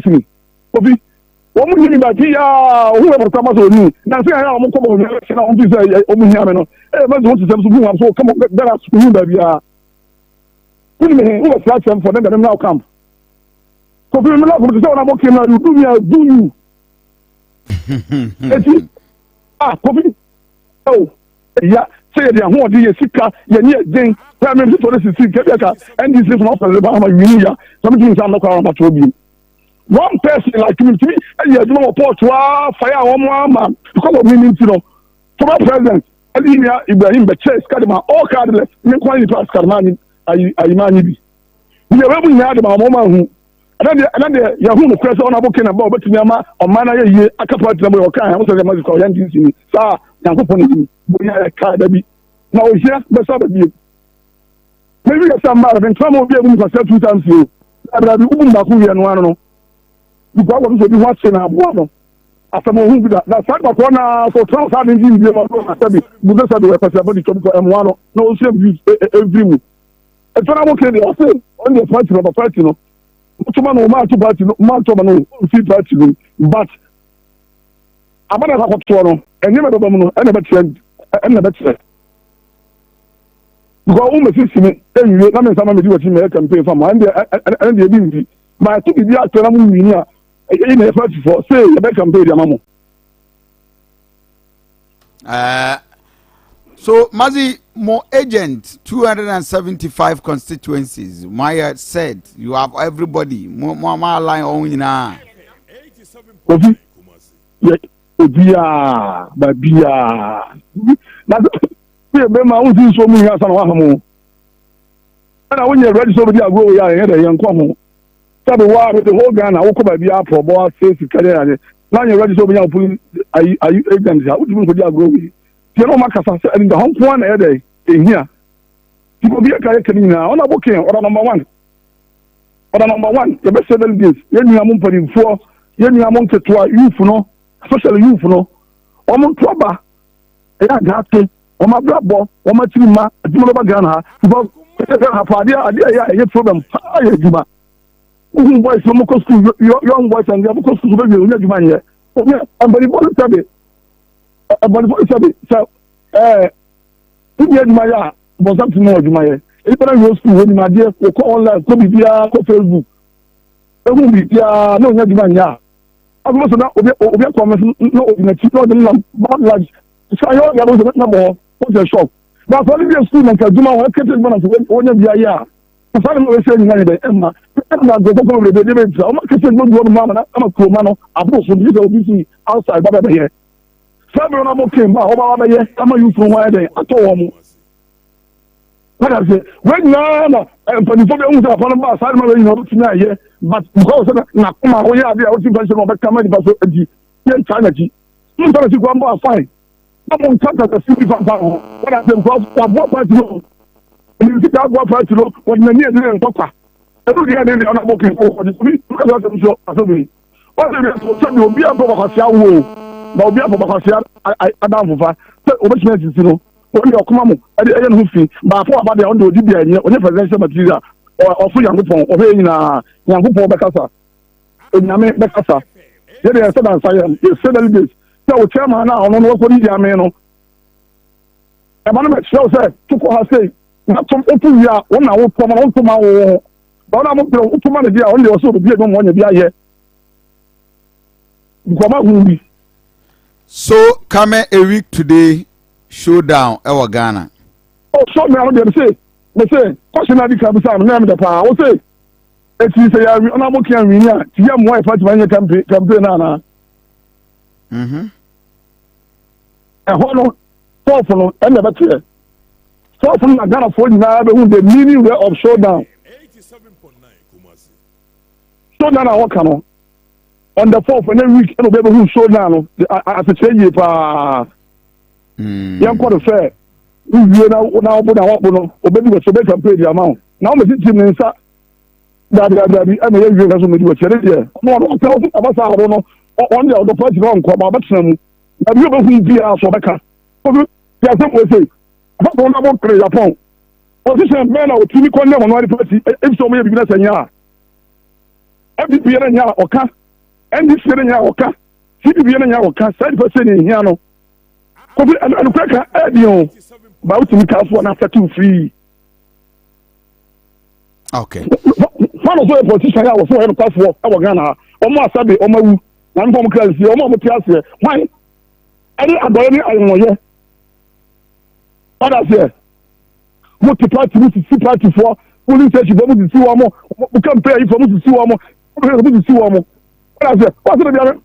me. Kofi, woman living back here, whoever comes on you. Now say I am come on the election on this Omuhiameno. Hey, man, want to say something, so come on, let us who baby. Who was that for them that now come? Kofi, I'm not going to say I'm okay now, you do me, I do you. Kofi, oh, yeah. Say they are who are Sika, Yania Ding, Prime Minister to the Quebec, and this is not the Bahama Unia. Something I'm not about to be. One person like me, and you know, port to fire one man because of me, you know, former president, Alinia Ibrahim Beches, Kadima, all cardless, inquiry past Karmani, I imagine. We are able to have my woman who, and then Yahoo press on a booking about Betinama or Mana, a couple of them, okay, I was a magical engine, sir. We are a card. Now, here, the Sabbath. Maybe some matter, and some of them will say 2 times you. I'll be Umaku and one. You probably be watching our water. After moving with that fact of one, so 12 having been there, because I do a possibility to M1, no same every week. And when I'm okay, they are saying, only a party of a party, no. Tomorrow, Martomano, party, but I'm not a hot and never domino, and never trend, and never trend. Because almost 60 minutes, and you let me some of you can pay for mine, and the ability. But I took the after I'm here in a party for say, I can pay the mamma. So, Mazi, more agent, 275 constituencies. Maya said you have everybody. More line on now. Kofi, Bia, Babia. Remember, I was so many as and when you're ready, somebody will go here and young come. Tell the war with the whole gun. I will come by the app for boss, safe career. Now you're ready, so we are pulling. Are you agents? I would even go there. You know, Macassa and the home one a day in here. People be a character now. On a booking or number one. Or number one, the best 7 days. You're among 4, you're among the 2 youth, no, especially youth, no. Among Traba, I got it. On my black ball, on my team, I do not Ghana. Because I problem. I do. Who boys from school, young boys and the other school, you know, man here. Oh, yeah, I'm very important. So, my was up to know my if school when my dear will call online, could be via Facebook. There won't be no man. Yeah, I was not over promise, no, in a cheap large. So I was a number of the shop. But for the student, I do not get one of the year. I found no saying anything, Emma. I'm not going to go with the debate. I'm not getting one mama. I'm a cool man. I'm also busy outside, but here. Several of them came back over here. I'm a youth from where they are told. Like I said, when now, and for the photos of one of us, I don't know tonight here, but because of that, we are the ultimate of the comedy, but the China. You tell us you go and fine. I'm on top of the city from Pao. What I said, what part to know? And you think I go part to know what the near the doctor. Every day I'm not working for the police because of the show. What if you be a Baba? But we have a down for opportunities, you know. Only your command, I didn't know, but for about the under DBA, or presidential material, or for young people, or in a young people, Becassa. In Yame Becassa. There are seven science, 7 days. So, chairman now, no one for the Yameno. A man show said, to her say, not some open year, 1 hour from an old tomorrow. But I'm going to manage the only also to be a one year here. Come on, so, come a week today, showdown, our Ghana. Oh, so now they say, question of the capital, name the power. I say, it's a honorable can win ya. Young wife at my campaign, Anna. A whole 4 for and never clear. 4 from Ghana for now, the meaning of showdown. 87.9, showdown, I walk on. On the 4th and every week, and who showed down as a change for young quarter fair. We now put our own, or maybe was so they can pay the amount. Now, the team in that I may have you with what you're no, about I don't know, on the other party wrong, but some have you ever been here for Becca? Yes, I will say, but one about play upon. Position men out to me, on one party, if so many business and yeah. FDP na nya oka NDC na nya oka CPP na nya oka side person ni hia no Kofi and kweka edio ba utimi ka so na after 2 free okay one of the politicians ya wo so e ka so e wo Ghana omo asabe omo wu na nfo mo class omo mo tiase why any adoye ni ayoye others here multi-party, multi-party for polling station, but multi-see one more. We can't pay for multi-see one more. Multi-see one more. What I say? What's the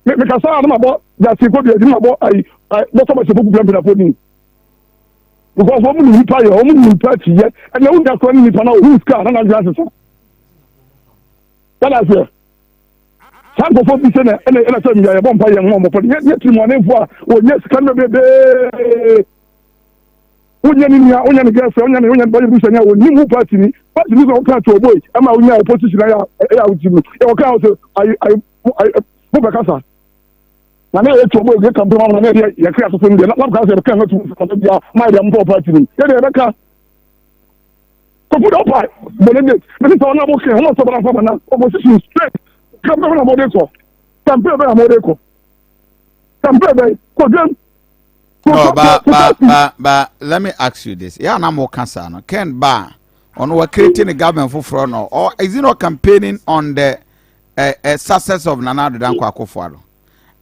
make a sound about that? She could be about I not so much of a good plan because woman will pay, woman will pay yet, and you won't calling me for now who's car and I'm just what I say. Some of them say, and I tell me, I won't pay a moment, but yet you want to for, or yes, can be. Onya girlfriend onya body bushanya wo ni mu party ni so kan to boy ama onya opposition ya utimi e o kan so I mo be kasa na na e to boy ge campaign ma na ya kria so fun de na ka so kan to so dia ma dia mo party ni e de be ka ko put up benedict me so na mo ke ho so bra fa na opposition straight campaign na mo de ko campaign be na mo de ko campaign be ko dem. No, but let me ask you this. Yeah, no more cancer. No, Ken Ba on what creating a government for front or is it not campaigning on the success of Nana Danko Akufo-Addo?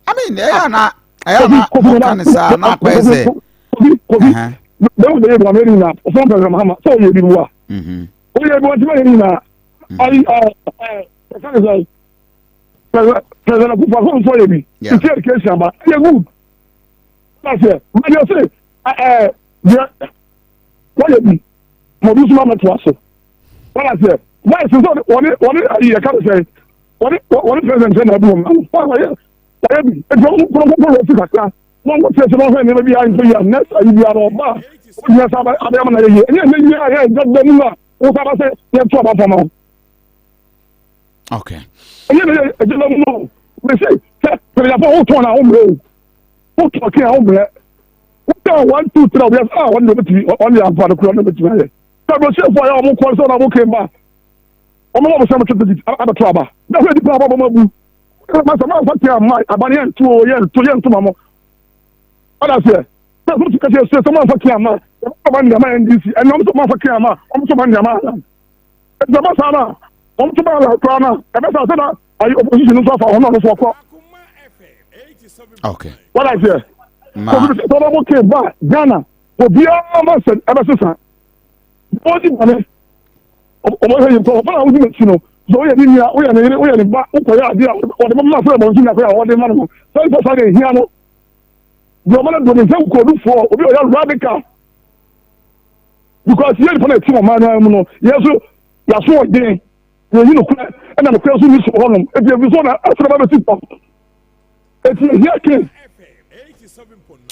I mean, I am not cancer. Not quite say. Don't be able to make now. From Mahama, so you do what? We are going to make now. President Akufo-Addo for you. Yeah. It's a case, but you're good. That's it. When you say, what you mean? What do you want to say? What I say? Why is it what you can't say? What president said, I'm why it's one more person over never be behind you. Next, you are all bad. Yes, I am a year. And yeah, just the what I say, you're trouble for now. Okay. And you don't know. They say, for example, who turn our home road. Okay, hombre. What 1, 2, 3 years? One number 3 only have for the crown number 2. So we say for our concern about came back. Omo so much to trouble. That's the problem. Master man for care my abanian 2 years to mama. What I say? That's what you can say someone for care ma. Abanian NDC and I'm so man for care ma. I'm so man ma. The masana. I'm to man crown. And that's that I opposition so far on for. Okay. What I say? So came back Ghana. For beyond said ever since. Body money. Over here, so we are back. Idea or the mama friend of Jina or the man. So it's a here. No, the man doing some code for we are radical. Because here for a team of man, yes, that's what they, you know, and I'm close to for him. If you saw that after about the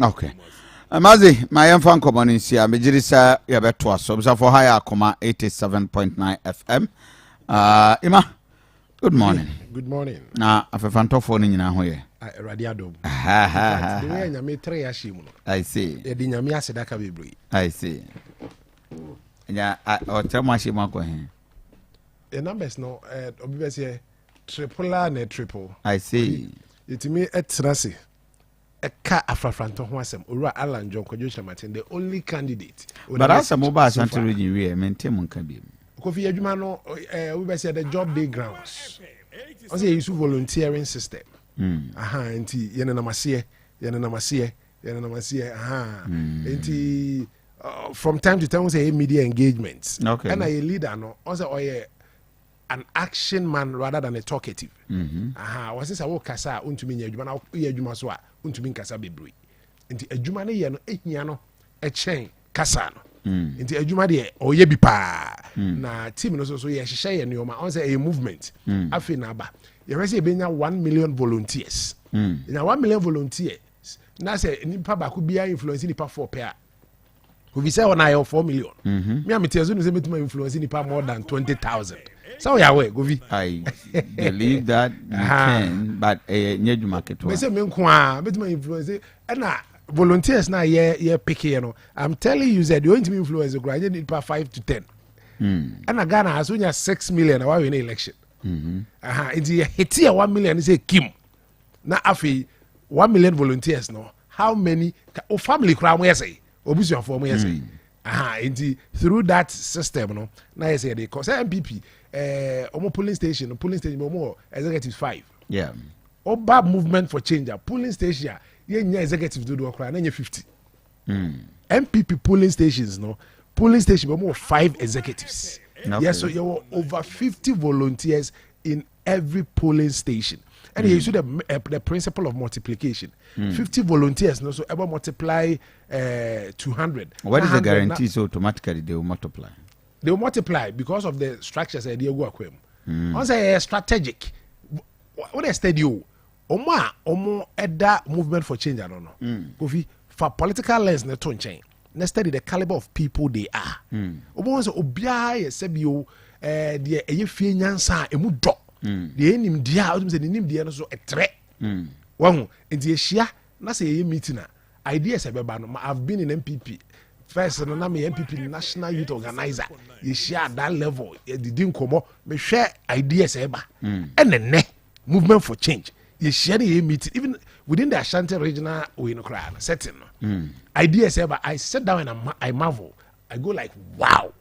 okay. Mazi, my infant common in Sia, Majorisa, Yabetua, so for higher, 87.9 FM. Ima, good morning. Good morning. Now, I've a phantom phone in your way. Radiado. I see. I see. Yeah, or tell my shimako here. The numbers no, obviously, triple and triple. I see. It me at Trasi. A car afrafranto wasem Ura Alan John Kojo Martin, the only candidate. But as a mobile Asante region, we maintain Munkabi. Kofi Adumano, we say the job day grounds. I say you volunteering system. Aha, anti Yenamasie, aha. Anti from time to time we say media engagements. Okay. And a leader no, also an action man rather than a talkative. Aha, was this a walk kasa untumi nya adwuma na ye adwuma so a untumi nkasa bebre. Nti adwuma ne ye no ehia no e chen kasa no. Nti adwuma de oye bi pa. Na team no so ye hyehyɛ ye neoma on say a movement. Afi na ba. Ye rese benya 1 million volunteers. Na 1 million volunteers. Na say nipa ba ko bia influence nipa 4 pair. Who say on I 4 million. Me am tell you say metuma influence nipa more than 20,000. So yeah, wait, Govi. I believe that you can, but need market. Me say me nko bet me influence and volunteers na ye pick you know. I'm telling you that you want to influence the graduate need 5 to 10. And Ghana has only 6 million why we in election. It's here 1 million is a Kim. Now afi 1 million volunteers no. How many family crowd we say? Obusu for me say. Through that system no. Now say they cause MPP omo polling station omo executive 5. Yeah. Oba movement for change polling station yeah executive do okra na 50. MPP polling stations no. Polling station omo 5 executives. Okay. Yes, so you were over 50 volunteers in every polling station. And you see the principle of multiplication. 50 volunteers, no, so ever multiply 200. What is the guarantee? So automatically they will multiply. They will multiply because of the structures that they go once a strategic. What a study, Omo Eda movement for change. I don't know. Kofi for political lens, ne ton chain. Let's study the caliber of people they are. Omo obia sebio the eyefie nyansa emu do. The enim dia odum say nim dia no so etre. Wahu enti ehia na say ye meeting ideas ebeba no I've been in MPP. First no na me MPP National Youth Organizer. Ye share at that level. Ye didi nkomo me share ideas eba. Enene movement for change. Ye share the meeting even within the Asante regional we no cry setting no. Ideas ever I sit down and I marvel. I go like wow.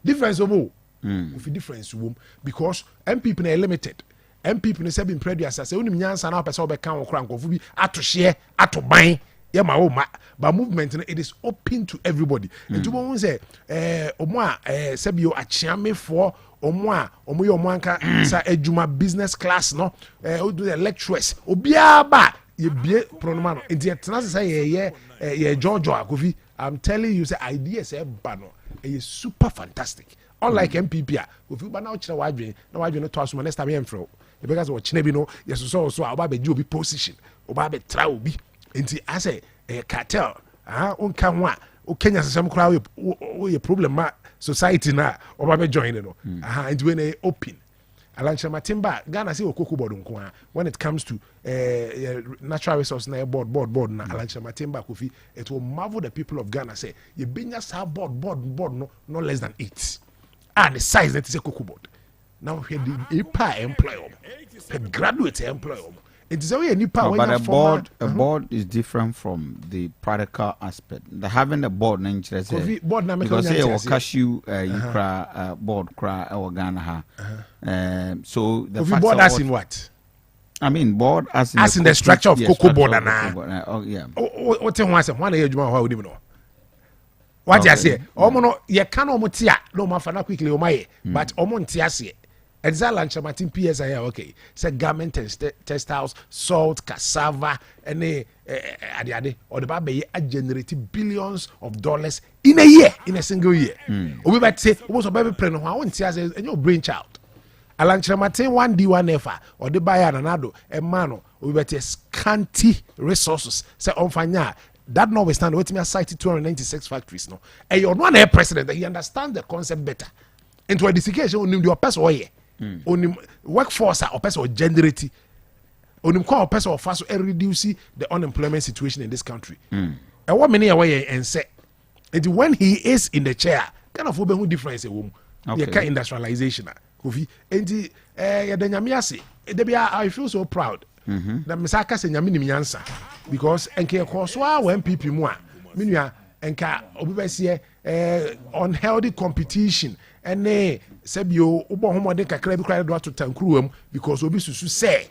Difference omo. If difference wom because MPP na limited. MPP no say been previous say unim nyansa na person obeka wo kra nkofu bi ato hye ato ban ye ma wo ma but movement no, it is open to everybody. Nti mo say omo a sebio achiame for omo a omo ye omo anka sa adwuma business class no do the lecturers obia ba ye bie pronoma no nti etena say ye Jojo Kofi. I'm telling you say ideas e ba no e super fantastic. Unlike MPP if you ba na ochire wadwen na wadwen no to aso next time yemfro e be gas wo chine bi no yes so oba be ji obi position oba be try obi nti ase cartel onka ho a o Kenya sesem kra we problem ma society na oba be join no nti when e open Alanche Matimba Ghana say okoko board nko when it comes to natural resource na board na Alanche Matimba Kofi it will marvel the people of Ghana say you benya sa board no less than 8 and the size that is a cocoa board. Now we the EPA employer, the graduate employer. It is only a nipa. But a board is different from the practical aspect. The having a board, board because say or cashew, you cry board cry or Ghana. So the board as in what? I mean board as in the structure of cocoa board. Oh yeah. What one age how would you know? What you say? Omo ye can omo tia no ma fa na quickly omo but omo ntia se. Exact lunch Martin PSI okay. Say garment textiles, salt, cassava, any ade or the baby generate billions of dollars in a year, in a single year. Obi bet say almost a baby plan ho ntia se and your brainchild. Alanche Martin 1D1 F or the buyer anado e mano obi bet scanty resources say on fanya. That notwithstanding, what me cited 296 factories. No, and you're not a president that he understands the concept better. Into a education, on your person or on workforce or person or generative, on him call person or fast to reduce the unemployment situation in this country. And what many away and say, and when he is in the chair, kind of who difference a woman, the industrialization. Kofi, and the Yamiasi, I feel so proud. Na misaka se nyame nim nyansa because enke koswa when people mu a menua enka obibese unhealthy competition ene sebio ubo homode kakra bi kra do atotankruwam because obi susu se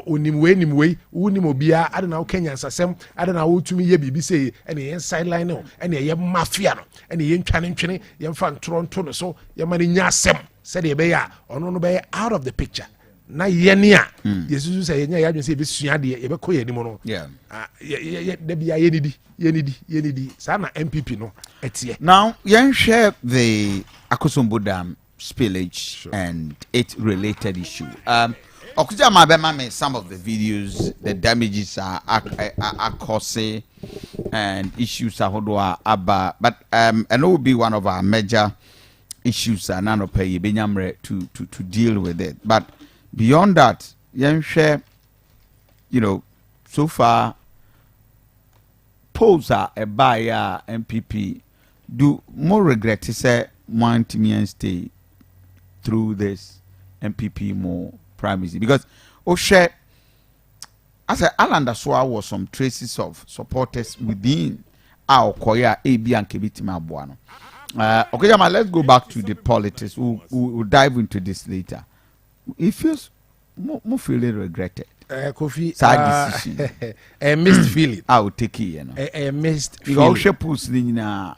onim we unim obia ade na Kenya nsasem ade na wotumi ye bibi se ene yen sideline no ene ye mafia no ene ye ntwane ye mfa ntoronto no so ye mane nyasem se de be ya ono no be out of the picture. Na yenia yesusu say yenya ya dwen say be sua de ye be koye ni mo no de bia yenidi sa na MPP no etie. Now yen share the Akosombo Dam spillage and its related issue. Okuja mabema me some of the videos, the damages are causing and issues are hodwa aba, but and it will be one of our major issues and none of pay benyamre to deal with it. But beyond that, share, so far, polls are a buyer MPP do more regret to say want me and stay through this MPP more primacy because share as a Alanda Soa was some traces of supporters within our Koya AB and Kebitima Buano. Okay, Jama, let's go back to the politics. We'll dive into this later. It feels more feeling regretted. Kofi, sad decision. A missed feeling. I will take it, you know. A missed feeling.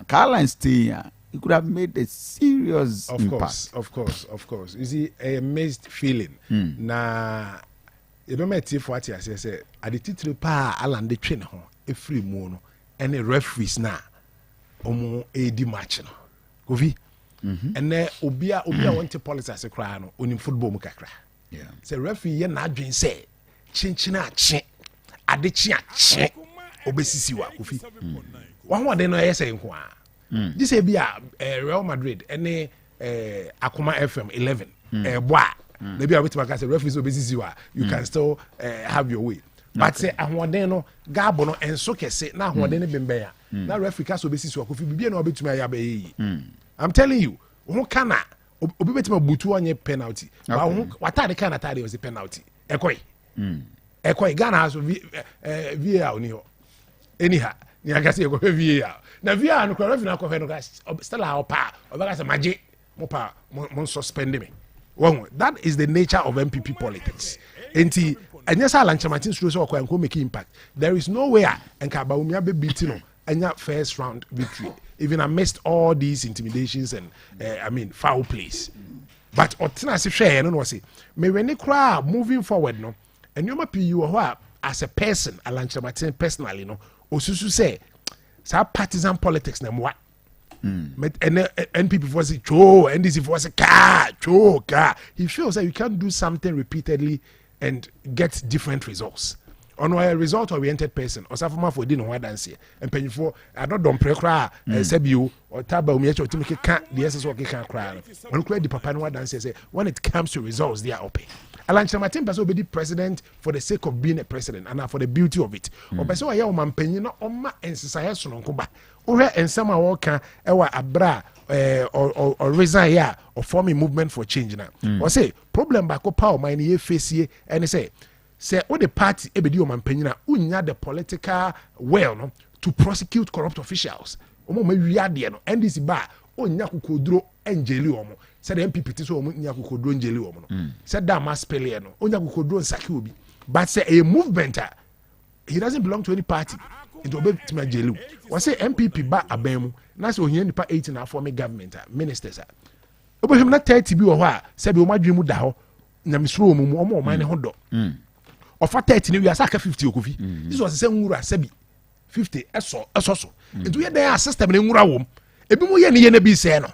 Caroline stay. You could have made a serious impact. Of course. You see, a missed feeling. Na, you don't make it for what I say. At the title pa Alan de train home, a free mono, and a referees na, omo AD match no. Kofi, and then obia want to policy as a cry no, on football mukakra. Yeah. Say referee ye na adwen say, chinchina che, adechi ache, obesisi wa Kofi. One more than I say nko a. This be Real Madrid any Akuma FM 11 boy maybe I wait to say referees obesisi wa you can still have your way but say ahoden no gabo no enso kese na ahoden ne bembe ya na referee ka so obesisi wa Kofi bibie na obetuma ya be yi I'm telling you who kana obi betima butu onye penalty but who watade kana tade was a penalty ekoi Ghana has VAR oni ho anyhow ni agase go VAR na VAR no referee na ko fe no guys still how pa obaga say maje mo pa mo suspend me one that is the nature of MPP politics enti anya sa lanchamatin suro so ko make impact there is no way enka ba umia be beat no anya first round victory even amidst all these intimidations and foul plays but otina se hwe no say me when kra moving forward no enyoma pi you ho as a person lanchamatin personally no osusu say sa partisan politics na mwa NPP for say cho NDC for say ka he feels that you can't do something repeatedly and get different results on a result oriented person or safuma for din ho dance and penny for I don't prekra sebio or taba umiacho timike ka the SS work can cry on credit papa no dance say when it comes to results they are open Alan Chamatin person be the president for the sake of being a president and for the beauty of it or person why o mampanyi no oma ensisa so no ba ohwe ensama wo ka ewa abra or resign ya or forming movement for change na or say problem ba ko pa o man ye face and say all the party ebedi o mampanyi na unya the political will no to prosecute corrupt officials omo ma wiade no NDC ba onya kokoduro enjeli omo said the MPP ti so omo nya kokoduro enjeli omo no said that mass pele no onya kokoduro nsaki obi but say a movement he doesn't belong to any party it will be to jelu was say MPP ba abemu na say ohia nipa 18 na form government ministers obehim na 30 bi wo ho a say be o madwemu da ho na misro omo omo man ne ho do ofa 30 ne wi asa ka 50 okofi this was say nwura sabi 50 eso so into ye dey system ne nwura wom ebi mo ye ne ye na bi se no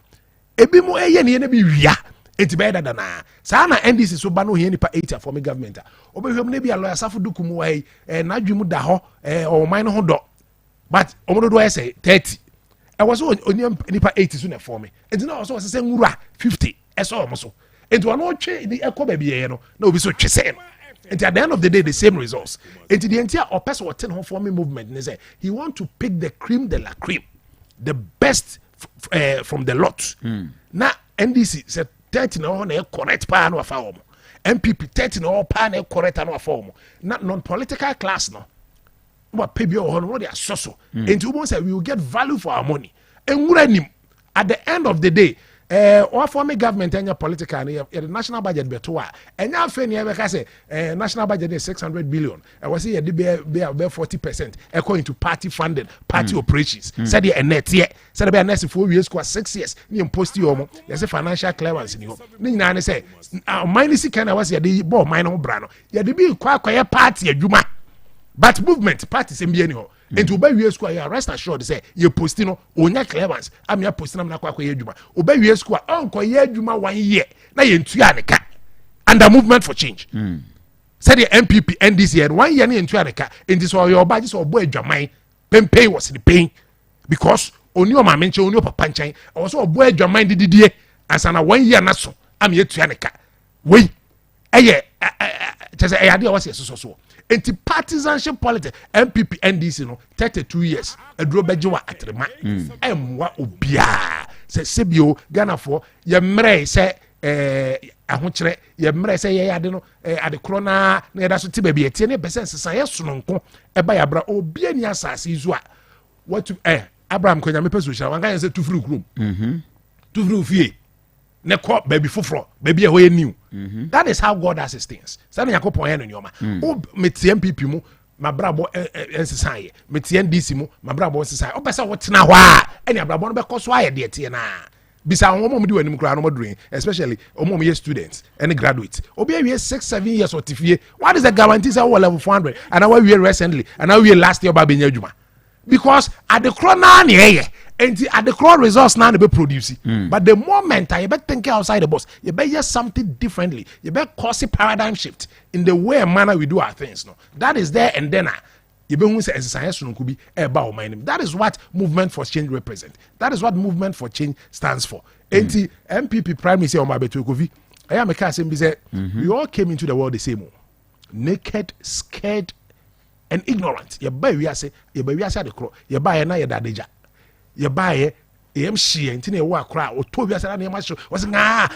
ebi mo ye ne ye na bi wia enti be dada na sa na NDC so ba no here nipa 80 for me government obehwem ne bi a lawyer safo duku mu wai na dwemu da ho o man no ho do but omodo do say 30 I was nipa 80 so na for me enti na so say nwura 50 eso omo so enti ono twe ni ekoba bi ye no na obi so twe se no and at the end of the day, the same results. And the entire person what home forming movement, they say he want to pick the cream de la cream, the best from the lot. Now NDC said 30 no correct pan of form. MPP 30 no pan correct and form. Not non-political class no. What pay your honor they are so. And to say we will get value for our money. And at the end of the day. Or for me government and your political and the national budget beto and now feni e say national budget is 600 billion I was here be 40% according to party funded party operations said the net here said be next 4 years 6 years ni impost you you say financial clearance ni ho ni nyina say minus can I was here the ball mine no bra no ya de be kwa party adwuma but movement party say be any ho and to buy square you rest assured say you post no onya clearance am ya post na kwa adwuma oba square onko ye adwuma 1 year na ye ntua ne ka under movement for change said the MPP NDC and 1 year na ntua ne ka enti so your budget so obo adwaman pay was the pain because oni o ma menche oni o papa nchan o so obo adwaman dididie asana 1 year na so am ye tua ne ka we eye chese eyade o was so enti partisanship politics MPP NDC no 32 years aduro bejewa atrema emwa obia se sebio Ghana for ye mre se ahochere ye mmerɛ sɛ yɛ ade no ade koro na yɛda so te baabi ɛtie ne bɛsɛ nsesa yɛ sononko ɛba yɛ abra obi ani asase yi so a watu Abraham konya mepɛ so hyira wanka yɛ sɛ tufiri kurom tufiri fie ne kɔ baabi foforɔ baabi ɛhɔ yɛ new that is how God does his things sɛ ne Yakobɔn yɛ no nneɔma o metie MPP mu mabrabɔ nsesa yɛ metie NDC mu mabrabɔ nsesa yɛ ɔpɛ sɛ wotena hɔ a ɛne abrabɔ no bɛkɔ so ayɛ deɛ tie na bisa wɔn mu di wɔn anim kura no modrin especially wɔn yɛ students and graduates obi awie 6-7 years otifie what is the guarantee say we level 400 and now we recently and now we last year ba benya adwuma because at the corner na yɛ and at the core results na be produce but the moment you be think outside the box you be hear something differently you be cause a paradigm shift in the way and manner we do our things no that is there and then you be who say exercise no could be about my name. That is what movement for change represent. That is what movement for change stands for. Enti MPP Prime Minister Omabeto Kofi, I am a case be say we all came into the world the same way. Naked, scared, and ignorant. You buy we say the crow. You buy na ya dadeja. You buy she enti na wa kra o to bia say na ma show was nga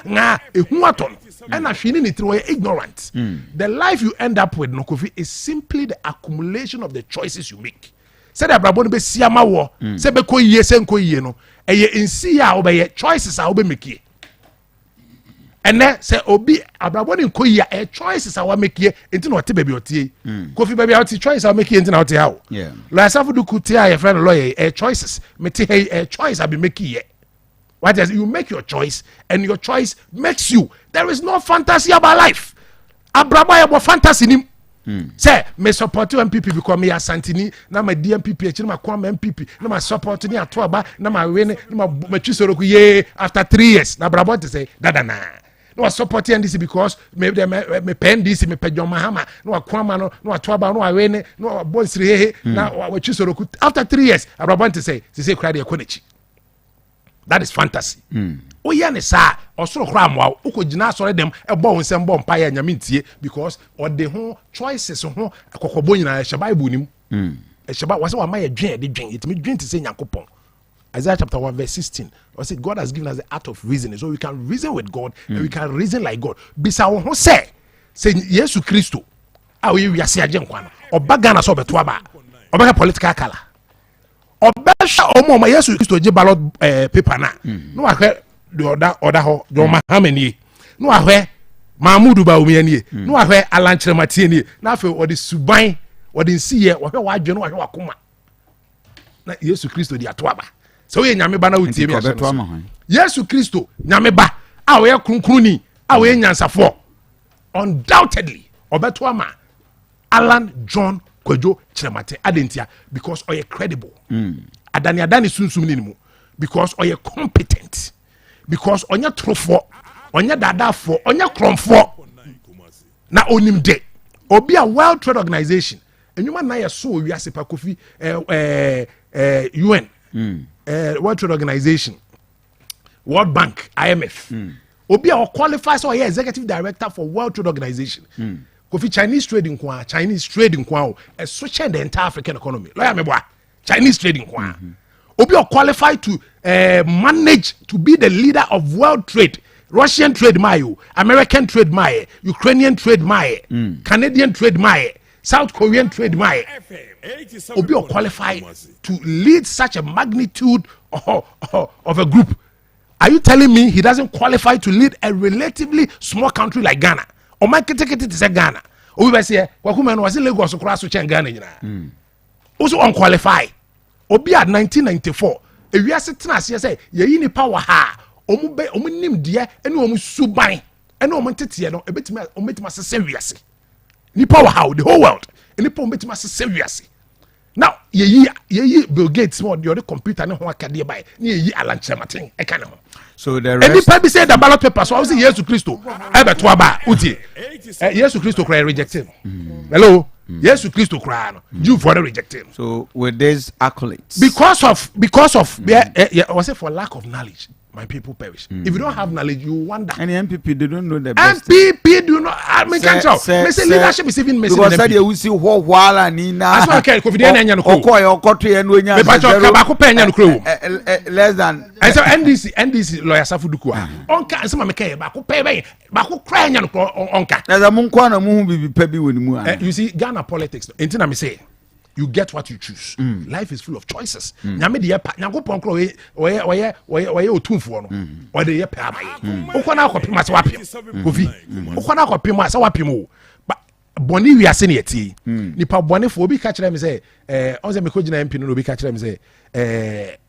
ehu aton and na hwini ni through ignorant. The life you end up with no Kofi is simply the accumulation of the choices you make. Say the abrabo no be siama wo say be ko yie say nko yie no eye nsi a obeye choices a obe make. And then say obi abrabo ni nko yie a choices a wa make enti na ote baby otie. Kofi baby out choice a make enti na ote how. Yeah. La safu du kutia your friend lawyer a choices me te a choice I be make ye. What is you make your choice and your choice makes you. There is no fantasy about life. Abrabo ya bo fantasy ni. Say me support MPP because me Asante na ma DMPP echi na ma kwa MPP na ma support ni Atoaba na ma win na ma twisoro ku ye after 3 years na Brabo to say dada na no support NDC because me pen NDC me pe John Mahama no kwa ma no Atoaba no win no bonsire he na wa twisoro ku after 3 years Brabo to say cry dey konechi. That is fantasy. O ye ne sa osoro kra amwa ukogina asore dem ebo nsem bo mpa ya nyame ntie because o de ho choices ho akokobo nyina hye Bible nim. Hye wase wa ma ye dwen de dwen itimi dwen te se Yakobɔn. Isaiah chapter 1 verse 16. I said God has given us the art of reasoning so we can reason with God and we can reason like God. Bisa wo ho say Yesu Kristo a we wiase agye nkwa no obaga na so beto aba. Obaka political color. Obesha omo Yesu Kristo je ballot paper na no ahwe the other ho John Mahama nie no ahwe Mahmudu ba omi nie no ahwe Alankyere Matie nie na afi odi suban odi nsiye ohwe wadwe no ahwe wakoma na Yesu Kristo di atoaba so ye nyame ba na utie mi aso Yesu Kristo nyame ba a we krunkruni a we nyansafo undoubtedly obeto ama Alan John Kwadwo Kyeremate adentia because oye credible adani sunsum ni mu because oye competent because onya trofo onya dadafo onya kromfo na onim de obi a World Trade Organization enwuma na ye so wiase pa Kofi UN World Trade Organization World Bank IMF obi a qualifies or executive director for World Trade Organization Kofi Chinese trading kwa a switch the entire African economy lawyer me boa Chinese trading kwa obi are qualified to manage to be the leader of world trade. Russian trade mayo, American trade mayo, Ukrainian trade mayo, Canadian trade mayo, South Korean trade mayo. Obi are qualified to lead such a magnitude of a group. Are you telling me he doesn't qualify to lead a relatively small country like Ghana? O man take it to Ghana. Obi be say wakuma no wasi Lagos kura so chen Ghana nyina. Also unqualified. Obi at 1994 ewiase tena ase say yeyi ni power ha omu nim de ene omu suban ene omu tete no ometima sese wiase ni power ha the whole world ene po ometima sese wiase now yeyi Bill Gates mo the computer ne ho akade bai ni yeyi Alankyere Maten e kan ho so the rest any people say the ballot paper so I say Yesu Kristo e be to aba utie Yesu Kristo cry rejected hello Yesu Kristo cry no you for the rejected so with these accolades because of I was say for lack of knowledge my people perish. If you don't have knowledge, you wonder. And the MPP, they don't know the best. MPP do not. I mean, can't tell. Say leadership is even missing. Because said you see what while Nina. As well, okay, Kofi Dena nyano kro. Okoye okoto ye no nya. Me pacho kabako pe nyano kro. Less than. And so NDC lawyer Safu Duku. Onka nsema meka bako pe be bako kra nyano kro onka. Na za munko na mu bibi pe bi woni mu. You see Ghana politics. Entina me say. You get what you choose. Life is full of choices. Nyame de yepa, nyankopon kro oye otumfo no. O de yepa amaye. Ukona akopim ase wapim. Kofi. Ukona akopim ase wapim o. Ba boni wiase ne yeti. Nipa boni fo obi ka kire me say on say me ko gina MP no obi ka kire me say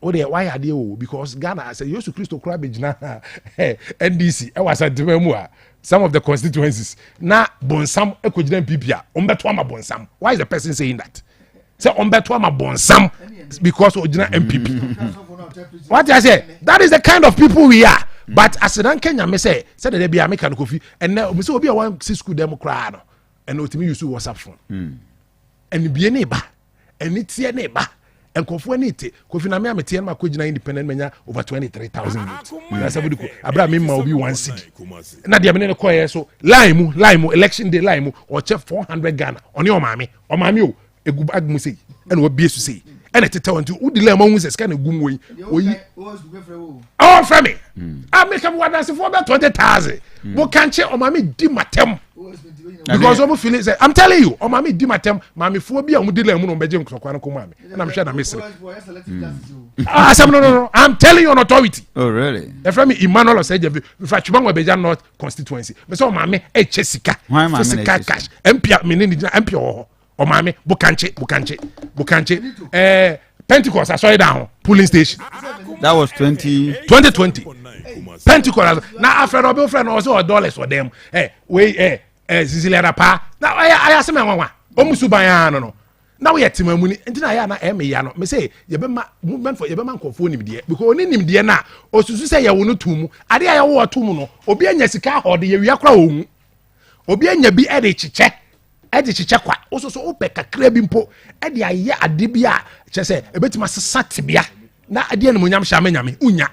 o de why ade o because Ghana say Yesu Christo kra be gina NDC e was Asante mu a some of the constituencies na bonsam e ko gina MPP a ombeto ama bonsam. Why is the person saying that? Say ombeto ama bonsam because original MPP. What I say? That is the kind of people we are. But as an Kenya me say that be American Kofi and now me say obi a one school dem cry no and otimi use WhatsApp phone. And be neighbor and it tie neighbor and Kofi ani te Kofi na me amete ma ko gina independent menya over 23,000 votes. Na sabu ko abra me ma obi 1 cedi. Na dia me ne ko so line mu election day line mu o che 400 Ghana oni o maame o egu bag mu sei and we su sei and it tell unto udi le ma hu se ska na gu mu oyi oh from me I make am one dance for about 20,000 bo kanche o mama di matem because o mo feel say I'm telling you o mama di matem mama fo bi a mu di le mu no beje nkokwa no ko mama na me hwe na me sere no I'm telling you on authority. Oh really? The from me Emmanuel Oseje fa chuma ngo beja North constituency me say o mama e chesika physical cash MP me ni MP o Omame bukanche Pentecost I saw it down polling station. That was 2020 Pentecost. Now after Robin friend also $1 for them. Zizilera pa. Now I ask me nwa omusu ban no. Now we timamuni ntina ya na eme ya no. Me say ye be ma movement for ye be man nkofo nim de because oni nim de na osusu say ye wo no tumu. Ade ya wo tumu no obi anya sika hode ye wia kra owu. Obi anya bi e de chiche edi chiche kwa ososo ope kakra bi mpo edi aye ade bi a che se ebetima sesa tebia na ade ne munyam hya nyame unya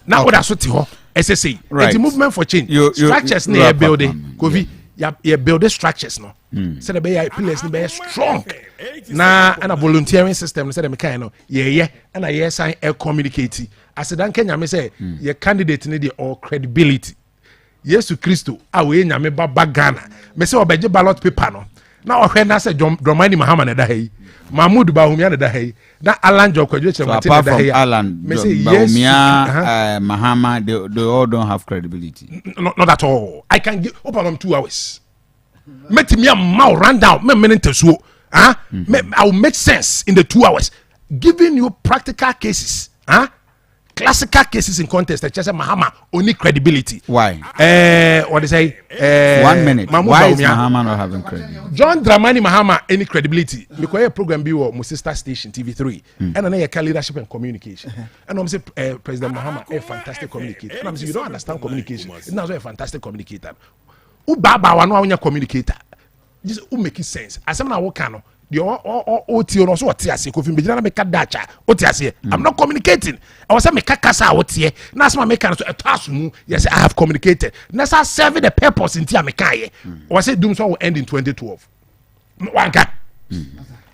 na oda so te ho SSA the movement for change structures na building Kofi ya build structures no say the be pillars ni be strong na a volunteering system say the kind no ye na ye sign e communicate as dan Kenya me say ye candidate ni the all credibility Yesu Christo we nyame baba Ghana me say obeje ballot paper no na ohwe na say Dramani Mahama na da hai Mahmoud Bawumia na da hai na Alan Jokwadwo Chemate na da hai Alan me say Bawumia Mahama they all don't have credibility. Not at all. I can give open 2 hours met me a mouth run down me minute so I will make sense in the 2 hours giving you practical cases classical cases in contest that just Mahama only credibility. Why? What they say? 1 minute. Why is Mahama not having credibility? John Dramani Mahama any credibility? Because a program be my sister station TV3 and another leadership and communication. And I'm say President Mahama a fantastic communicator. And I'm say you don't understand communication. It's not a fantastic communicator. Who baba wa no anya communicator. Just who make it sense. As I'm na work no. I'm not communicating. I was make kasa otie. Na some make so a yes I have communicated. Na serving the purpose in tia mekaye. Was it doom so will end in 2012.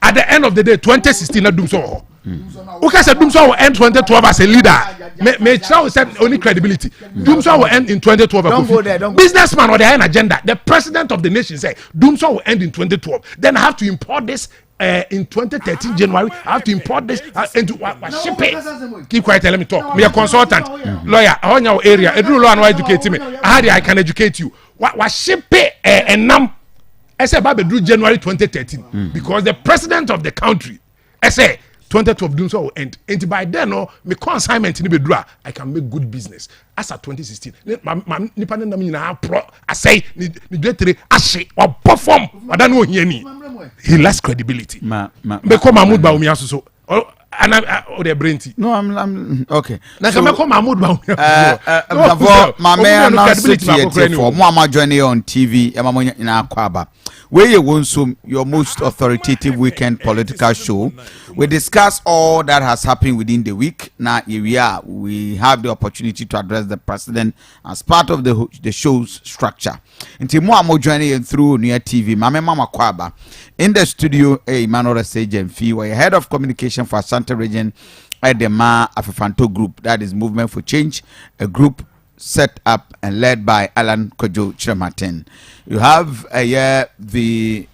At the end of the day 2016 na doom so. Okay, said Doomsday will end 2012 as a leader. May said only credibility. Doomsday will end in 2012. Don't go there. Don't businessman or their own agenda. The president of the nation said Doomsday will end in 2012. Then I have to import this in 2013 January. I have to import this into ship it. Keep quiet and let me talk. Me a consultant, lawyer. I want your area. I do law and educate me. I can educate you. What ship it and nam. I said Babe drew January 2013 because the president of the country. I say 2012 doing so will end. And by then, no, my consignment in the bedroom, I can make good business. As at 2016, I say, or perform. I don't know he lacks credibility. Because Mahmoud Bawumia so. And I the brainty. No, I'm okay. Now come Mahmoud Bawumia. My man now sit here for Mama joining on TV. In Akwaba, where you want some your most authoritative weekend political show. We discuss all that has happened within the week. Now here we have the opportunity to address the president as part of the show's structure. Until more joining through Near TV, Mama Kwaba in the studio, Emmanuel Sejemfi, we're head of communication for Asante region at the Ma Afifanto group, that is Movement for Change, a group set up and led by Alan Kojo Chiramatin. You have the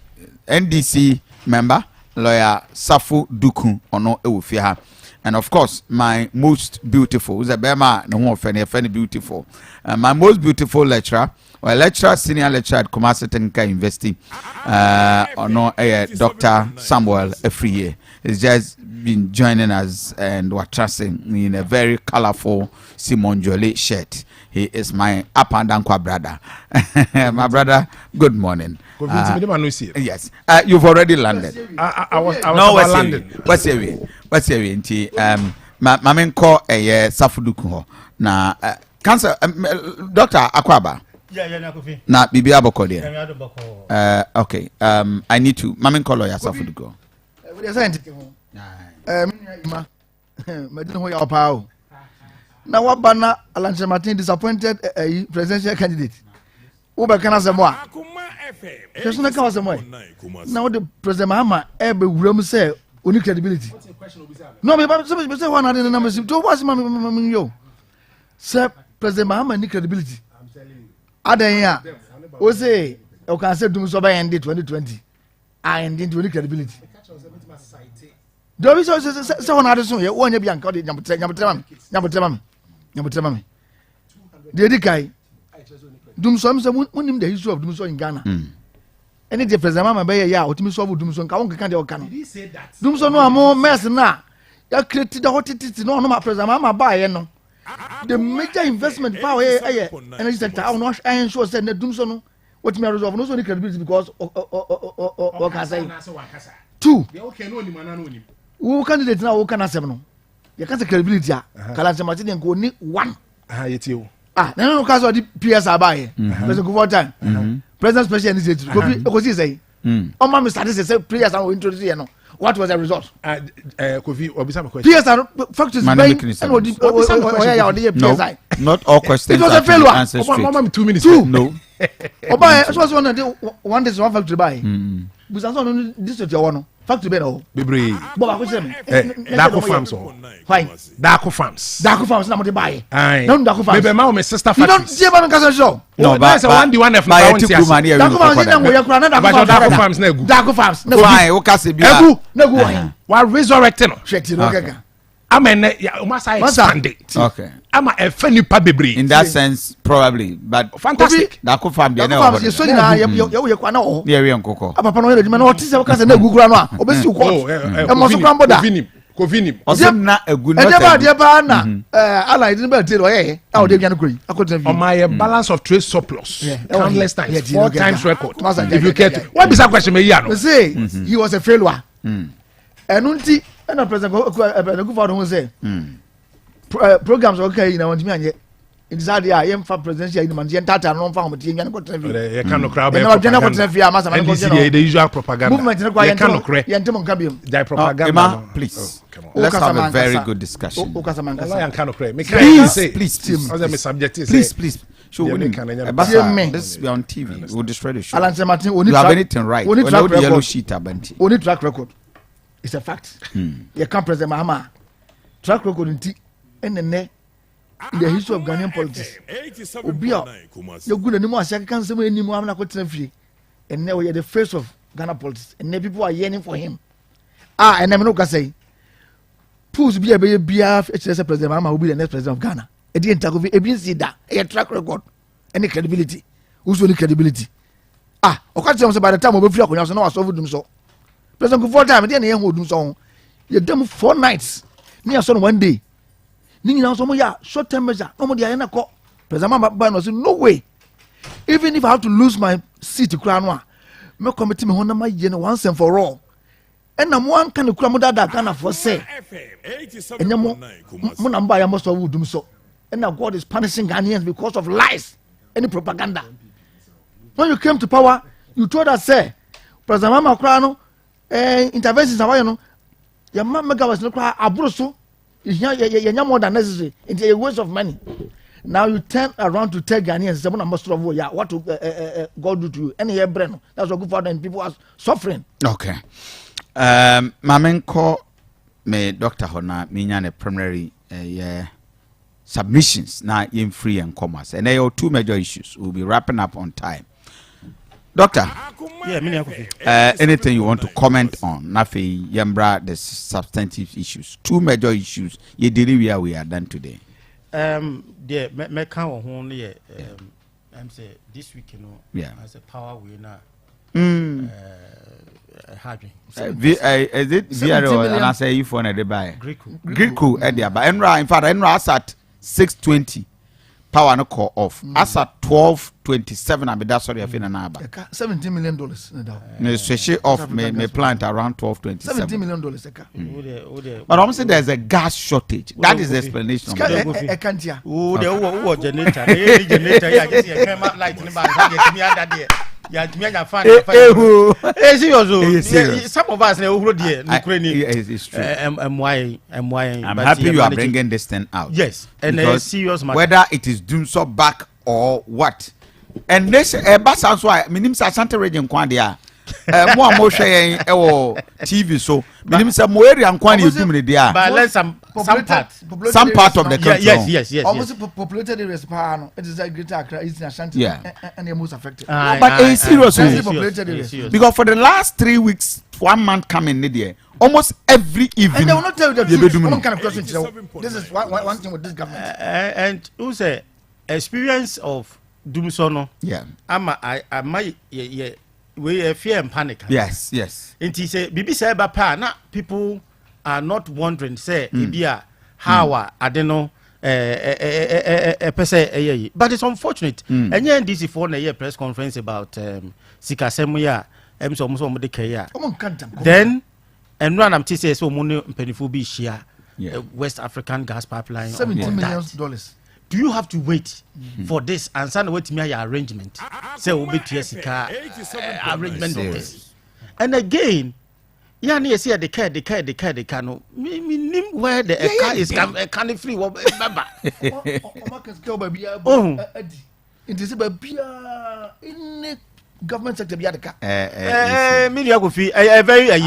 NDC member, lawyer Safu Duku Ono Ewufiha, and of course my most beautiful, Zabema no one funny beautiful, my most beautiful lecturer, or lecturer, senior lecturer at Kumasi Technical University, Dr. Samuel every year. He's just been joining us and we're trusting in a very colorful Simon Jolie shirt. He is my up and down brother. My brother, good morning. Yes, you've already landed. I was landing. What's your way? My main call a Safuduku. Now, cancer, Dr. Akwaba. Yeah, Kofi. Now, Bibi Aboko there. Okay, I need to. Mamin call lawyer Safuduku. Now what banner Alan Martin disappointed a presidential candidate. Uber can answer more. There's no cause more. Now the President Mahama every room say unique credibility. No, but somebody say one other number to what's yo. Sir, President Mahama unique credibility. Other here, we say you can say do so by end 2020. I ended unique credibility. Don't be so one other soon. You want to be uncoded. Nyamutema the guy Dumso say when him the history of Dumso in Ghana. Any the president mama be ya otimi so Dumso nka won kan de oka no. Dumso no amo mess na ya create the hotity no no president mama ba ye no. The major investment power energy sector I no I sure say na Dumso no what me resolve no so any credibility because o can say. Two. Who candidate now who can answer no. You can't say credibility. Kalanse Martin and go ni one. No cause of the PS are by. President Kofi time. President special initiative. Kofi say. Oh, mama started to say prayers are introduced here. No. What was the result? Kofi, obisa question. PS are factors not all questions. It was a failure. Answer straight. 2 minutes. No. Oba, so was one day one factory buy. Busanso this is your one. Factory be no. Bebre. Boba ko say me. Dako farms o. Fine. Dako farms. Dako farms na mo dey buy. No Dako farms. Bebe ma o me sister factory. You factories. don't see about Nkasa show. No, but one the one F na one Dako farms na mo yakura na Dako farms na egu. Dako farms. Fine, o ka se bia. Egu, na egu. Wa resurrecting no. Sheti no kaka. Amen. Ya o masa expand it. Okay. Ama e fe nipa bebre. In that sense, probably, but fantastic. Dako farm dey na. Dako farms so na you kwa na o. Yeah, we nkoko. Papa no edwuma na o tise o ka se na egu kura no a. Obesi ko. E mo so kwambo da. Kofi Osem na egu no. E dey ba na ala idin ba tell o ye. A o dey gyan kuri. Akotan fi. On my balance of trade surplus. Countless times. 4 times record. If you get what is that question me here no? Say he was a failure. Enunti na president Kofi don say programs okay na want me anye inside ya yem fa presidential in man tata no fa homo tie nyan ko trafi e kan no crowd be na gena ko trafi ya masa man ko gena the usual propaganda movement na kwa yente mo nkabium die propaganda please let's have a very good discussion Allah kan no cry me please me subject please show we this be on TV we'll destroy the show Alan Martin you have anything right when the yellow sheet abanti only track record it's a fact you can't president Mahama track record nti enene in the history of Ghanaian politics obia you good anymore as can say anymore am na ko trafie and now we are the face of Ghana politics and now people are yearning for him and I'm no can say pools be president Mahama will be the next president of Ghana e dey enta Kofi e bin see that a track record any credibility who's only credibility o ka tell me by the time we free akonya so na so dum so president Kofi time dey na yen ho dum so you dem 4 nights me so one day ni na so mo ya short term measure no mo dey na ko president Mahama no say no way even if I have to lose my seat kura no a me committee me ho na ma ye no once and for all and na mo an kan kura mo dada Ghana for say and mo na mba ya mo so dum so and now God is punishing Ghanaians because of lies and propaganda. When you came to power, you told us, say, President Mahama Krano, interventions are, you your man mega was no cry abroso you more than necessary. It's a waste of money. Now you turn around to tell Ghanaians someone must of yeah what to God do to you any brain that's what good for them people are suffering. Okay. Mamenko me Dr. Hona minya primary submissions now in free and commerce and there are two major issues. We'll be wrapping up on time. Doctor, anything you want to comment on? Nafi Yambra, the substantive issues, two major issues. You did where we are done today. The me count on here. I'm say this week, you know, as a power winner. Having is it zero? And I say you for a buy Greco at the Enra. In fact, Enra at 6:20. Power no call off. As at 12:27, I be that sorry. I feel anaba. $17 million. No, switch off. May plant around 12:27. $17 million. But I'm saying there's a gas shortage. That is the explanation. I can't hear. Oh, the generator. The generator. Yeah, just came up like me under there. Yeah, some of us it's true. I'm happy you are bringing this thing out. Yes, and a serious matter. Whether it is doing so back or what. And this sounds why minim Asante region kwandia. More sharing TV so minim some area kwani yedum dia. But let some part of the country. Yes. Almost populated areas, it is a greater Accra, East Asante, and the most affected. But it's serious because for the last 3 weeks, 1 month coming there, almost every evening. And they will not tell you the truth. One kind of question. This is one thing with this government. And who say experience of Dumsono? Yeah. I might we fear and panic. Yes. And he say, Bibi say na people are not wondering say how I don't know but it's unfortunate. And yeah, this is for a press conference about Sikasemuya then and run am say so money peniful be share West African gas pipeline $17 million. Do you have to wait for this and send away to me your arrangement? Say will be Sika arrangement of this. And again, yeah, near see the car no me where the car is can free remember. It is in government sector biadeka me ya go fi very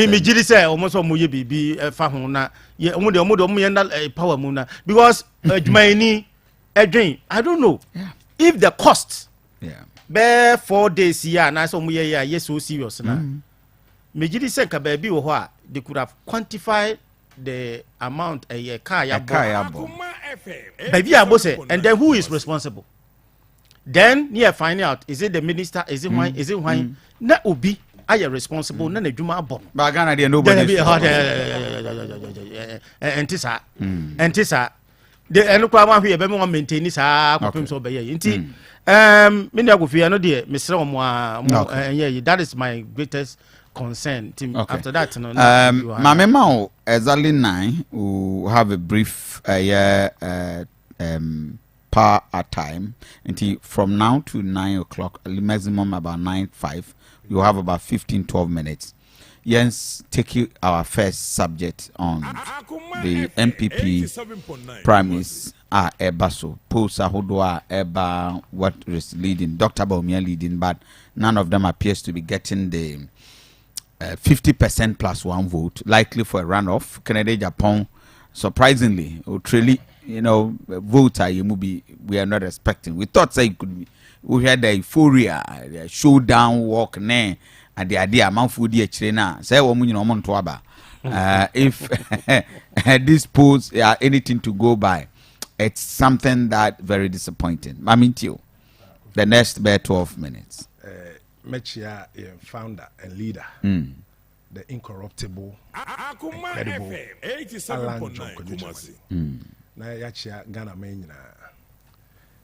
me jiri say almost o moye bibi fa ho na ye omo de na power mu na because adwumani edwen I don't know if the cost be 4 days here na so moye ya so serious na me jiri say ka ba bi wo ho a they could have quantified the amount a car ya baby abose and then who is responsible? Then you find out is it the minister, is it why na obi are you responsible na adwuma abon ba Ghana there nobody entisa the enukwa ma hwe be me maintain sa kopim so be ye nti me na go fi no de mesre mo that is my greatest concern. After that no mama ma exactly 9 we have a brief per a time until from now to 9 o'clock, maximum about 9:05. You have about 15-12 minutes. Yes, take our first subject on the MPP primaries are Ebaso, Posa Hodua, Eba, what is leading, Dr. Baumia leading, but none of them appears to be getting the 50% plus 1 vote, likely for a runoff. Canada, Japan, surprisingly, Australia. Voter we are not expecting. We thought say it could be. We had the euphoria, the showdown walk and the idea man food na say if these polls are anything to go by, it's something that very disappointing. Mamintio, the next bare 12 minutes. Mechia founder and leader. The incorruptible, incredible Alan John na yachia Ghana menina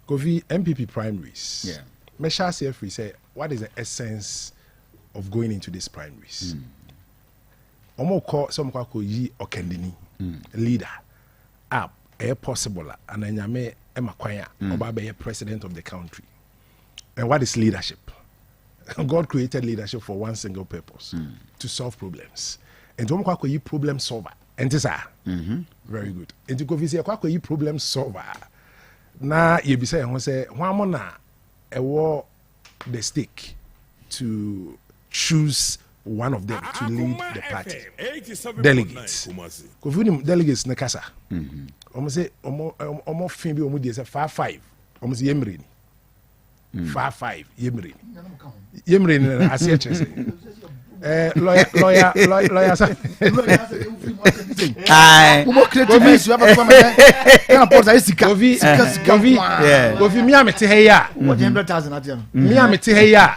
Kofi MPP primaries. Mesha CFRE say what is the essence of going into these primaries? Omo call some ko yi okendini leader up possible and anyame emakwanya oba be president of the country. And what is leadership? God created leadership for one single purpose, to solve problems. and omo kwa yi problem solver enti sa very good enti Kofi say kwa yi problem solver na ye bi say ho say hwamo na ewo the stake to choose one of them to lead the party. Delegates. Kofi delegates na kasa. Omo say omo fin bi omo dey say 5-5. Omo say yemre ni. 5-5 yemre ni. Yemre ni ase che say. Lawyer sa. Omo creative you have to come and port isika. Kofi mi amete he ya. 100,000 at you. Mi amete he ya.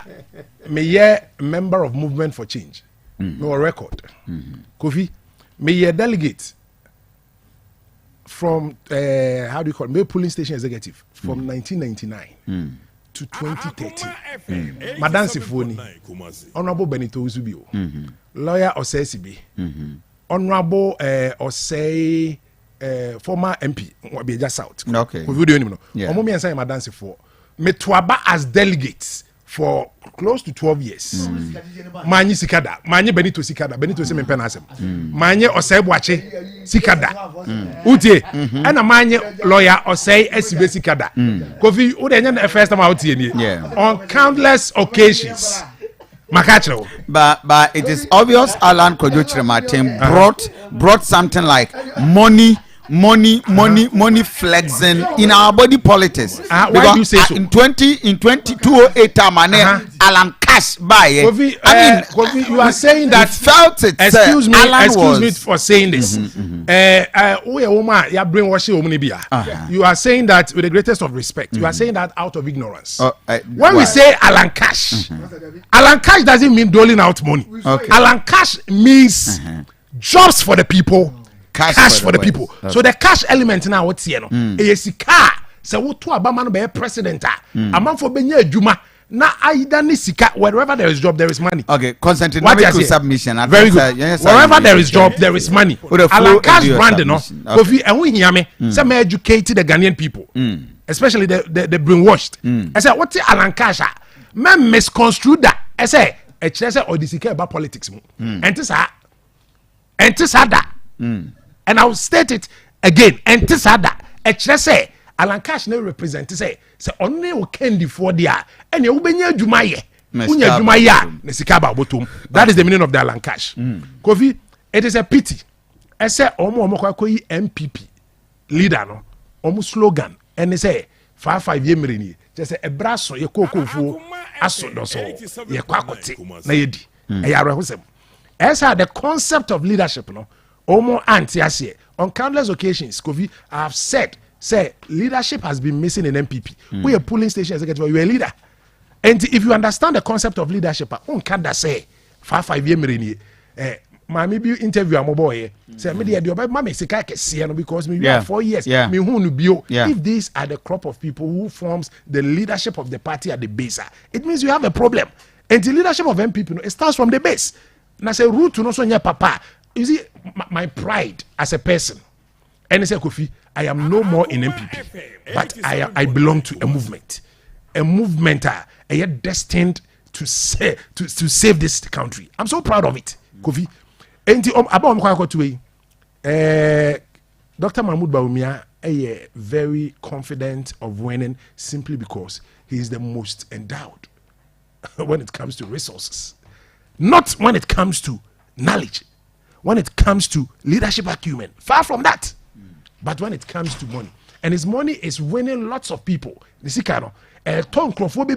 Me a member of Movement for Change. No record. Kofi, me a delegate from how do you call it? Me polling station executive from 1999 to 2013. Madam Sifoni, Honorable Benito Uzubio, Lawyer Osesibi, Honorable Osei, former MP, Wabeja South. Okay. Kofi do you know? Omo me answer Madam Sifo. Me tuaba as delegates for close to 12 years. Manye Sikada, Manye Benito Sikada, Benito Semen Penasem, Manye Osei Bwache Sikada, Utie, and a Manye lawyer Osei SB Sikada. Kofi, the first time out here, on countless occasions. Makacho. But it is obvious Alan Kojochire Martin brought something like money flexing in our body politics. Why do you say so? In 2008 Alan Cash by Kofi, you are saying that felt it. Excuse me for saying this. You are saying that with the greatest of respect. You are saying that out of ignorance. When we say Alan Cash, Alan Cash doesn't mean doling out money. Alan Cash means jobs for the people. Cash for the people. So the cash element now what's here no? Sika. So what to abama no be president a man for benye adwuma na aida ni sika wherever there is job there is money. Okay, concentrate on your submission. Very good. Wherever there is job there is money. Alan Cash brand no. Kofi and we hear me say me educate the Ghanaian people. Especially the brainwashed. I say what Alan Cash me misconstrue that. I say e kire say odisika about politics mu. Enti sa that. And I will state it again. And this other, say, Alan Cash no represent say only o candy for there. And you benya jumaye. Unya jumaya nesikaba botum. That is the meaning of the Alan Cash. Kofi, it is a pity. I say omo kwa MPP leader no. Omo slogan. And they say 5 year mrini. Just say a brasso ye kokofu aso doso ye kwakote na yedi. Eyare hosem. Esa the concept of leadership no. Omo anti on countless occasions, Kofi, I have said, leadership has been missing in MPP. We are polling station executive, you are a leader. And if you understand the concept of leadership, on can't say 5 year mini. Maybe interview a boy. Say me the mama sika kesiano because me 4 years. Me who bio. If these are the crop of people who forms the leadership of the party at the base, it means you have a problem. And the leadership of MPP, it starts from the base. Na say root to no so papa. You see, my pride as a person, and I say, Kofi, I am no more in MPP, but I belong to a movement destined to save this country. I'm so proud of it, Kofi. And Dr. Mahmoud Bawumia is very confident of winning simply because he is the most endowed when it comes to resources, not when it comes to knowledge. When it comes to leadership acumen, far from that. But when it comes to money, and his money is winning lots of people. The Sikano, Tom Crawford be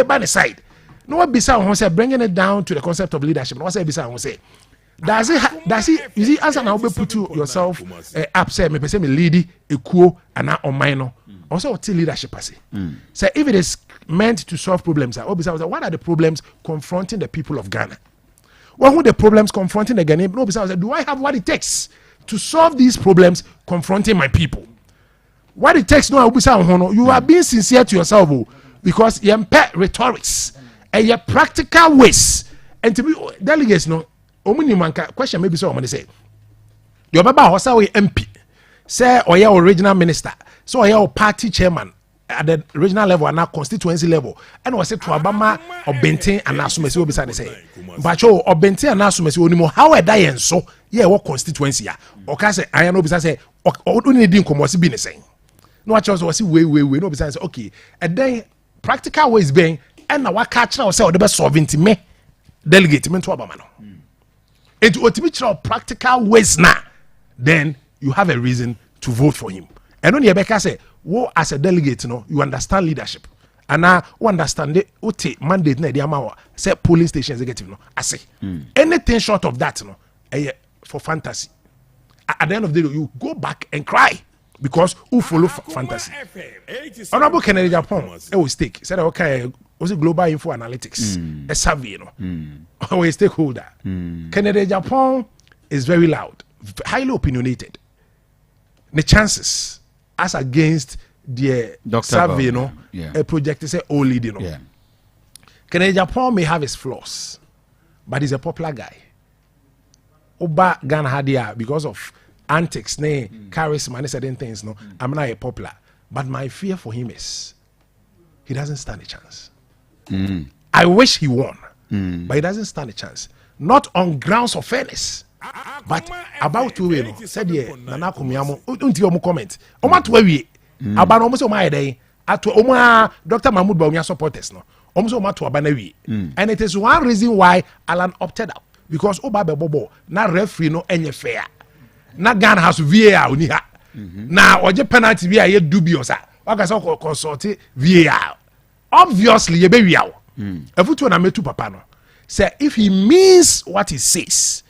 by the side. No one beside say bringing it down to the concept of leadership. No one say beside say. Does it? You see, as an album put to yourself upset me, say me lady a cool and not on minor. Also, what leadership I say. So if it is meant to solve problems, what are the problems confronting the people of Ghana? What were the problems confronting the Ghanaian? No, besides, do I have what it takes to solve these problems confronting my people? What it takes, no, you are being sincere to yourself, because you have rhetorics and your practical ways. And to be delegates, no, question maybe so I'm gonna say. You remember how say MP, say or your original minister, so your party chairman, at the regional level and now constituency level and was said to Obama or Benton and now Sumesi will be say but or Benton and now Sumesi only how a die and so what constituency or can say I know besides say only didn't come was being saying no I chose was way no besides okay and then practical ways being and now what catch now say the best solving to me delegate me to Obama into ultimate practical ways now then you have a reason to vote for him. And when Rebecca say, "Wo as a delegate, you understand leadership, and now you understand the mandate na the amount say polling station executive I say anything short of that, for fantasy. At the end of the day, you go back and cry because who follow fantasy. Honorable Kennedy Japan, was stake said okay, was it global info analytics, a survey, or a stakeholder. Kennedy Japan is very loud, highly opinionated. The chances as against the survey, a project is all leading. Kennedy Japan may have his flaws, but he's a popular guy. Oba Ghana had because of antics, charisma, and certain things. No, I'm not a popular, but my fear for him is he doesn't stand a chance. I wish he won, but he doesn't stand a chance. Not on grounds of fairness. But about to said Nana Kumiamo, don't you comment? Oma to we about almost my day at Dr. Mahmoud Baumia supporters no almost oma to Abanawi. And it is one reason why Alan opted out because Oba Bobo na referee no any fair. Na Ghana has VAR uni ha. Na oje penalty VAR ye dubious ah. Waka so consult VAR. Obviously ye be wiaw. Efutu na metu papa no. Say if he means what he says.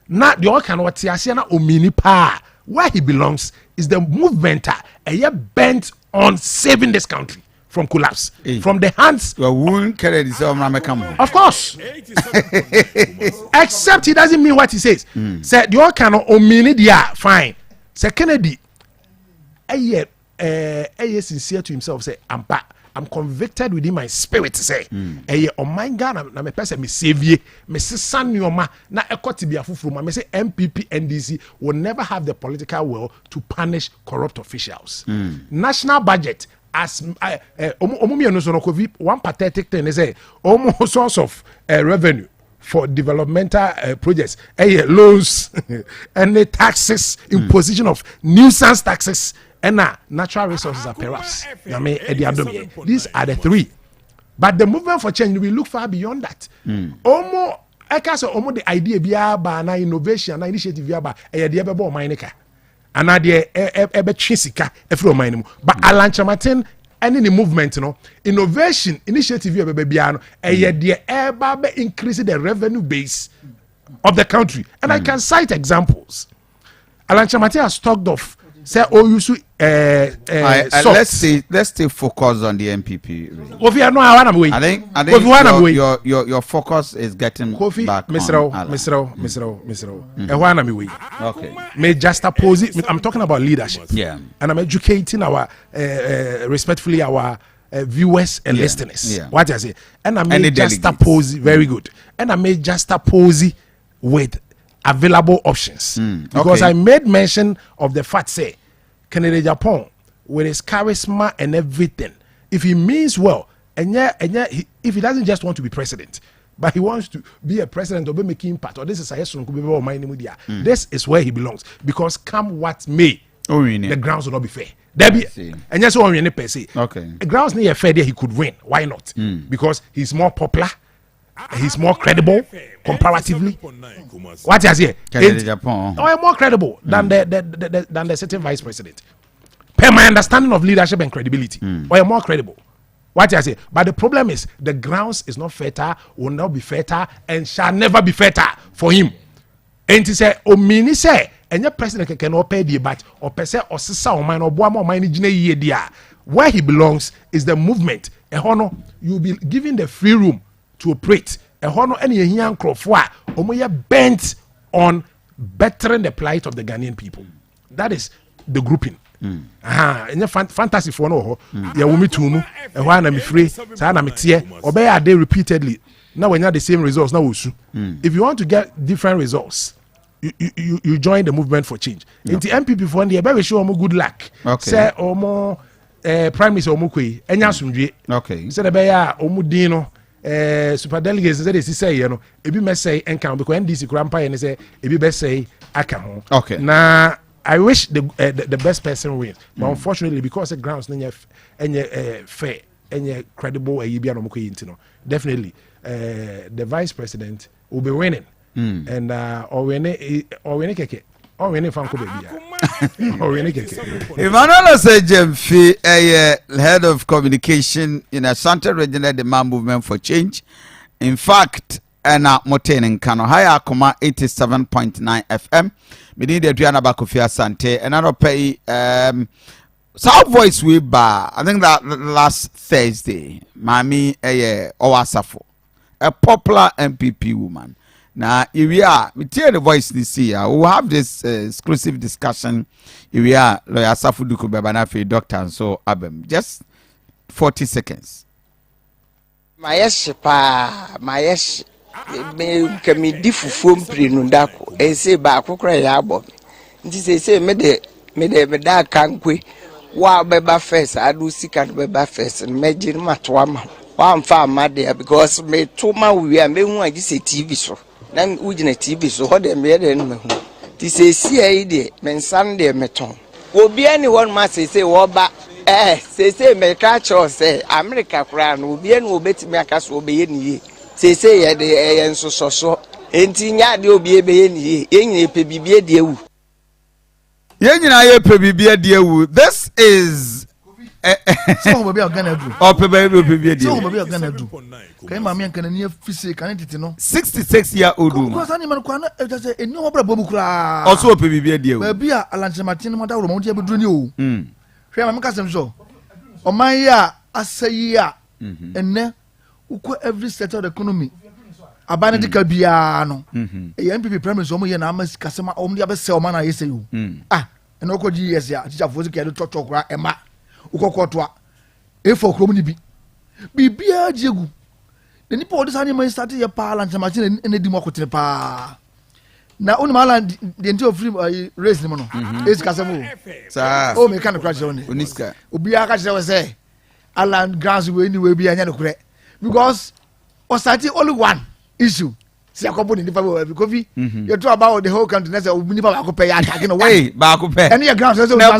Now the all can what na omini pa where he belongs is the movement a year bent on saving this country from collapse from the hands of course except he doesn't mean what he says say the all can omini dia fine say Kennedy a year sincere to himself say I'm convicted within my spirit to say oh my God na me person me savior me sisan nyoma na ekoti bia fufuru me say MPP NDC will never have the political will to punish corrupt officials. National budget as Kofi one pathetic thing is say almost source of revenue for developmental projects loans and the taxes imposition of nuisance taxes and natural resources are perhaps these are the three, but the movement for change will look far beyond that. Almost the idea be na innovation na initiative be the ebe maineka and na the ebe chisika efro mainemu but Alan Chamatin and in the movement innovation initiative be bia no the ebe increase the revenue base of the country and I can cite examples. Alan Chamatin has talked of say you should let's stay focused on the MPP. Kofi, I think your focus is getting Kofi, back on okay. May just oppose it. I'm talking about leadership. Yeah. And I'm educating our respectfully our viewers and listeners. Yeah. What I say. And I may just oppose very good. And I may just oppose with available options because I made mention of the fact say Kennedy Japan with his charisma and everything if he means well and if he doesn't just want to be president but he wants to be a president or be making impact or this is this is where he belongs because come what may the grounds will not be fair and just one per se the grounds near fair there he could win why not because he's more popular. He's more credible comparatively. What is here? More credible than the certain vice president. Per my understanding of leadership and credibility, or more credible. What is here? But the problem is the grounds is not fertile, will not be fertile, and shall never be fertile for him. And to say, "O mini say," and your president cannot pay the but or per se or sisa or mine or boamo mine where he belongs is the movement. A honor, you'll be given the free room to operate. A honor any young crofwa omoya bent on bettering the plight of the Ghanaian people. That is the grouping. And fantasy for no ya wumi tumu e ho na me free sa na me tie obey are they repeatedly now when you have the same results now usu if you want to get different results you join the movement for change. In the MPP for the be show good luck say omo prime minister omukwe enya asumdwe okay se de be ya omudin no super delegates say they say you know ebi mesay enka because NDC kura mpa ye ne say ebi be say aka ho okay na I wish the best person wins but unfortunately because the grounds enye fair enye credible bia no mukwe yinti no definitely the vice president will be winning and or win keke or win fanko baby or win keke Emmanuel Sejemfi head of communication in Asante Regional Demand Movement for Change. In fact, Anna Moten Kano Higher Koma 87.9 FM. We need Aduanaba Kofi Asante and I pay South Voice we bar. I think that last Thursday, Mami Owasafo, a popular MPP woman. Now, if we are, we hear the voice this year. We will have this exclusive discussion. If we are, lawyer Safuduku Babanafi, doctor, and so Abem. Just 40 seconds. My yes, can me different from Prinundako. I say back, who cry about. This say, me de dark canque. Wow, beba first, I do seek and beba first, and imagine matwama. One farm, my dear, because me 2 months we are making one this TV show. Then we didn't TV so what they made in this is CID, men Sunday meton. Will be anyone must say, Waba, say, me catch or say, America crown will be and will bet me a cast will be in ye. Say, at the and so. Ain't in yard you'll be in ye, in ye, baby, dear. This is so we be Ghana do oh baby so we be Ghana do kai mama yanka na ne fisi kan titi no 66-year-old woman ko sani man kwa na e say eni wo bra bobu kura also baby dia ba bia alanche matin mo da wo mo dia beduru ni o hwe mama kasem so o man ya asayi a enne uko every sector of the economy abana de ka bia no e MPP prime minister o mo ye na amas kasema o mo dia be se o man na yese yo eno ko GS ya teacher fozi ke do toto kura ema ukokotwa efo krom ni bibia jegu the nipa odi sani man start ye pa lan chamachine ene di mo kotere pa na oni mala the nti of free race ni mo no esi kasemo sa o me kan crash on oniska obia ka se we say alan grounds we ni we bia nya no kure because o start only one issue si akobo ni nipa we Kofi you talk about the whole country na say nipa ba ko pay attack no one ba ko pay any grounds say na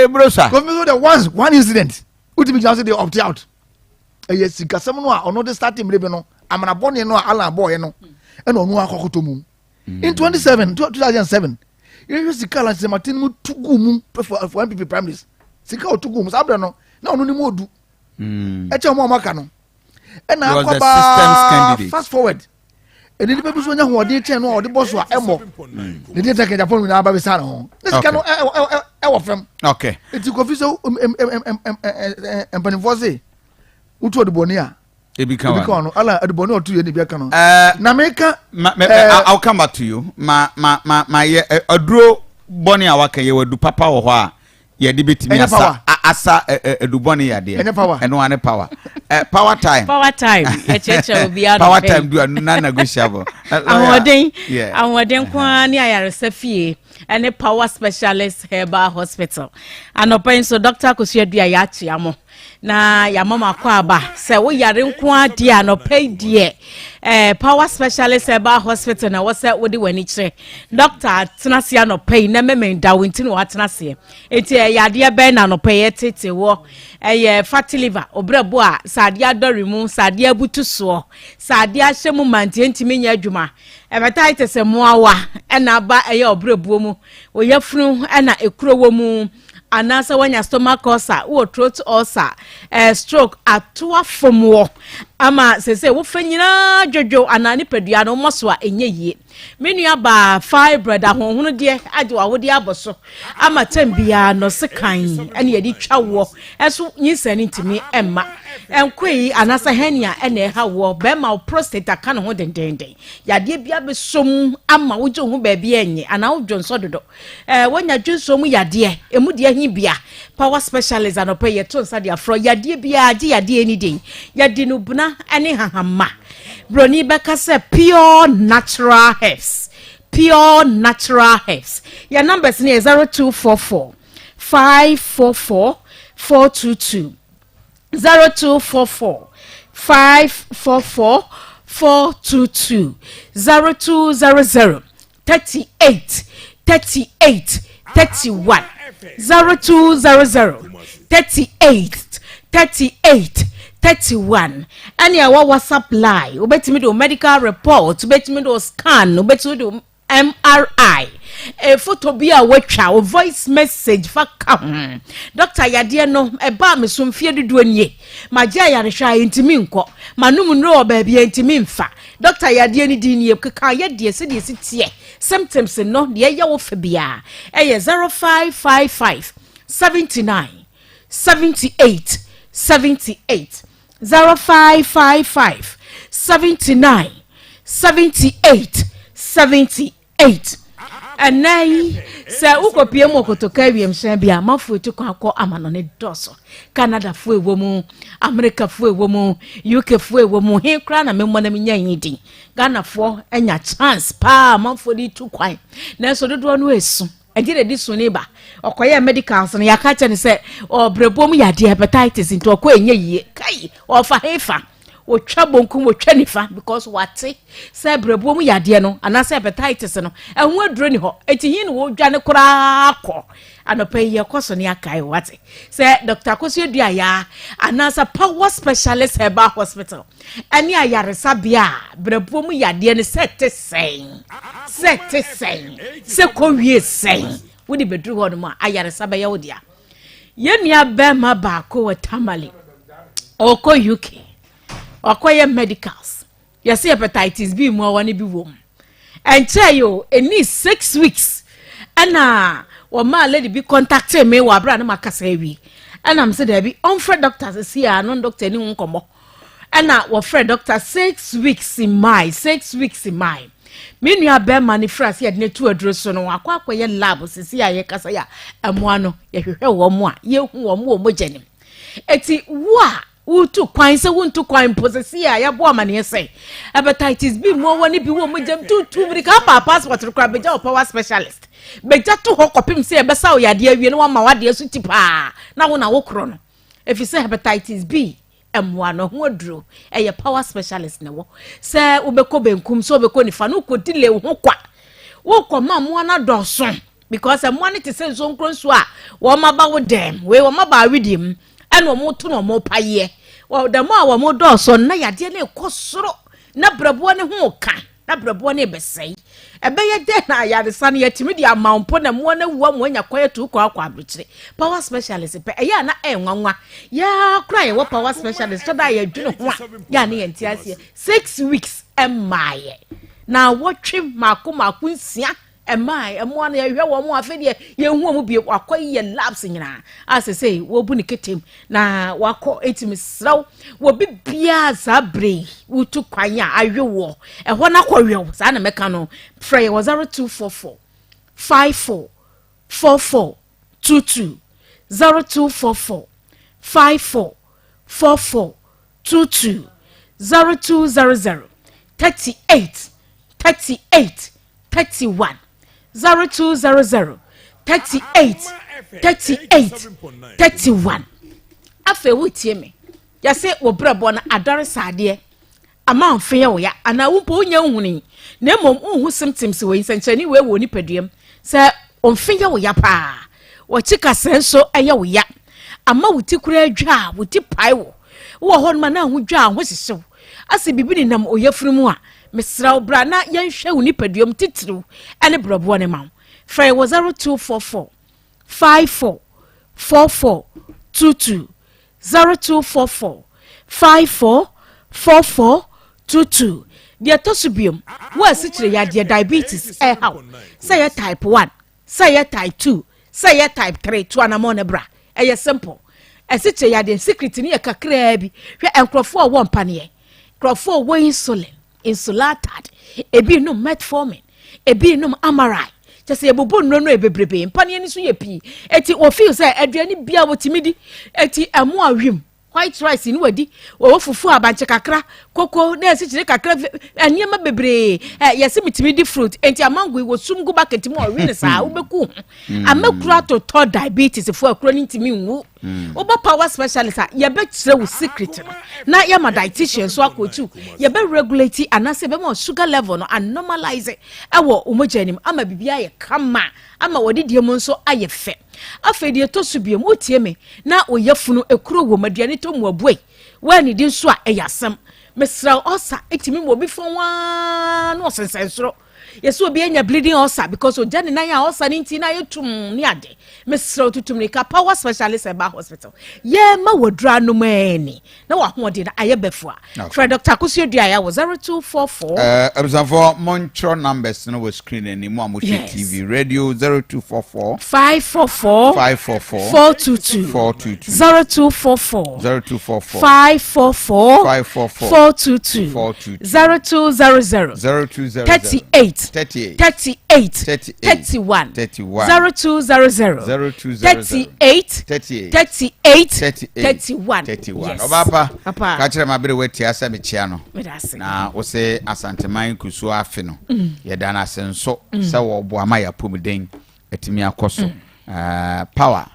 bro sir Kofi so the one incident ultimate chance they opt out yes kasem no a ono de start mrebe no amana bone no ala boy no e no no akokoto mu in 2007 you sika la se matin mu tugu mu for MPP primaries sika otugu mu sabra no na ono ni mu odu e che mo maka no e na akoba fast forward e ni pebu so nya ho ode che no ode boso a emo ne dey take Japan na aba be sa no sika no e wo fam okay eti Kofi so empanifose utu oduboni a ebika no ala oduboni otu ye ne bia ka no na meka I'll come back to you my aduro boni a waka ye wadu papa wo ho a ye de betimi asa eduboni ya de eno ane power power time ye cheche obi ado power time do na negotiable awodin kwa ni ayaresa fie ene power specialist herbal hospital anopen so doctor kosuadua ya chiamo na ya mama kwa aba se wo yare nko ade anope die power specialist herbal hospital na wo se wo de wani kire doctor tenase anope na memen da wonti no atenase enti yade be na anope ye tete wo fatty liver obrabo a sade adorimu sade abutuso sade ahyemu mantie ntimi nya adwuma hepatitis moawa na ba obrabo mu oyafunu na ekuro mu anasa wanya stomach ulcer wo throat ulcer stroke atoa fomwo ama sese wo fanyina jojo anani pedua no moso a enye yie menu aba fibroid ahonhunu de agye wawode aboso ama tambia no sekan ene yedi twawo eso nyisani ntimi emma enkwei anasa henia ene ha wo be ma prostate aka no ho dendenden yade bia be som ama wo ho ba bia enye ana wo dwonso dodo wonya dwonso yade emu de ahi bia power specialist anope yeto nsa de afro yade bia age yade eni den yade no buna ene hahama broni beka se pure natural herbs your numbers ni 0244 544 422 0244 544 422 0200 38 38 31 0200 38 38 31 any our WhatsApp line obetimi do medical report obetimi do scan obetimi do MRI a photo be a watcha or voice message for come Dr. Yade no e ba me so mfie dudu nie magia ya rehwa intimi nko manum no baby intimi mfa Dr. Yade ni di nie keka ye de se de sitie symptoms no de ye wo fa bia e 0555 79 78 78 0555 79 78 78 anai se ukopie mo kotoka wiem hye bia mafu etu kwa akọ amano ne doso Canada fu ewo mu America fu ewo mu UK fu ewo mu he kra na memmo na menya yidi Ghana fo enya chance pa mafu di tu kwan na so dodo no esu agire di so ne ba okoye medicals no yaka ne se obrebom yade hepatitis nti okọ enye yie kai ofa hefa otwa bonkum otwa nifa because wate se brebomu yade no anase hepatitis no ehun aduro ni ho etihin wo dwane kura akọ anopa ye koso ne akai wate se Dr. Kosuedua ya anasa power specialist herbal hospital ani ayaresa bia brebomu yade ne sete sen se kowie sen wodi bedru ho no ma ayaresa be ye wodia ye nua be ma ba ko watamale oko UK okoye medicals you see hepatitis B mo wani bi wom enche yo eni 6 weeks ana wo ma lady bi contact me wa bra na makasa wi ana am say there be on friend doctors see ya no doctor ni nkomo ana wo friend doctor 6 weeks in my me nua be mani frase ya de tu aduro so no akwakoye lab sisi ya ye kasa ya amoa no ye hwehwe wo mo a ye hu wo mo mojanim eti wa utu kwan se wuntu kwan posesi a yabo amane se hepatitis B mo woni bi wo mo jam tu bi ka pa passport rekwa beja o power specialist beja to ho kopim se be sa o yade awie no ma wade asu tipa na wo na wo kro no efi se hepatitis B emwa no ho aduro eye power specialist ne wo se ubeko benkum so ubeko nifa no ko dile ho kwa wo ko ma mo na doso because emwa ne te se so nkro nso a wo ma ba wo dem we wo ma ba widim eno mo to no mo paye wo da mo a wo mo do so na yade na ekosoro na brabo ne ho ka na brabo ne besai ebeye de na yade san yatimi di amampo na mo na wuwa mo anya kwaye to kwa abrekire power specialist pe eya na enwanwa ya kra ye wo power specialist to da ya dwene ho a ya ne yentiase 6 weeks emaye na wotwe mako nsia emai emo na yehwe wo mo afede ye hu mo bie akoye labs nyina asese wo bu ni ketem na wako etimi sraw wo bibia zabre utu kwanya ahwe wo eho na kwwe sa na meka no frey was 0244 54 44 22 0244 54 44 22 0200 38 38 31 0200 38 38 31 afa wutie me ya se wo brabo na adore sade ama mfe ye wo ya ana wo po nya nhuni na mom unhu symptoms we nsanchani we wo ni paduam se omfe ye wo ya pa wo chika senso eye wo ya ama wuti kura adwa wuti pai wo ho ma na hu dwa ho hyehyw ase bibini nam oyafunu a mesra obra na yenhwe wo ni paduam titiriw ene brabo ne ma frey was 0244 54 44 22 0244 54 44 22 dia tosubium wo asichire ya dia diabetes how say ya type 1 say ya type 2 say ya type 3 to anamone bra simple asichire ya dia secret ni ya kakra bi hwe enkrofo wo mpane krofo wo insulated ebi no metformin ebi no amarai just ebobo no ebebrebe mpane ni so ye pi eti wo feel say aduani bia wo timidi eti amo awim white rice ni wadi wo fufu abanche kakra koko na esichire kakra aniema bebre yesi mitimidi fruit enti amango wo sumgu bucket mo wi ne sa wo beku amakura to diabetes fo akura ni ntimi nwu oba power specialist ye be kire wo secret no na ye ma dietitian so akochu ye be regulate anase be mo sugar level no and normalize e wo omojanim ama bibia ye kama ama wodidie mo nso aye fe afedie to so biem otie me na oyefunu ekuro wo maduane to mu abuai wani din so a eyasem mesra osa etimi mo bi fon wa no sensensoro yeso obi anya bleeding ulcer because ojane na ya ulcer ni nti na yetum ni ade mesra tutum ni ka power specialist eba hospital ye ma wodra no mani na wa ho de na ayebefo a try Dr. Kusiodua ya 0244 for Montro numbers no was screen any more TV radio 0244 544 422 0244 544 422 0200 38 31 0200 31 Obapa kachire mabere weti asa mechia no na wo se asante man kusu afi no ye dana senso se wo bo ama ya pomden etimi akoso power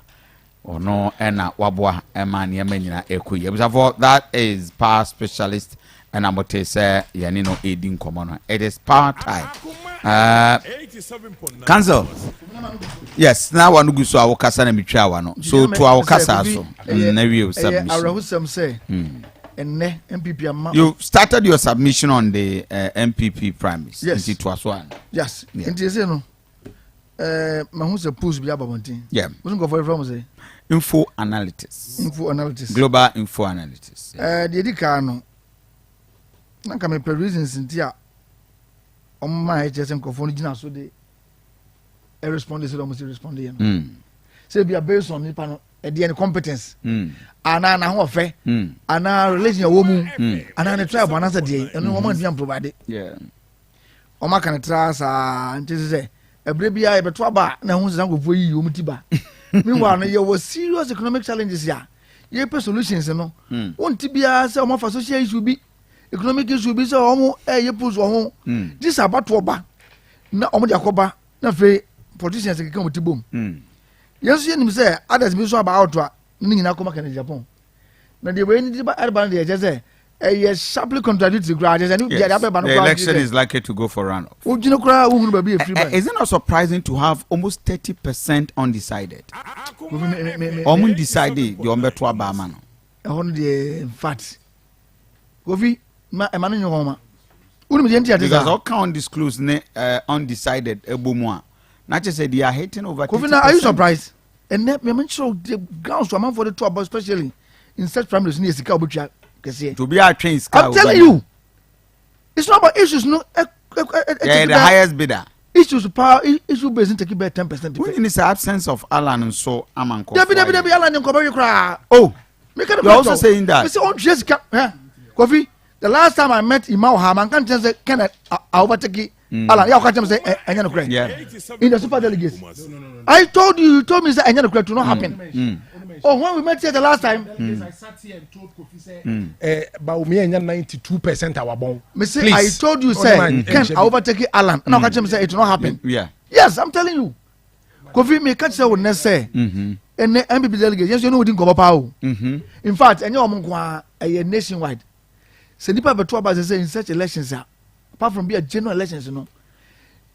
ono ena waboa ema ne ema nyina ekoye for that is power specialist and I'm to say yanino edin komono it is power time cancel yes now one go so awokasa na mitwa wa no so to awokasa so na we submission say enne MPP amma you started your submission on the MPP primaries yes. It was one yes nti say no mahu se post bi ababontin yeah we go for from say info analytics global info analytics the edika no na ka me per reasons nti a my HSM kofo gina so de respond say almost respond here say be based on nipa no e de competence ana na ho ofe ana relation wo mu ana ne tribe ana say de eno wo man dia provide yeah o ma kan tra sa nti say ebre bia e beto aba na ho san kofo yi o muti ba meanwhile no you was serious economic challenges ya ye pe solutions no wonti bia say o ma fa social issue bi economic issue bi say omo ye push ho this about oba na omo de akoba na fe politicians ke kan motibom yes ye nim say others bi so about a ni nyina akoma kan Japan na de we ni ba arba na de say sharply contradictory graduates and the election is likely to go for runoff. Is it not surprising to have almost 30% undecided? Undecided, the Ombeto Abama. In fact, Kofi, because all count disclose undecided Ebumwa. Not just said they are hating over. Kofi, are you surprised? And then we mentioned the grounds to amount for the 2 about especially in such primaries near Sikabucha. To be our train I'm telling you, it's not about issues. No, the highest bidder. Issues power issue based take about 10%. When is the absence of Alan and so Amanko? Alan and Kofi. Oh, you're also saying that. Kofi, the last time I met Imao Haman can't say can I overtake Alan? Yeah, in the super delegates. I told you told me that I to not happen. Oh, when we met here the last time, I sat here and told Kofi say, but me and 92% our bone. I told you, say, can I overtake Alan? And I catch him say it will not happen. Yeah. Yes, I'm telling you. Kofi me catch say would say, and the MPP delegate, yes, you know, we didn't go power. In fact, and you're nationwide. So the people talk about say in such elections, apart from be a general elections, you know,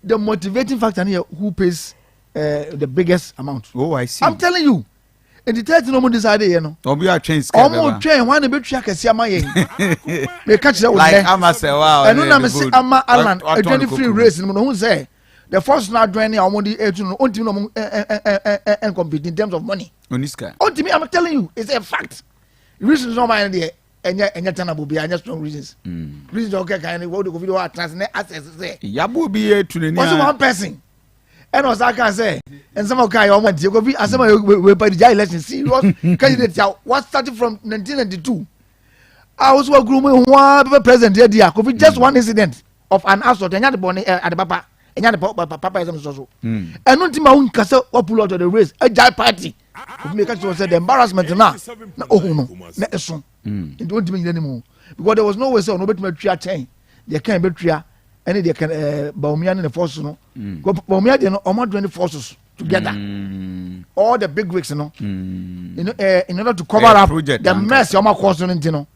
the motivating factor here who pays the biggest amount. Oh, I see. I'm telling you. And the 30 no more decided, you know. Don't be a train. Almost train one a bit track as Yamaye. They catch that like Amma say, wow. And when I'm saying Amma Alan, a 23 race, and who say the first not joining our money and compete in terms of money. Uniska. Oh, to me, I'm telling you, it's a fact. Reasons no mind there, and yet will be any strong reasons. Reasons okay, kind of what the video are transnet access say. Yabu be to the near one person. And as I can say, and some of Kai went to go as some we by the election. See, candidate what started from 1992. I was well grooming one president here. Could be just one incident of an assault and the bonnet at the papa and the papa is also. And not in my own castle or pull out of the race, a giant party. Make us say the embarrassment now. Oh no, not soon. It won't mean anymore. Because there was no way so nobody made tria chain. They can't be tria. And they can Baumian in the force, no. Baumia, they know, almost 20 forces together. all the big wigs, you know, in order to cover up the mess of my course, you know.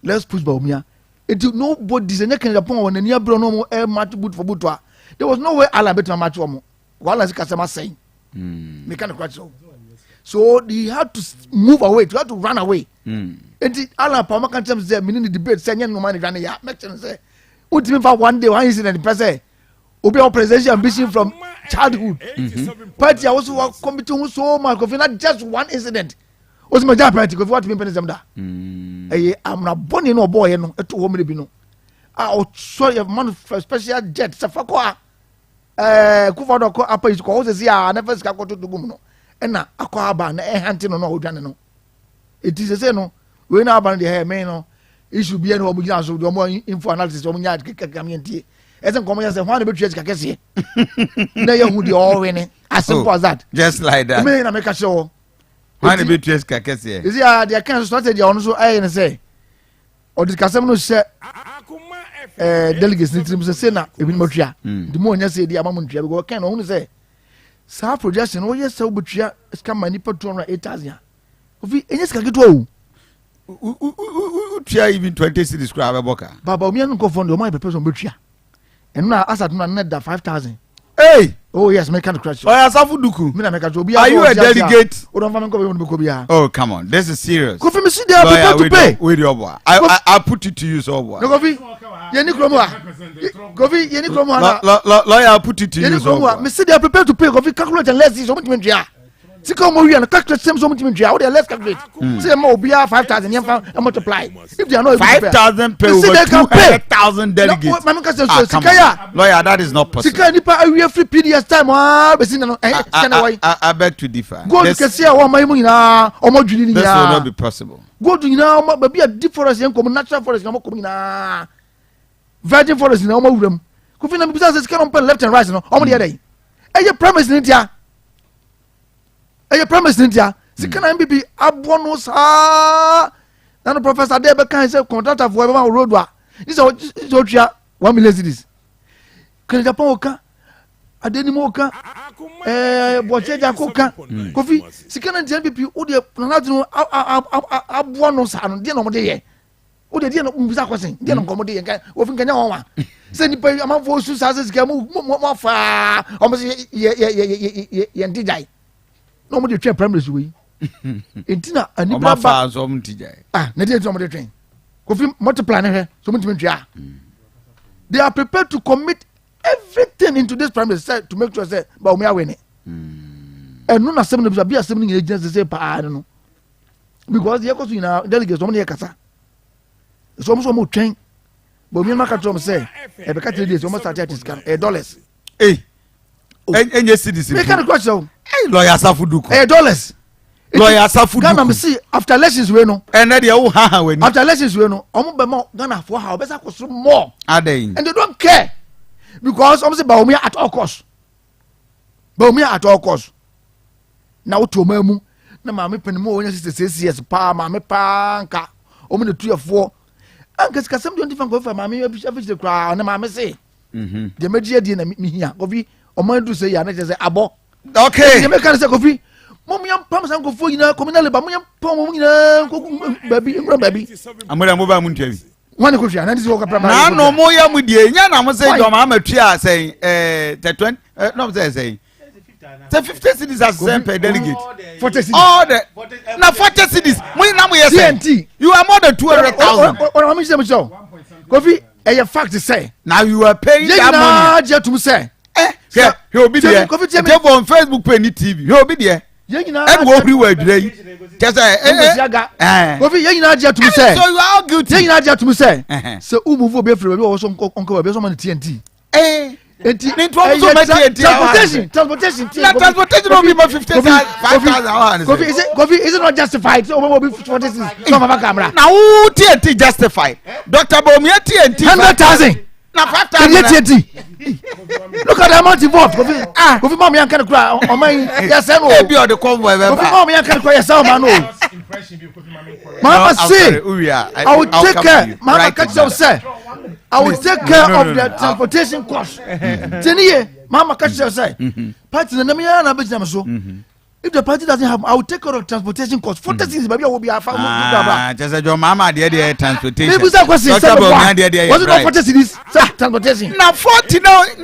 Let's push Baumia. It nobody's a can upon when near Bruno air match boot for Butwa. There was no way I'll bet match one. While as customer saying, they can't quite so he had to move away, he had to run away. And Allah Pama can tell them, meaning the debate, saying no money running. Yeah, make sense. What do you mean for one day, one incident, per se? Obi our presidential ambition from childhood. Party also was committing so much of not just one incident. What's my job party? What me pen da? I'm not born no boy no to home be no. I sorry of man special jet safakwa. Kufado ko apa is ko say ah never ska ko to gum no. And na akwa ba na e hunting no odwane no. It is say no we na ba the hair me no. Issue be no omo so do mo info analysis omo nya kekamientie. Esen komo ya say why be twetch kakese. Na ye hu the all winning. As simple as that. Just like that. Me na make a show. Why be twetch kakese. You see they can strategy on so I say. Or the kasem no say delegates ni trim say na ebi mo twia. The mo nya say di amamu twia because can no say sa projection wo yes say obutwia scam manipa 208,000. Kofi enye ska keto o twia even 20 cities crab boka. Baba o mi an ko fund o my person betwia. And now asat na net that 5,000. Hey! Oh yes, make kind crash. Oh, Asafu Duku. Are you a delegate? Oh, come on. This is serious. Kofi, me see they are prepared to pay. Wait, I put it to you, so boy. No, Kofi. Yeni Kromwa. Kofi, Yeni Kromwa. Lawyer, I put it to you, so boy. Me see they are prepared to pay. Kofi, calculate and let's see so much money. Sika mo and calculate same so much money. How they let's calculate. Say mo be 5,000 and multiply. If they are not 5,000 pay over 200,000 delegates. Lawyer, that is not possible. Sika nipa awie free PDS time. I beg to differ. Go to see our my money na omo dwini ni. This will not be possible. Go to na be a deep forest and come natural forest na mo come na virgin forest na omo wurem. Kofi na bisa say sika on left and right no omo dey dey. Eye promise ni tia. Eye promise ni tia. Sika na MBB abo no sa. Na no professor dey be kan say contractor for e road wa. This is what 1 million cedis. Kan Japan oka adeni mo oka boche ja koka Kofi sika na MBB o dey na no abo no sa no dey no mo dey ye. O dey no mbisa kwesen dey no komo dey ye kan ofin kanya won se ni pa amafo su sa se sika mo fa o mo se ye ndijai no mo dey twen primaries we entina ani ba fa so mo ndijai na dey so mo dey twen Kofi multiply na he so mo ntwa they are prepared to commit everything into this primaries to make sure say ba o me awene and no na sem na be asem ni agency say pa no because ye koso ina delegates mo dey kasa so mo twen but me maka tell me say e be ka 3 days almost start at scan dollars enye cedis me kind of question lawyer Asafu Duku dollars lawyer Asafu Duku Ghana me see after elections we no and na dey wo ha we after elections we no omo be mo Ghana for how be say koso more aden and they don't care because omo say ba omo at all cost na woto mamu na ma me penimu onya 66 years pa ma me pa nka omo ne tuyefo anka sika sem don't even go for ma me afiche kra na ma me say de media die na mi hia Kofi omo do say ya na say abo okay de me kan say Kofi mom yam pam san ko fo yina communal labor mom yam pam mom yina baby ngro baby amura mo ba mu ntwa bi wani ko hia na dis wo ka pra na no mo ya mu die nya na mo say do ma matua say the 20 no say the 50 cities as same per delegate 40 cities all the na 40 cities we na mo yes TNT you are more than 200,000 or me say me so Kofi e fact say now you are paying that money je tum say he obi there they on Facebook pay ni TV he obi there and go everywhere today just Kofi ye nyina je tum say so you are guilty ye nyina je tum say so move obi free we so onko be so man TNT transportation will be about 50,000. Kofi is it not justified? So we will be 46. Come on, camera. Now who TNT justified? Dr. Bomia TNT 100,000. Now 5,000 TNT. Look at the amount involved. Kofi mom yan can cry. Oh my, yes, I know. Be on the convoy. Kofi mom yan can cry. Yes, I know. Mama say, I will take care. Mama catch you say. I will take care of the transportation cost. Teniye, mama catch you say. Party na me na be jam so. If the party doesn't have, I will take care of transportation costs. 40 cities, maybe I will be a farmer. Just a mama, dear transportation. Maybe that was it not 40 cities? Transportation. Now 40 now, you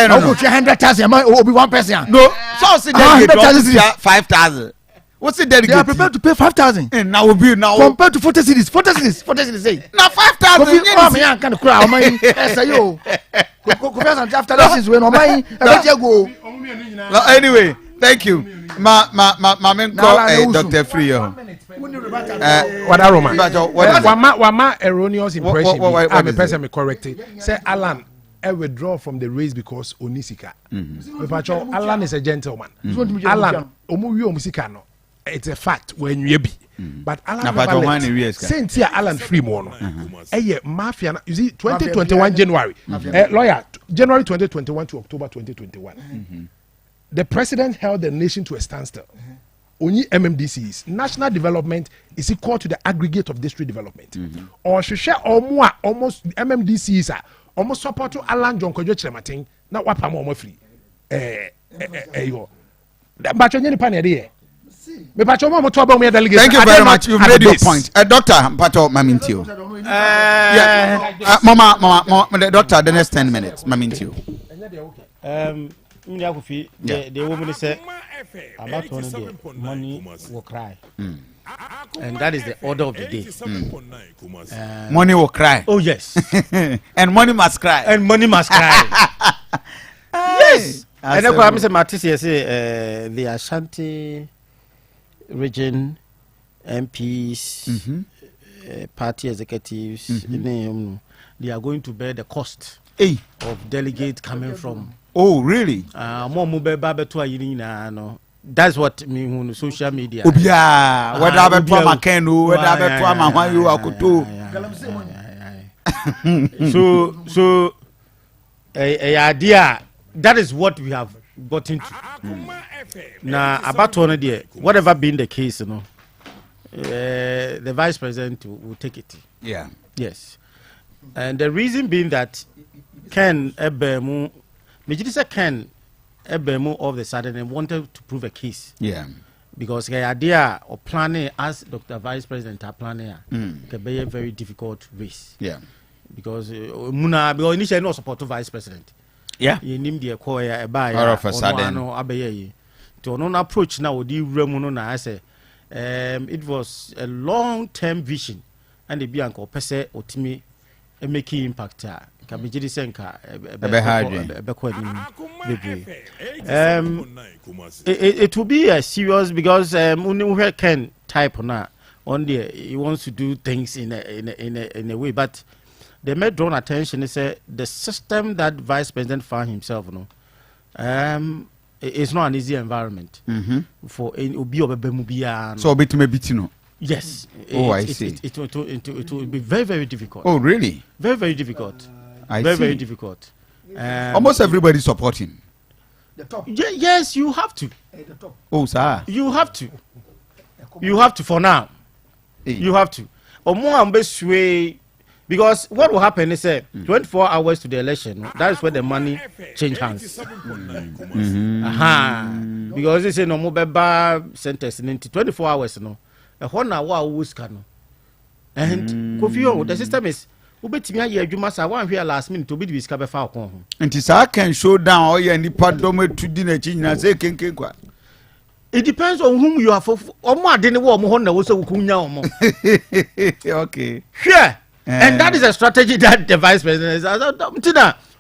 know, 100,000 will be one person. No, so 5,000. What's it dedicated? They are prepared to pay 5,000. And now will be now compared to 40 cities. 40 cities say. Now 5,000. I can't cry. After lessons when I go. Anyway, thank you. Dr. Frio. What are Roman? Wama erroneous impression. I'm a person me corrected. Say Alan, I withdraw from the race because Onisika. Alan is a gentleman. Alan, Omusika no. It's a fact when you be. But Alan Saint here Alan Freeman. Mafia. You see, 2021 January. Lawyer, January 2021 to October 2021. The president held the nation to a standstill. Only MMDCs. National development is equal to the aggregate of district development. Or share or more almost MMDCs are almost support to Alan John Kojo Chemating. Now what I'm more free. But you need to thank you very much. You've made your point. Doctor Pato Mamintio. Mama, the doctor, the next 10 minutes. Mamintio. The woman said about one day money will cry. And that is the order of the day. Money will cry. Oh, yes. And money must cry. And money must cry. Yes. And then I'm saying, Matisse, say the Asante region MPs, party executives, they are going to bear the cost of delegates coming from. Oh, really? That's what me on social media. So idea, that is what we have got into. Now about one idea, whatever being the case, the vice president will take it. Yeah. Yes. And the reason being that Ken Ebemu, Ken Ebemu all of a sudden and wanted to prove a case. Yeah. Because the idea of planning as Dr. Vice President are planning can be a very difficult race. Yeah. Because because initially no support to Vice President. Yeah. You name the acquire a buyer all of a sudden. To an approach now the remuno I say it was a long-term vision and the Bianco Pese Otimi a making impact. It will be a serious because we can type on there. He wants to do things in a way, but they may draw attention. Is the system that Vice President found himself. It's not an easy environment for Obi. So Betino. Yes. Oh, I see. It will be very, very difficult. Oh, really? Very, very difficult. Very difficult. Almost everybody support him. The top. Yes, you have to. The top. Oh, sir. You have to. You have to for now. You have to. Because what will happen is 24 hours to the election. That is where the money change hands. Because they say no more centers in 24 hours. No. A whole hour and Kofi, the system is. You must have one here last minute to be discovered. And this I can show down all your department to dinner. It depends on whom you are for. Or more than the woman also. Okay. Sure. And that is a strategy that the vice president is.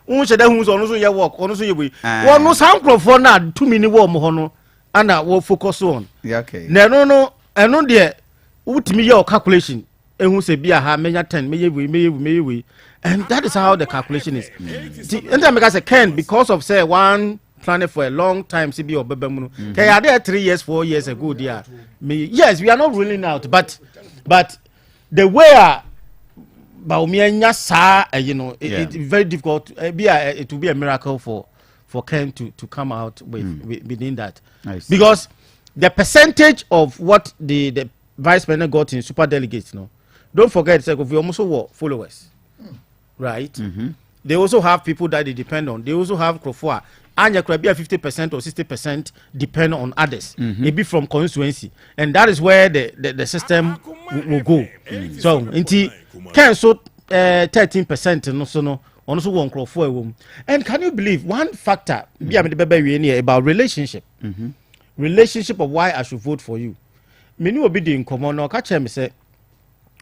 Who's also your work, also your way. One no sound for now, 2 minute war mohono, and I will focus on. Okay. No, and no, dear, what me your calculation. And who say be a many 10, maybe, and that is how the calculation is. And then because I can because of say one planning for a long time, CB or Bebemuno. Okay, are there 3 years, 4 years ago, dear? Yes, we are not ruling out, but the way Baumia sa, it's very difficult. It will be a miracle for Ken to come out within that, because the percentage of what the vice president got in super delegates, don't forget, we also want followers, right? They also have people that they depend on. They also have Kofi. anya could be a 50% or 60% depend on others. Maybe from constituency, and that is where the system will go. So inti can so 13% no so no also one crop for a woman. And can you believe one factor about relationship? Relationship of why I should vote for you. Many will be the common or catch him say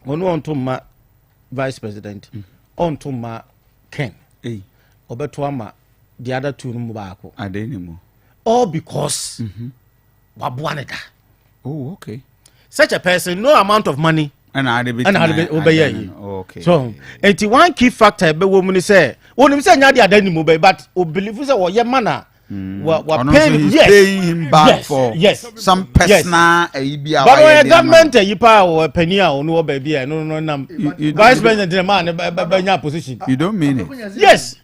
on to my vice president on to my Ken Obetuama the other two Mubako. I didn't know. All because Wabuaneda. Oh, okay. Such a person, no amount of money. And I obey. Okay. So, and one key factor, be woman say, when you say Nadia Denimo, but believe us or your manner. What paying him back for some personal but government you power or penny or no baby no vice president demand by position. You don't mean it? Yes.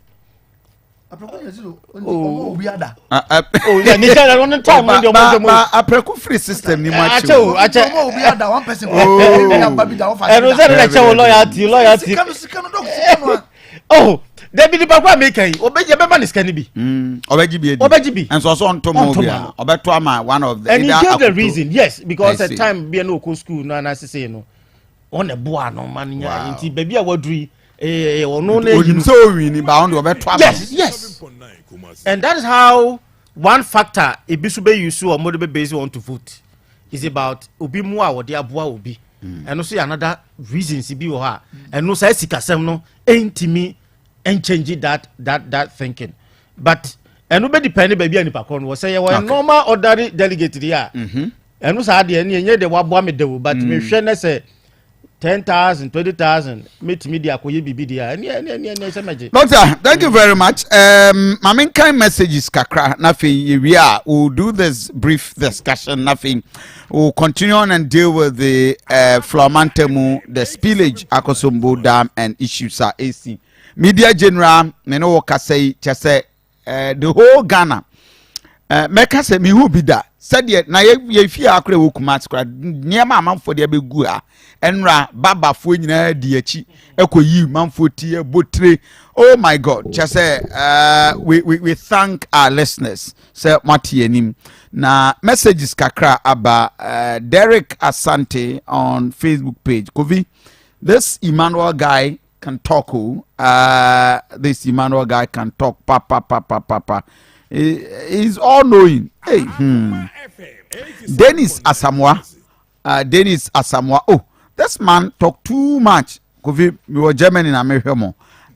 Oh yeah, Nigeria on the time when a preku free system ni macho. Ache one person. And was that loyalty. Oh, there be the papa make obeje beba ni scan bi. Obeji bi. And so on to mobia. Obeto one of the. And he gave the reason, yes, because at time be no school no na say no. On the boa no man nya nti baby a waduri ono na him so win ba on the obeto. Yes. And that is how one factor ebisube use or model based on to vote is about obi mu a wode aboa obi. And also another reasons be ho and no say sikasem no entimi and change that thinking. But and nobody depend baby any pakon was say you normal ordinary delegate there. And no say dey the waboa me dey but me hwe na say 10,000 20,000 meet media akoye bibi dia any say magic. Doctor, thank you very much. My kind messages kakra nothing we are we'll do this brief discussion nothing. We'll continue on and deal with the Flamantemu, the spillage Akosombo Dam and issues are AC. Media general, me no waka say just say the whole Ghana. Meka say me who be that. Said yet na ye fi akre wo kumat kra niema amanfo de be gu a enra baba fo nyina di achi ekoyi manfo tie botre. Oh my God, just say we thank our listeners. Say matienim na messages kakra aba Derek Asante on Facebook page. Kofi, this Emmanuel guy can talk. This Emmanuel guy can talk. Papa. He's all knowing. Hey, Dennis Asamoah. Oh, this man talk too much. Kofi, we were German in America more.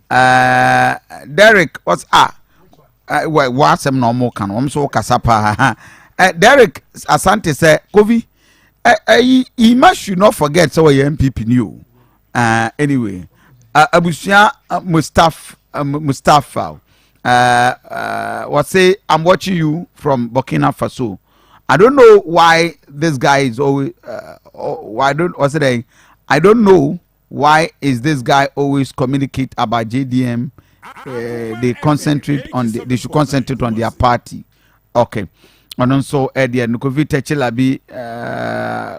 Derek, what's what's some normal can I'm so kasapa. Derek Asante said, Kofi, he must should not forget so your MPP knew. Anyway, Abusia Mustafa. What say I'm watching you from Burkina Faso. I don't know why this guy is always I don't know why is this guy always communicate about JDM. They should concentrate on their party. Okay. And also Eddie and Kofi Techelabi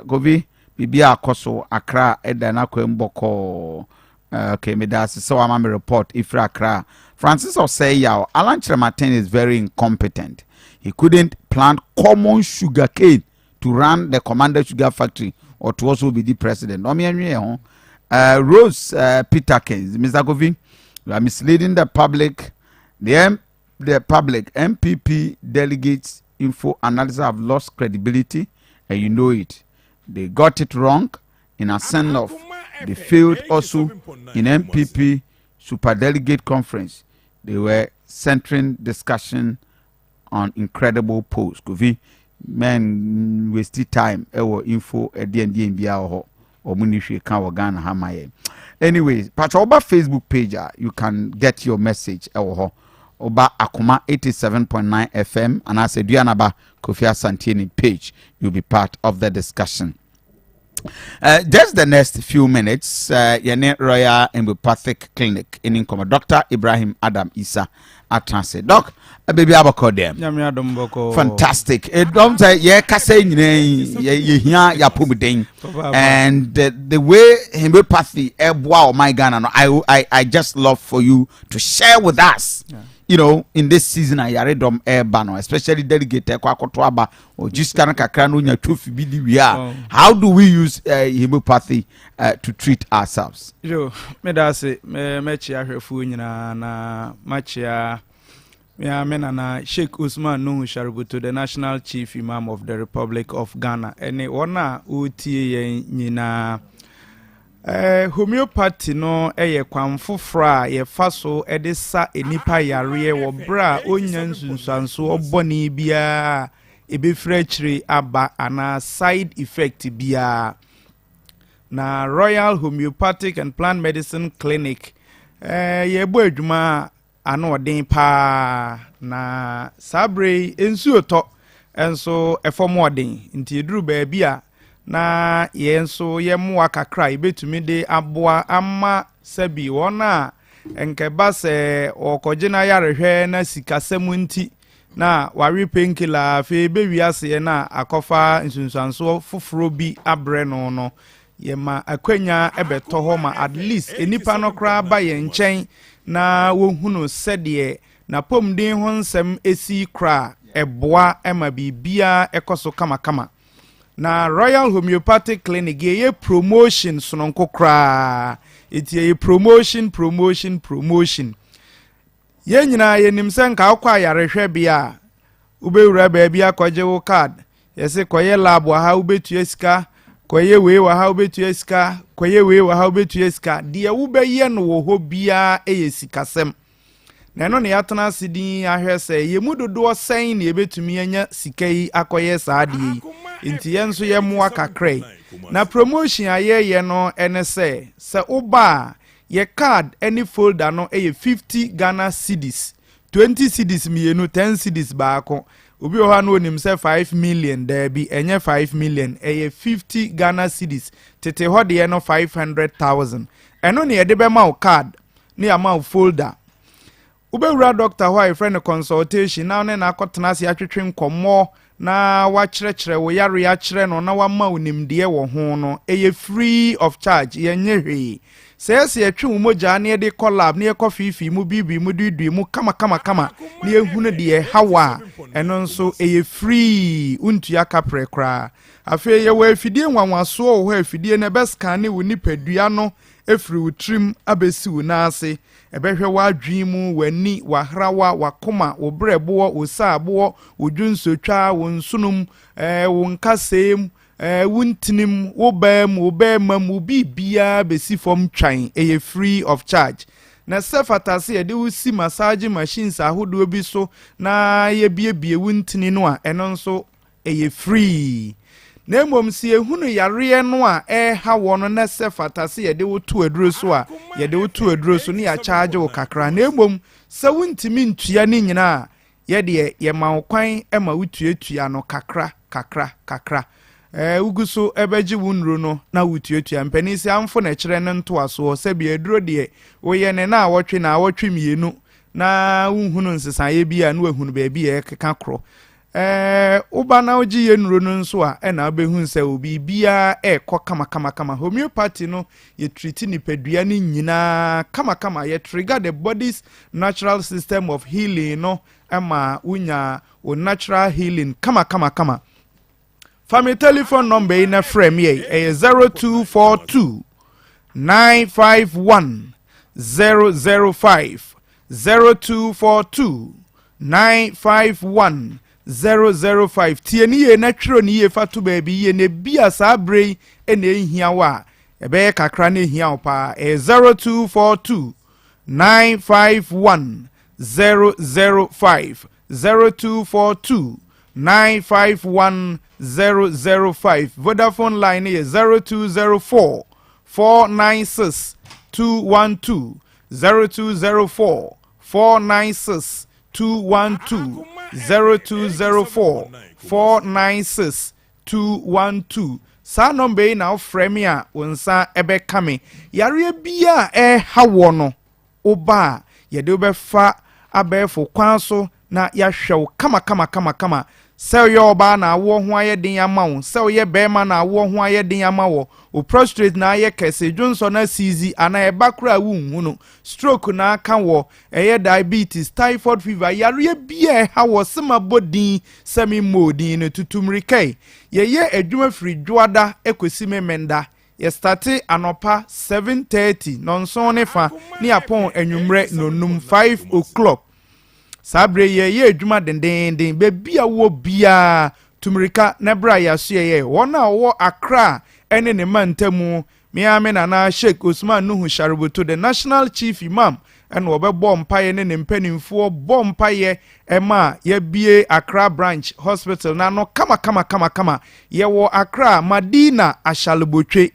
Kofi Bibia Koso Accra Edana Kwemboko. Okay, me that's so I'm report Ifra Accra. Francis Osei Alan Chiramaten is very incompetent. He couldn't plant common sugar cane to run the Commander Sugar Factory or to also be the president. Rose Peterkins, Mr. Kofi, you are misleading the public. The public MPP delegates info analysis have lost credibility, and you know it. They got it wrong in a send-off. They failed also in MPP superdelegate conference. They were centering discussion on incredible posts. Kofi, men wasted time. Ewo info and or munishwe kan wagana hamaye. Anyways, Patroba Facebook page, you can get your message. Ewo Oba Akuma 87.9 FM and as Aduanaba Kofi Asante page. You'll be part of the discussion. Just the next few minutes, Yane Royal Homeopathic Clinic in Nkoma. Dr. Ibrahim Adam Isa at Transit. Doc, a baby abako them. Fantastic. Don't say yeah, kase ya pumiding. And the way homeopathy ebwa my Ghana, I just love for you to share with us. you know, in this season, I read them air banner, especially delegate Kwakotwaba or just Kakrano Trophy BDWR. How do we use homeopathy to treat ourselves? Yo, me da se me chia hwefu nyina na machia ya mena na Sheikh Usman Nuhu Shaributu, the National Chief Imam of the Republic of Ghana. Ene wona utie ye nyina homeopathy no eye kwan fofra ye faso edisa enipa yare wo bra onyan sunsanso oboni bia ebefra chiri aba ana side effect bia na Royal Homeopathic and Plant Medicine Clinic ye bo adwuma ano odin pa na sabre ensuo to enso efomo odin nti eduru ba bia na yenso yemwa kakra ibetumi de aboa ama sabi wona enkeba se okogina yarehwe na sikasemu nti na wari penkila fe bewiase na akofa nsunsanso foforo bi abre no yema akwanya ebeto ho ma at least enipa no kra ba ye nchen na wohunu sede na pomden ho nsem esi kra eboa ema bibia ekoso kama na Royal Homeopathic Clinic ye promotion sononko kra eti promotion ye nyina ye nimsen ka akwa yarehwe bia ubewura ba bia akwaje wo card yese koye lab wa ha ubetu esika koye we wa ha ubetu esika koye we wa ha ubetu esika de ubeye no wo ho bia eyesikasem na no ne yatena sidin ahwese ye mudodo sen ne ebetumi anya sikai akoye saade yi enti yenso ye moa kakrai na promotion ayeye no enese se uba ye card any folder no 50 Ghana cedis 20 cedis mienu 10 cedis baako obi oha no onim se 5 million there be enye 5 million 50 Ghana cedis tete hode no 500,000 eno ne yede be ma card ne ama folder ubewura doctor who a friend consultation now na akotena se atwetwe nkomo na wa kyerɛkyerɛ wo yare ya kyerɛ no na wa ma onimdeɛ wo ho no free of charge yenye hwe se atwe mogya na de collab na Kofi mu bibi mu dudui mu kama na ehunu de hawa eno nso free untu akapre kra afi ye wa afidie nwanwaso wo afidie na bescan ne wo nipadua no efiri utrim abesi wo na ase ebehwe wadwi mu wani wahrawa wakoma wo brebo wo saabo wo dwunsotwa wo nsunum wo nkasem wo ntinim wo bam wo bibia besi fom twan free of charge na sefatase ye de wo si massage machines ahodo bi so na ye biebie wo ntini no a eno nso free na mom si ehunu yare no a ha wono na sefatase ye de wo to aduro so a ye de wo to aduro so ne ya charge wo kakra na mom se wontimi ntua ne nyina ye de ye ma wokwan ma wotuatua no kakra uguso ebeji wunro no na wotuatua mpanisi amfo na kire ne nto aso se bi aduro de wo ye ne na awotwe mienu na unhunu nsesa ye bia na wahunu ba bia keka kro uba na oji ye nuro no nso a na abehun se obi bia ekọ kama homeopathy no ye treat nipadua ni nyina kama ye trigger the body's natural system of healing no ama unya o natural healing kama family telephone number in a frame ye 0242 951 005 0242 951 005 tieni ye na twero ni ye fatu baby ye ne bia sa brei ene ehia wa ebe kakra na ehia opa 0242 951 005 0242 951 005 Vodafone line ye 0204 496 212 0204 496 212 0204 496 212 sa number na frame a wonsa ebe kame yare bia hawo no oba ye de obefa abefo kwan so na ya hwew kama sɛ ɔyɛ ɔbaa na awoɔ ho ayɛ den ama wo sɛ ɔyɛ bɛrima na awoɔ ho ayɛ den ama wo o prostrate na ayɛ kɛse dwonsɔ na sizi ana ɛba kora wonhu no stroke na aka wɔ ɛyɛ diabetes typhoid fever yareɛ bia ɛha wɔ sema bodin sɛmi modin no tutumrikai yɛyɛ adwuma firi dwoada ekosi memenda yɛstate anɔpa 7:30 nɔnson ne fa ne apɔn anwummerɛ nonum 5 o'clock sabre yɛyɛ adwuma dendenden bebi a wo bia tumirika nebra yɛasoɛyɛ wɔn a wɔwɔ Accra ɛne ne mantamu miame nana Sheikh Usman Nuhu Shaributu the national chief imam ɛna wɔbɛbɔ mpaeɛ ne ne mpanimfoɔ bɔ mpaeɛ ɛma yɛbie Accra branch hospital na no kama yɛwɔ Accra Madina Ashalibotwe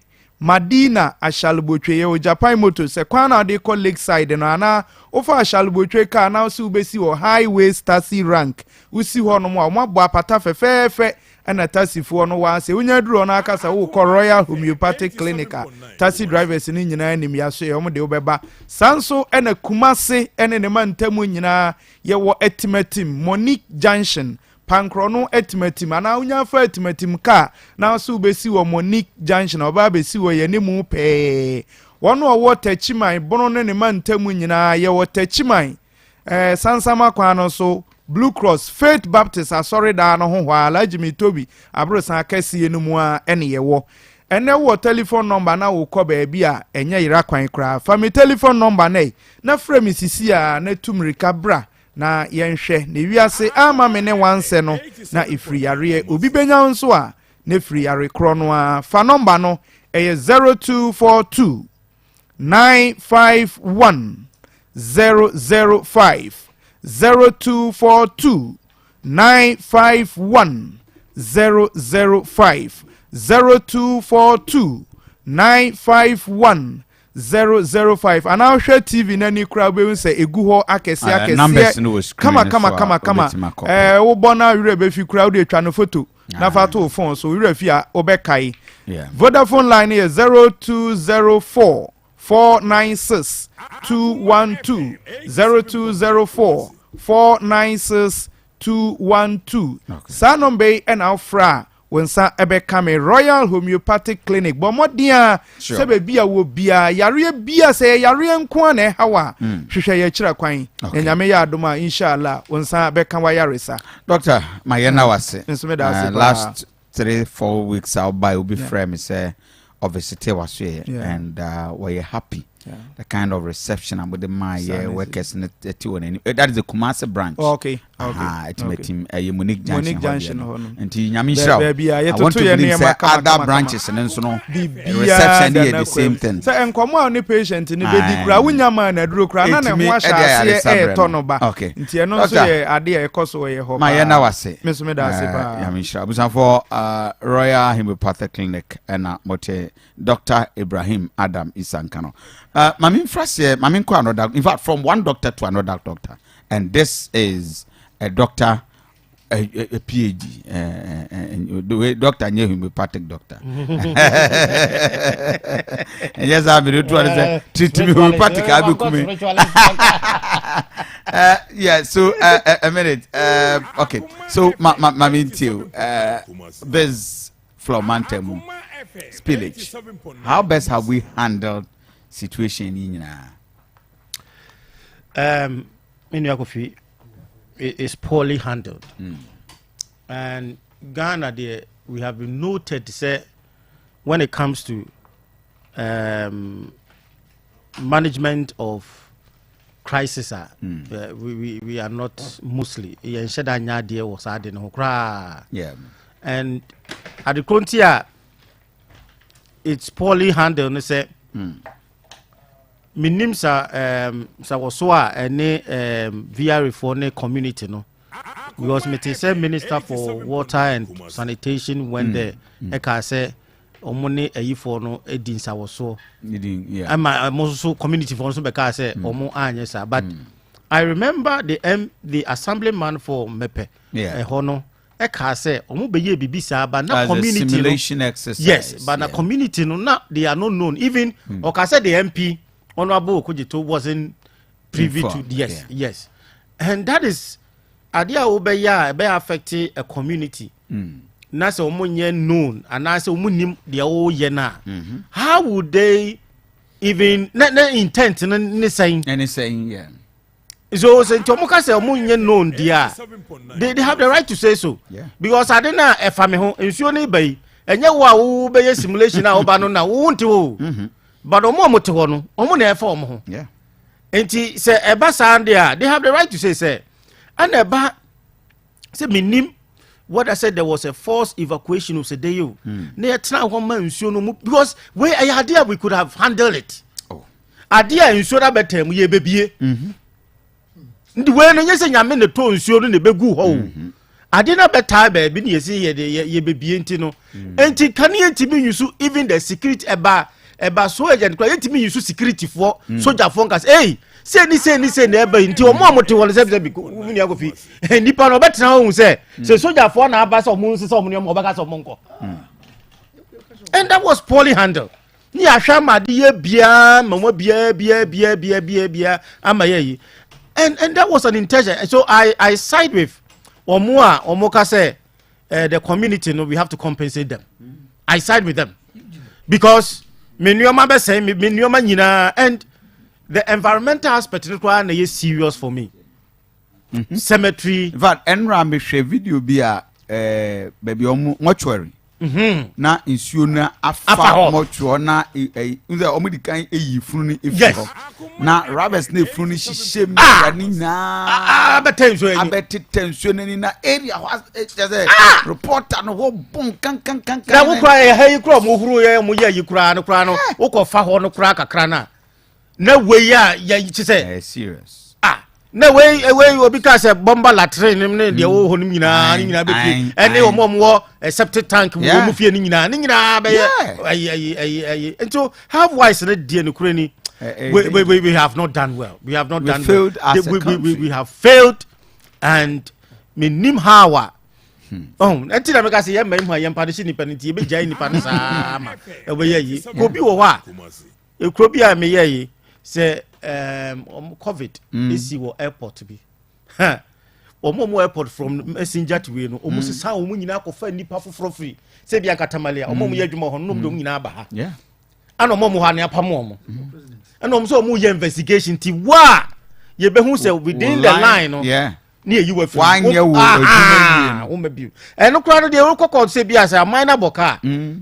yɛwɔ Japan Motors sɛ kwan na de kɔ Lakeside no ana ofa Ashalibotwe car na so ubesi wɔ highway taxi rank usi hɔ no mo a mo abɔ apata fɛfɛɛfɛ ɛna taxifoɔ no wa sɛ wonya duro na aka sɛ wo kɔ Royal Homeopathic Clinic taxi drivers ni nyinaa nim ya so yɛ ɔmo de wobɛba sanso ɛna Kumase ɛne ne mantamu nyinaa yɛwɔ Etimatim Monique Junction pankro no etimatim ana wonya fa etimatim ka na so ubesi wɔ Monique Junction oba besi wɔ yɛ ne mu pɛɛ wɔno ɔwɔ Tachiman bono ne ne mantamu nyinaa yɛwɔ Tachiman sansama kwa no so Blue Cross Faith Baptist asɔre da no ho hɔ Alhaji Tobi abrosan akɛse no mu a ɛne yɛwɔ ɛnɛ wɔ telephone number na wo kɔ baabi a ɛnyɛ yira kwan kra fa me telephone number na frɛ me sisi a na tumrika bra na yɛnhwɛ ne wiase ama me ne wanse no na ifiri yareɛ obi benya nso a ne firi yare kro no a fa number no ɛyɛ 0242 951 005 0242 951 005 0242 951 005 and now share TV nani kura be say egu ho akese kama wo bona wire be fi kura wo twa no photo na fa to phone so wire fi a obekai Vodafone line is 0204 496 212 0204 496 212 sa number and afra wensa ebeka me Royal Homeopathic Clinic bo modia se be bia wo bia yare bia se yare nko na hawa hwehwe ye kira kwan nyame ya adoma inshallah wensa beka wa yare sa doctor mayena wase last 3-4 weeks I'll buy will be frame say obviously was here and we're happy. The kind of reception I'm with the my workers in the that is the Kumase branch. Okay. Team Monique Junction. And Yamisha, I want to believe other branches and so no reception here the same thing. So and come on the patient in the bed winya man na duro kra na na ho ahia tonoba. Okay. Nti no so ye ade e koso ye ho. My na wase. Me so me da se ba. Yamisha. Busan for Royal Homeopathic Clinic and mote Dr. Ibrahim Adam Isankano. Mamin Frasier, Mamin ko another, in fact, from one doctor to another doctor. And this is a doctor, a PhD, the way doctor knew homeopathic doctor. And yes, I've been doing treat me homeopathic. I'll be coming. Yeah, so a minute. Okay, so Mamin Tio, this Flomantemu spillage. How best have we handled situation in Kofi is poorly handled. And Ghana there we have been noted to say when it comes to management of crisis we are not mostly and at the frontier it's poorly handled say minim sa waso a ene VR for ne community no because me say minister for water and sanitation when the eka say omone ayifo no edin sa waso ama most community for so be ka say omo anye sa but I remember the assemblyman for Mepe hono eka say omo beye bibi sa ba na community simulation exercise yes but na community no na they are not known even oka say the MP Honorable Kujito wasn't privy to yes and that is idea wo be ya be affect a community na se omo nye known and na se omo nim de wo ye na how would they even na intent ni saying yeah. So omo ka se omo nye known dia they have the right to say so because I didn't e fa me ho ensuo ni bai enye wo be simulation a wo ba no na wo nti wo but omo te ho no omo na e fa omo ho enti se eba sande a they have the right to say and eba se minim what I said there was a forced evacuation of Sedeyo. Na tena ho ma nsuo no because we idea we could have handled it. Idea nsuo da betem ye bebie. Ndi we no nyese nyame ne to nsuo no ne begu ho. Ade na beta ba bi ne yesi ye bebie nti no. Enti kan ye ntimi yusu even the security eba so agent kwa ye ntimi yusu security for soldier for nkas say ni na eba nti omo te won se bi muni Kofi nipa no betena ho say soldier for na aba se omo se omo ne omo baka se omo nko and that was poorly handled ni ahwa made ye bia mama bia ama ye and that was an intention. So I side with omo ka say the community no we have to compensate them. I side with them because me nyoma be say me nyoma nyina and the environmental aspect is serious for me. Cemetery. In fact, Enra me share video be a baby mortuary. Na insuona afa mortuary na unze omudi kan eyifunu ifo. Na rabbits na ifunu hihye mi na abetensuo ni na area just reporter no ho bon kan. Na wo kra e hayi kra mo huru ye mo ye yikura no kra no wo ko fa ho no kra kakra na. Na we ya say serious na we obi ka say bomba latrine ne de wo ho nyina be pi ene wo septic tank wo mu fie ni nyina be ay so have wise na die no kura ni we have not done well. We have not done failed well. We have failed and me nim hawa enti na me ka say ye ma hu ye mpa de shi nipa ni ti be jai nipa na sa ma e we yi obi wo ho a e kro bi a me ye say COVID isi wo airport bi omo airport from messenger to we no omo sisa omo nyina akofa nipa foforo free say bia katamale omo ye adwuma ho no nyina aba ha ana omo ha ne apam omo ana omo so omo ye investigation ti wa ye be hu say within the line no ni eyi wa free wanye wo adwuma wo mabi eno kra no de wo kokko say bia say minor boka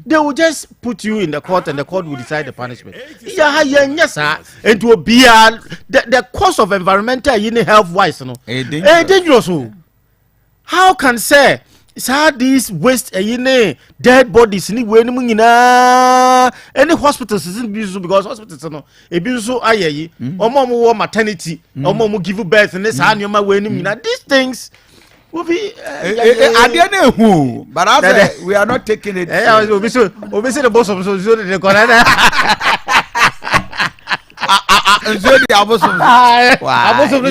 they will just put you in the court and the court will decide the punishment ya ha ye nyesa enti obia the cost of environmental health wise no dangerous. How can say these waste dead bodies ni we ni nyina any hospitals is because hospitals no ebi so ayeyi omo maternity omo give birth ni sa nyoma we ni nyina these things will be but as we are not taking it obi so the boss of so the corner Nzodi abosom. Abosom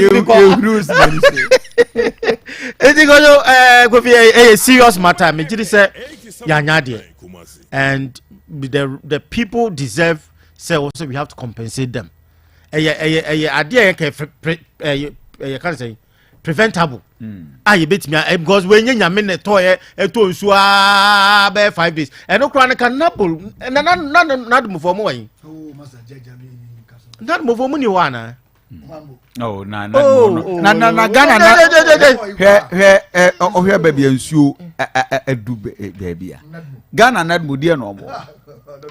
Kofi a serious matter. Me jidi say yanyade. And the people deserve say also we have to compensate them. Idea can say preventable. You bet me because when you nyame toy to nsu be 5 days. And no chronic can nabble and not move for more. Not move money wana. Oh, na Ghana here baby nsuo edu baby. Ghana nad mudie no mo.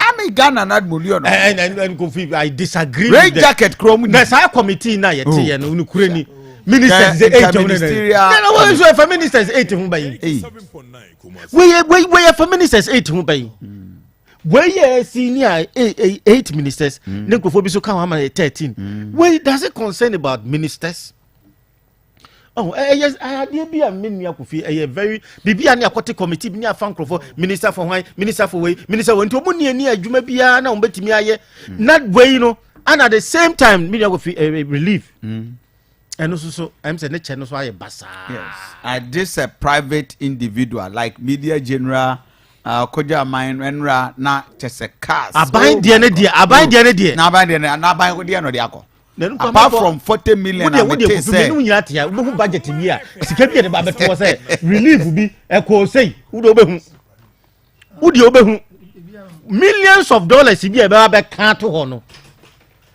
I mean Ghana nad mudie no. And Kofi, I disagree with that. Jacket chrome. There's a committee na yete ye no kureni. Ministers 8 no so for ministers 8 hu bayi. We for ministers 8 hu bayi. We senior 8 ministers, Nekofo so come 13. Where does it concern about ministers? Oh, yes, I did be a Kofi, a very Bibia aquatic committee, near Fankrofo, minister for wine, minister for way, minister went to Muni near Jumabia, now Betimia, not way, you know, and at the same time, Kofi relief. And also, so I'm saying, the channel why a bassa. Yes, this a private individual like Media General. Koja mine enra na chese cars aban die ne die na aban die no de akọ apart from 40 million what they say no nyina tia wo budget bi a sika bi de ba beto say relief bi e ko say wo de obehu millions of dollars bi e ba kan to ho no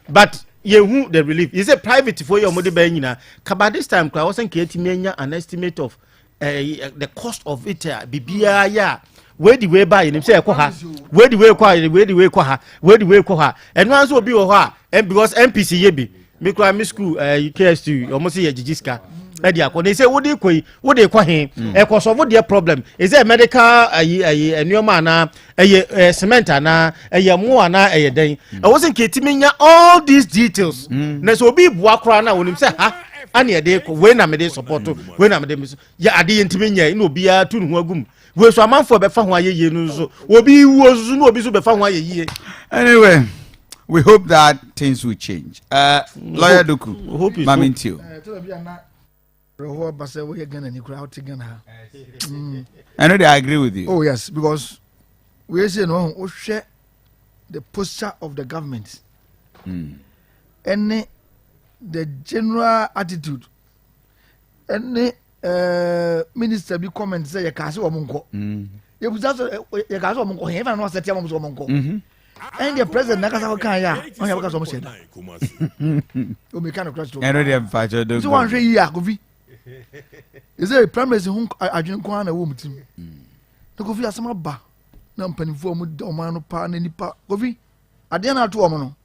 but yehu the relief is a private for your mode ba nyina kaba this time kwa wasn't creating an estimate of the cost of it bibia ya where the way by him say ekọ ha where the way kọ ha and once obi wo ha and because MPC ye bi me kwa me school KS2 almost say jijiska e dia ko they say wo de kọ he ekọ solve the problem is a medical enioma na cement na mo na den I wasn't getting all these details na so obi bua kra na wonim say ha ani e de we na me de support we na me de ya ade ntimi nya ina obi a tu nu agum we so amanfo be fa ho ayeye no so obi wo so no obi so be fa ho ayeye. Anyway, we hope that things will change. Lawyer Doku, Mamintio. I know I agree with you. Oh yes, because we say no, we share the posture of the government. Any the general attitude. Any minister be comment say you can't see omunko. You was also you can't see omunko. He even no set yam omunko. And the president nakasa kan ya. On ya bakasa omo say. O me kind of cross to. I know them facho do. So one say ya Kofi. Is there a premise who adwin ko na wo mutim. Na Kofi asema ba. Na mpanifo mu do man no pa na nipa. Kofi ade na to omo no.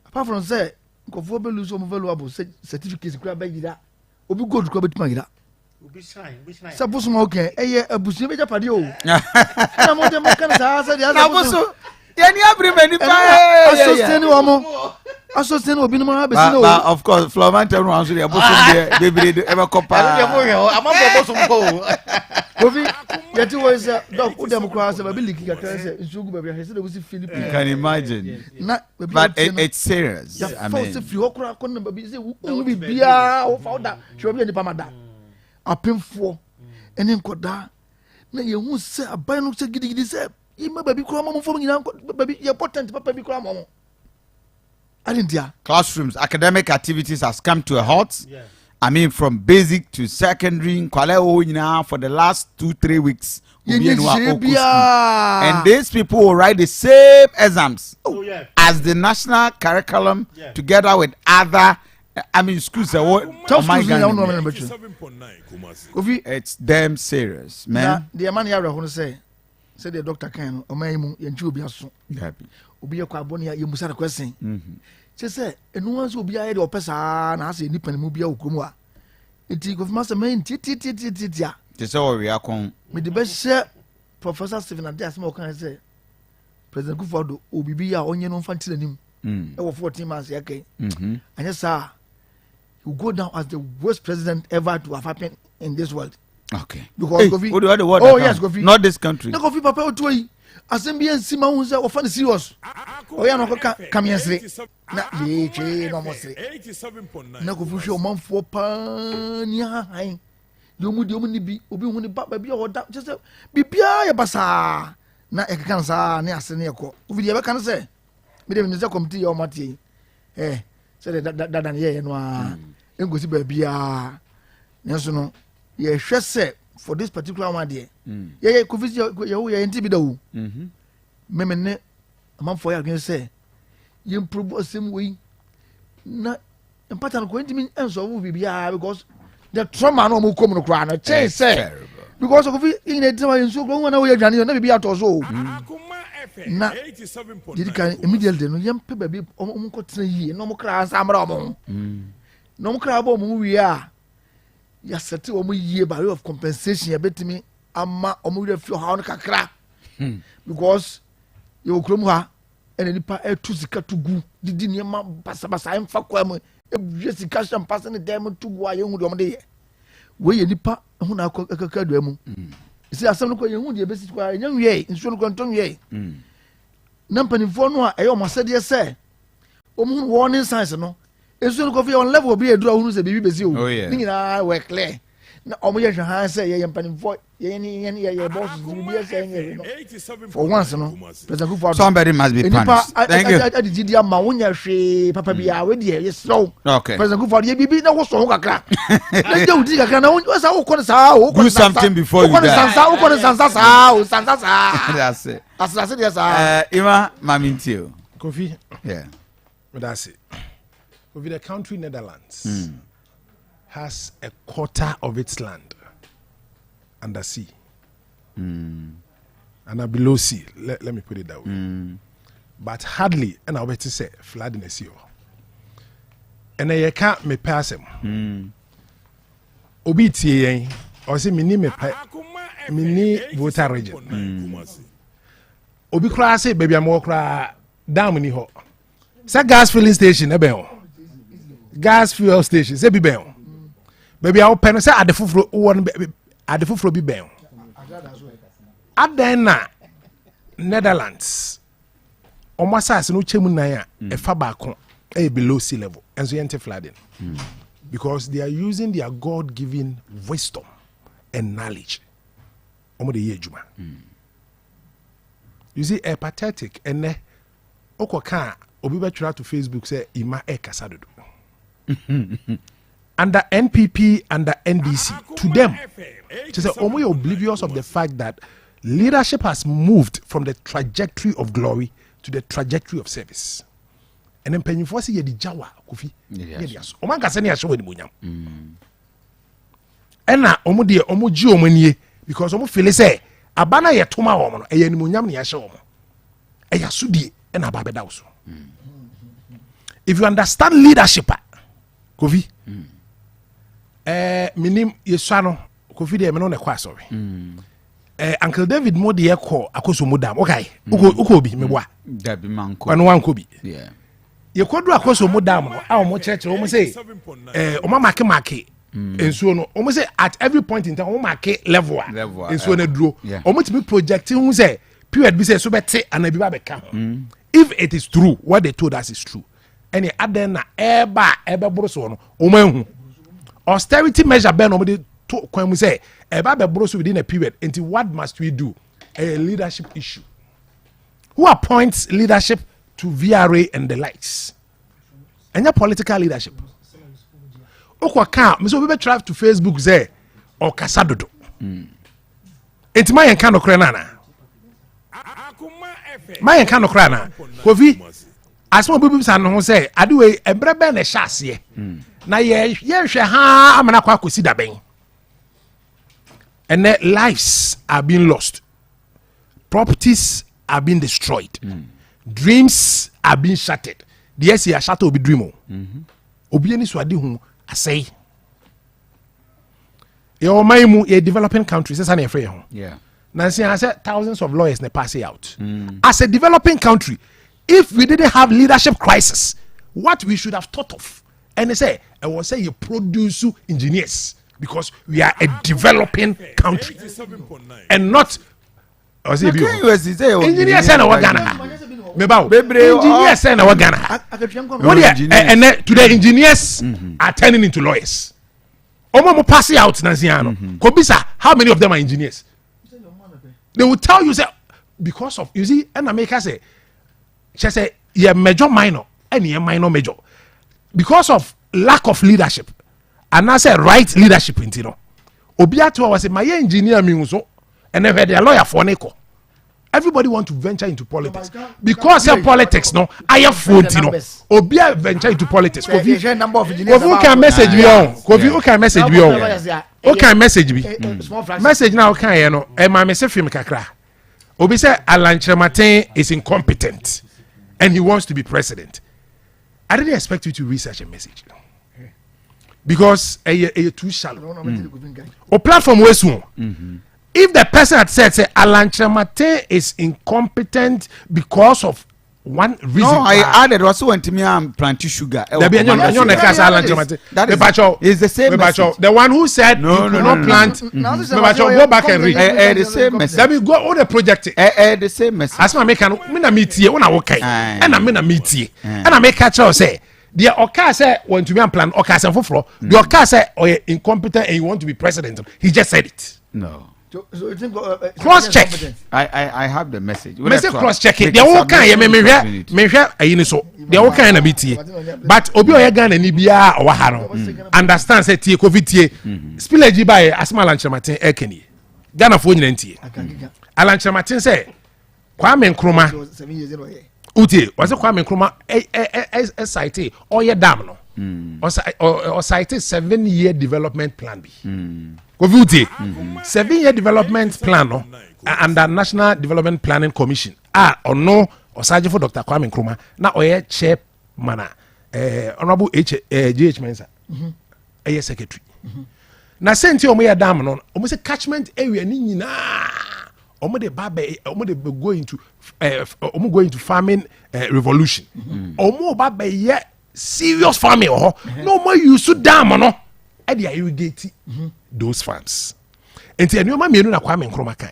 Apart from say Kofi be lose omo valuable certificates kura ba yida. Obi gold ko betima yida. Obi shine. Sa boso ma okay. Eye abusu be japade o. Na mo dem kan sa dia na boso. Any agreement associate obi no ma be no. Of course, Florman tell no answer boso dey bebre ever copa. I'm boso ko. Kofi yeti was doc udem kwa se ba biliki ka kan se nsugu ba bi se de wusi Philippines. You can imagine. But it's serious. I mean, if you okra kon na ba bi se wo bi bia o fa oda hwe bi ni pamada. Apemfo ene nkoda na ye hu se aban no se gidigidi se ima baby kura mama fo nyina baby you important papa bi kura mama alindia. Classrooms, academic activities has come to a halt. Yeah. I mean, from basic to secondary, for the last 2-3 weeks. And these people will write the same exams as the national curriculum together with other. I mean, schools. It's damn serious, man. The man here who say the doctor can Omaimu Yanchu Biasu. Obi Kwabonia, you must have a question. She said, and no one will be a pesa and ask a nip and mubia ukumwa. It of Master Main Titia. That's all we are con. With the best share, Professor Stephen and Desmond can say, President Kufado, Obibia, onion on Fantinim. Over 14 months, okay. And yes, sir, you go down as the worst president ever to have happened in this world. Okay. Because Kofi. Oh, yes, Kofi. Not this country. No, Kofi, Papa, Otoi. Assembly and Sima who's often serious. Oh, yeah, no, come here, say. Not the no more say. No, Kofi, show mom for Panya. You would only be Obi baby or that just be Pia Bassa. Not a cancer, Niaseneko. We ever can say. Madame is a committee or Mati. Eh, said that, yeah, no, and go to baby. National. Yeah, sure say for this particular one day. Yeah, Kofi, you are intimidated. Memene, a month for you can say, you improve the same way. Not important going to mean answer will be because the trauma no more come to cry. Change say because of in a time so long when we are journey, never be out or so. Now, you can immediately no young baby almost no more class. I'm wrong. No more crab we are. Yes, set to a year by way of compensation. A bit me, ama omu few hound kakra because you kromha and any pa air to zika to go. Did you ma basabasa and fakwam? Just cash and passing the demon to go. I own day. Where any pa who now cook a cacademo. See, I some look you, basic young yea, and soon conton yea. Numpany for no, I almost said yes, sir. Omun warning signs, no. It's soon coffee on level be a draw who's a baby. Oh, yeah, we're clear. na ɔmo yɛ hwɛ ha sɛ yɛyɛ mpanimfoɔ yɛyɛ bosses biribi ɛsɛ yɛnyɛ no for once no president Kufuor somebody must be punished. Thank you. adidi di ama wonya hwee papa bi a wedi yɛ slow Okay. president Kufuor yɛ bibi na wo so ho kakra na gye wudi kakra na wo sa wo kɔ ne saa wo kɔ Do something before you die. wo kɔ ne sansa saa wo sansa saa That's it. asase deɛ saa Ima Mamintio. Kofi, Yeah. but that's it. Kofi, the country Netherlands has a quarter of its land under sea. And below sea. Let me put it that way. But hardly, and I bet to say, flood in the sea. And I can't me pass him. Obi tie or say mini voter region. Obi cry say baby I'm more cry down in ho. Say gas filling station ebe ho. Gas fuel station say bi ben. Baby I open say adefufro won adefufro bi ben. Adena Netherlands. Omo asase no chemu nan a e fa ba ko e below sea level. Enso yente flooding. Because they are using their God-given wisdom and knowledge. Omo de ye adwuma. You see, a pathetic and ne okoka obi betwa to Facebook say ima e kasa dodo. Under NPP, under NDC, to them, she said, omo you oblivious of the fact that leadership has moved from the trajectory of glory to the trajectory of service. And then penny for see the Jawa Kofi. Yes. Omo kasa ne ahwe ni bonyam. Ena omo de omo ji omo nie because omo feel say abana ye toma wo no eye animonyam ne ya hye wo mo eya sudie na aba beda wo so. If you understand leadership Kofi minim yesua no Kofi de me no ne kwa sorry Uncle David mo de ekọ akoso modam okay uko bi meboa da bi manko kwano wanko bi yeah ye kodu akoso modam no a mo kyerɛkyerɛ mo say o ma make ensuo no omo say at every point in time omo market level ensuo na duro omo timi project hu say period bi say so bete anabi ba beka if it is true what they told us is true any other na eba boro so no omo ehu austerity measure ben omo de to kwan mu say eba be boro so within a period until what must we do a leadership issue who appoints leadership to VRA and the likes and your political leadership okwa me so be try to Facebook say o kasa dodo enti mayen kan no kra na mayen kan no kra na Kofi asmo bibi san no say adewe ebre be na hyase na ye hwe ha amana kwa kosi da ben and their lives are being lost, properties are being destroyed, dreams are being shattered. The SC a shatter will be dreamo. Obi any swadi hu asay. Your maimu a developing country says an afraid. Yeah. Nancy I said thousands of lawyers ne pass out. As a developing country, if we didn't have leadership crisis, what we should have thought of, and they say I will say you produce engineers. Because we are a developing country and not engineers and our Ghana. Engineers and our Ghana. And today engineers are turning into lawyers. Omo passing out Naziano. Kobisa, how many of them are engineers? They will tell you say because of you see and America say she say yeah major minor and yeah minor major because of lack of leadership. And I say right leadership in Tino. Obiato was my engineer means and then the lawyer for Neko. Everybody want to venture into politics because of politics. No, I have 40 no. Obia venture into politics. Kofi can message me on. Kofi can message me on. Okay, message me. Message now can you know? And my message film kakra. Obi say Alan Chematin is incompetent and he wants to be president. I didn't expect you to research a message. Because a too shallow. Or platform was if the person had said say Alan Chemate is incompetent because of one reason. No, I added also went to me plant sugar. That is the same message. The one who said no, you cannot plant. Go back and read. The same message. Let me go all the project. The same message. As my make me na meet here when I okay. And I mean a meet here. And I make catch say the oka say want to be plan oka say foforo the oka say incompetent and you want to be president he just said it. No. So you think cross check. I have the message. Me say cross check it. The whole kind me hwe ayini so. The whole kind na bitie. But obi oye Ghana ni bia o wa ha no. Understand say tie COVID tie. Spillage by asma Alanchematin ekeni. Ghana fo nyina ntie. Alanchematin say Kwame Nkrumah utie was Kwame Nkrumah site oye dam no. Or cite 7-year development plan bi. Kofi utie 7-year development plan no under National Development Planning Commission or no or sergeant for Dr. Kwame Nkrumah na oye chairman honorable GH Mensa secretary na senti omo ya dam no omo say catchment area ni nyina omo de go into farming revolution omo ba ye serious farming no more use dam no e dey irrigate those farms enti enuma mienu na Kwame Nkrumah kan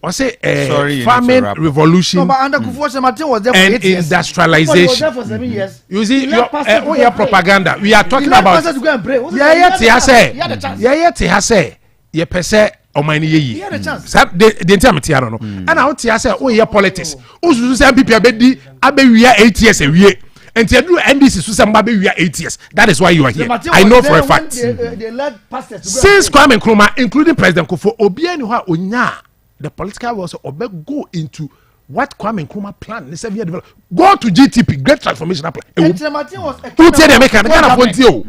o say farming revolution no, under Martin was there for and 8 years. Industrialization. He was there for 7 years. You see your propaganda we are talking about yeah say ye pese omani yeyi the time tia no and I tia say oh yeah politics ususu say people abewia 8 years awie and you do NDC so say abewia 8 years that is why you are here. I know for a fact they led pastors since Kwame Nkrumah including President Kofi obiani ho onya the political was go into what Kwame Nkrumah plan the 7-year development go to GTP great transformational plan who tell them make Ghana fonti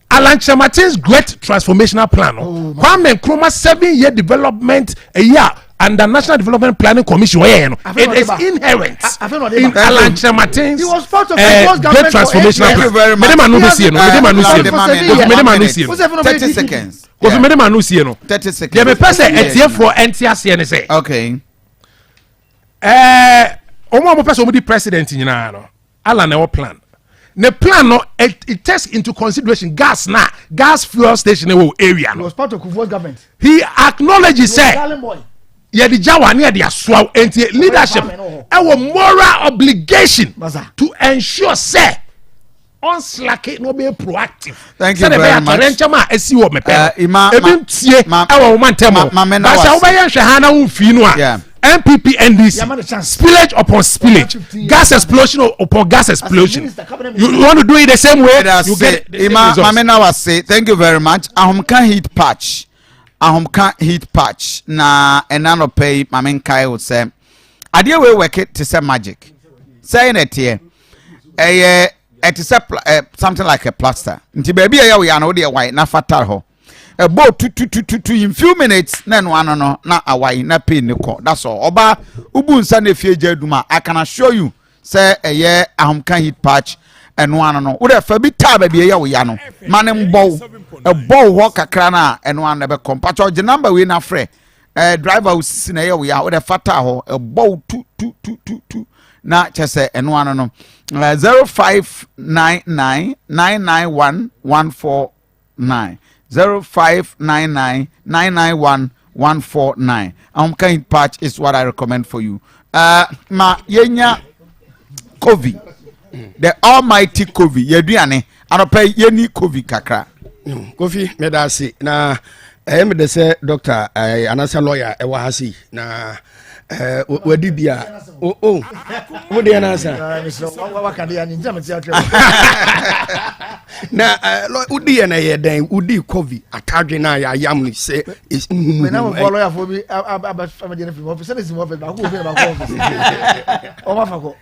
Alanchematin's great transformational plan Kwame Nkrumah 7-year development a year and the National Development Planning Commission it is inherent in Alanchematin's he was part of great transformational plan. Medema 30 seconds. 30 seconds. There be person etie for NTS and say okay omo person the president nyina no ala na plan the plan no it takes into consideration gas fuel station area no. He was part of Kufuor's government. He acknowledges say yeah the jawa near the aswa and leadership our moral obligation to ensure say on slack no be proactive. Thank you very much. MPP NDC spillage upon spillage, gas explosion upon gas explosion. You want to do it the same way? You get Mamena was say thank you very much. Ahomka heat patch na enano pay Mamenkai would say idea we work it to say magic. Saying it here. It is something like a plaster. Nti baby we are no dey white na fatal ho. About 2 in few minutes na no na awai na pain ne ko. That's all. Oba ubu nsa na fie aduma. I can assure you say ahomka heat patch and one no. Wo dey fa bi ta baby we ya no. Manem bow. A bow ho kakra na and one na be compacho the number we na frɛ. Driver usisi na we ya wo dey fatal ho. A bow 2 na chese enwano no 0599991149 0599991149 kind patch is what I recommend for you. Ma yenya Kofi the almighty Kofi yeduane anope yeni Kofi kakra Kofi medasi na me de say doctor anasa lawyer e wa hasi na wadi bia wo de na sa na udi na ye den udi Kofi atadwe na ya yam ni say is na mo follow ya fo bi aba family na film office na sim office ba ko bi na ba ko office o ma fa ko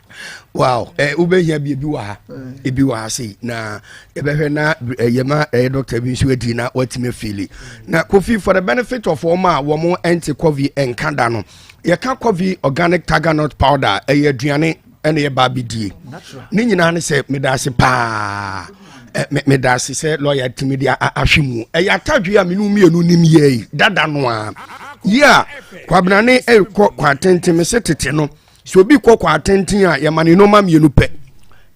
wow ube hia bi wa ha ebi wa ha sei na ebehwe na yema doctor bi nso adi na watime feel na Kofi for the benefit of all ma wo mo anti Kofi enkanda no ye ka Kofi organic tiger nut powder aduane ene ye ba bidie ni nyina ne se medase pa medase se lawyer timidia ahwemu atadwe a menu mienu nim ye dada no a ya kwabna ne kwa tenten me se tete no so bi kwa tenten a ye mane no ma mienu pe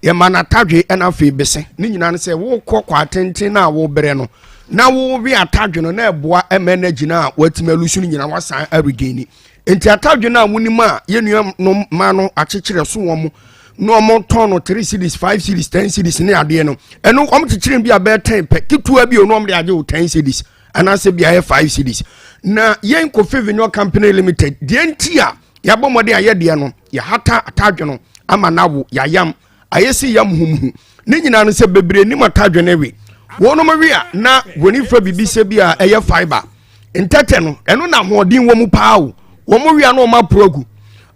ye mana atadwe ena fe bese ni nyina ne se wo kwa tenten na wo bere no na wo bi atadwe no na eboa energy na watimalusu ni nyina wasan arigeni enti atadwe na munima ye nua no ma no akekere so wo mo no more ton 3 cities 5 cities 10 cities ne ade no eno om chichire bi abe 10 pe kitua bi ono om de age 10 cities anase bi aye 5 cities na yen Kofi Vinyo Company Limited de entia ya bomode aye de no ya hata atadwe no ama nawo ya yam ayesi yam humhu ne nyina no se bebre ni matadwe na wi wono mawia na woni fra bibi se bi a eye fiber entete no eno na hodin wo mu paawo wo mo wia no ma progu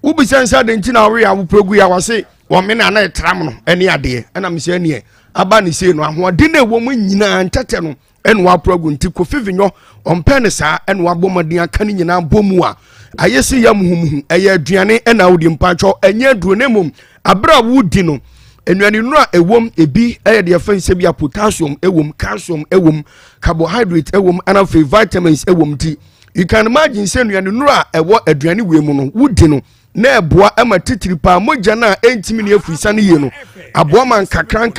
ubi sensa de nti na we ya wo progu ya wase wo me na na etram no ene ade na me se ene aba ne se no hodin na wo mu nyina entete no eno wa progu nti Kofi Vinyo ompe ne saa eno wa bomodin aka ne nyina bomu a ayesi ya muhumhu eye aduane ena wodi mpacho enye aduro ne mum abra wudi no enuani nura ewom ebi eye de fanse bia potassium ewom calcium ewom carbohydrate ewom and of vitamins ewom ti you can imagine say enuani nura ewo aduane we mu no wudi no na eboa ama titiri pa moja na entimi ne afuisa ne ye no aboa man kakran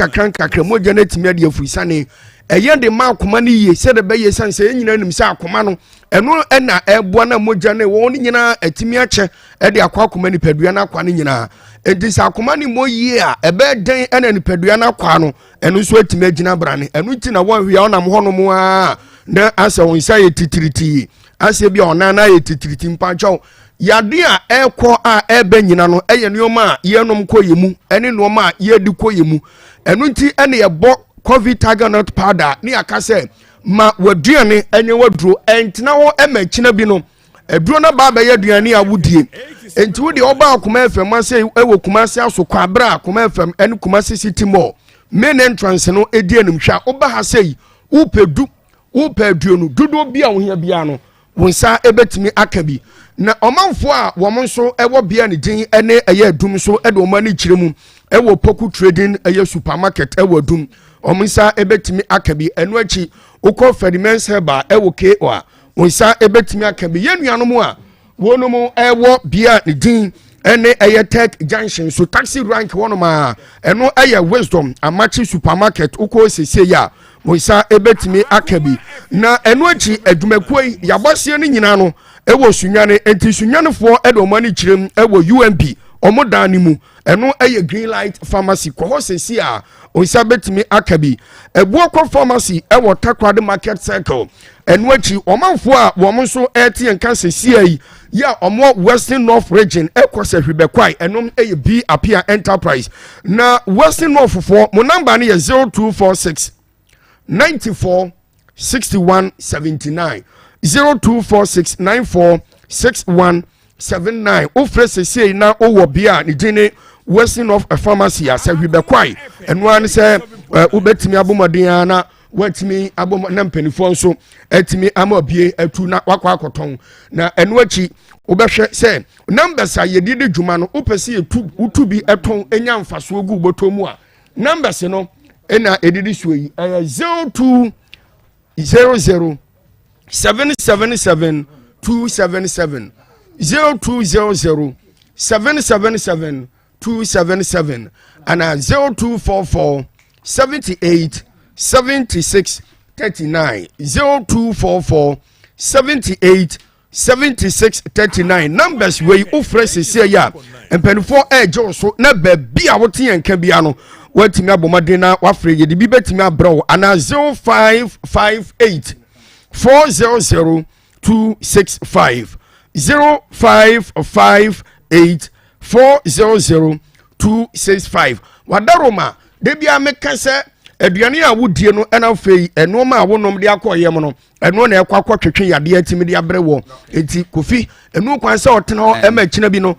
moja na timi de afuisa ne eye de ma akoma ne ye se de be ye san se nyina nim se akoma no eno na eboa na moja na wo nyina atimi ache e de akwa akoma ni padua na akwa ne nyina enti se akoma ni mo ye a ebe den ena ni padua na akwa no eno so atimi agina brane eno ti na wo hwia onam hono mo a na asa won sa ye titiriti asa bia onana ye titiriti mpacho yade a ekọ a ebe nyina no eye neoma a yenom koyemu ene neoma a yedi koyemu eno nti ene yebo COVID Tiger powder ni akase ma waduane enye waduro entina wo emachina bi no aduro na ba ba yaduane a wudie enti wo de oba akoma fm ase ewo kumase aso kwa bra akoma fm ene kumase city mall main entrance no edi enumhwa oba ha sei upedu upeduonu dodo bia wo hia bia no wonsa ebetimi akabi na omanfo a wo nso ewo bia ne din ene eye adum so ede omani kiremu ewo poku trading eye supermarket ewo adum omunsa ebetimi akabi enu achi uko Ferdimens heba ewo ko a onsa ebetimi akabi yenuanom a wonom ewo bia ne din ene eye tech junction so taxi rank wonoma eno eye wisdom amachi supermarket uko sese ya onsa ebetimi akabi na enu achi adwumakoi yabosie ne nyina no ewo sunwane enti sunwanefo edo mani kirem ewo UMP omodan ni mu eno eye green light pharmacy ko sese a onsa betimi akabi ebuoko pharmacy ewo takrade market circle eno achi omanfo a wo nso eti enka sese yi ya omo western north region ekose hwebekwai enom eye B appear enterprise na western north fo mo number ne ye 0246 94 61 79 0246 94 61 79 ofre sese na owo bia ni dine western of a pharmacy asa hwebekwai eno an se ubetimi abomodin na watimi abom na mpanifo nso atimi amabie atu na wakwa akoton na eno achi ubehwe se numbers a yedide dwuma no upese etu utubi eton enya mfaso gu botomu a numbers no ena edidi suyi 0200 777 277 0200 777 277 and 0244 78 76 39 0244 78 76 39 numbers we ufrese say ya empenfo ejo so na ba bia wote yanka bia no watimi abomaden na wafre ye de bi betimi abro ana 0558 400 265 0558 400 265 wadaroma de bia meka se aduane a wodie no ena fei eno ma wonom de akoyem no eno na ekwa twetwe yade atimi de abre wo enti Kofi eno kwan se oteno ema kina bi no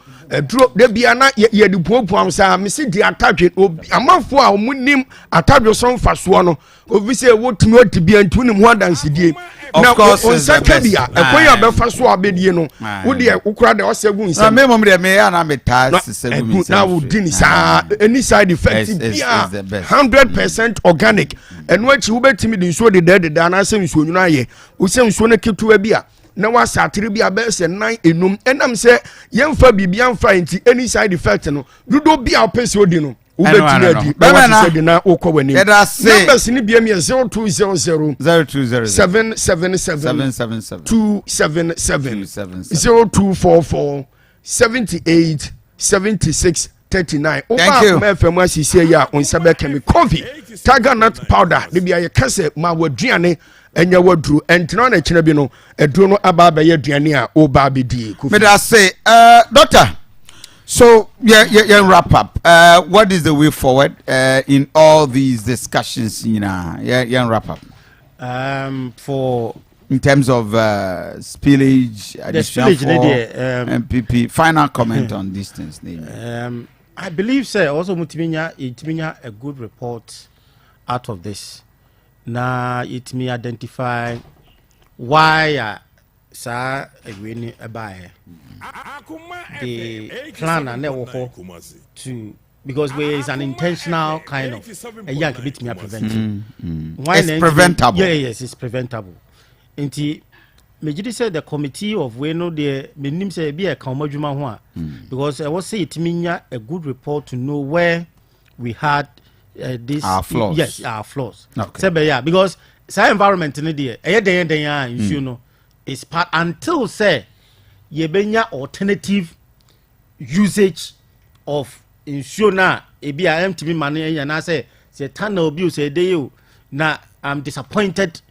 duro de bia na ye de puapuam sa mesi di atadwe amafo a omunim atadwe so mfaso no obi se wotimi otibia ntunim ho adansedie na onsakabia ekoya befa so abedie no wodi ukura de osegu nsa na memo de me ya na meta sesegu nsa na wodi ni sa any side effect bia 100% organic eno achi wobetimi di nso de na asem nso nyuna ye usem nso na ketuwa bia na wasatire bia be se nan enum enam se yemfa bibia mfa enti any side effect no dodo bia opese odi no ubetimi adi ba wase de na okowani numbers ni bia me 0200 777 277 0244 78 76 39. Thank you. FM CC ya on sabe kemi Kofi. Tiger nut powder. De bia ye kase ma waduane enya wadru entino na kina bi no edru no aba ba ye aduane a o ba be di. Me da say doctor. So yeah, wrap up. What is the way forward in all these discussions? Yeah, wrap up. For in terms of spillage, additional MPP. Final comment on these things. I believe, sir, also Mutiminya a good report out of this. Now it may identify why sir agreeing buy the plan and to because where is an intentional kind of a young bit me preventing. It's preventable. Yes, it's preventable. Inti Mejidi said the committee of Weno the minim say be a Kamajuma because I was say it mean a good report to know where we had this our flaws. Yes, our flaws. Okay. Say yeah, because say environment in the you know is part until say ye benya alternative usage of insurance e be a MTV money and I say tunnel abuse say dey you na I'm disappointed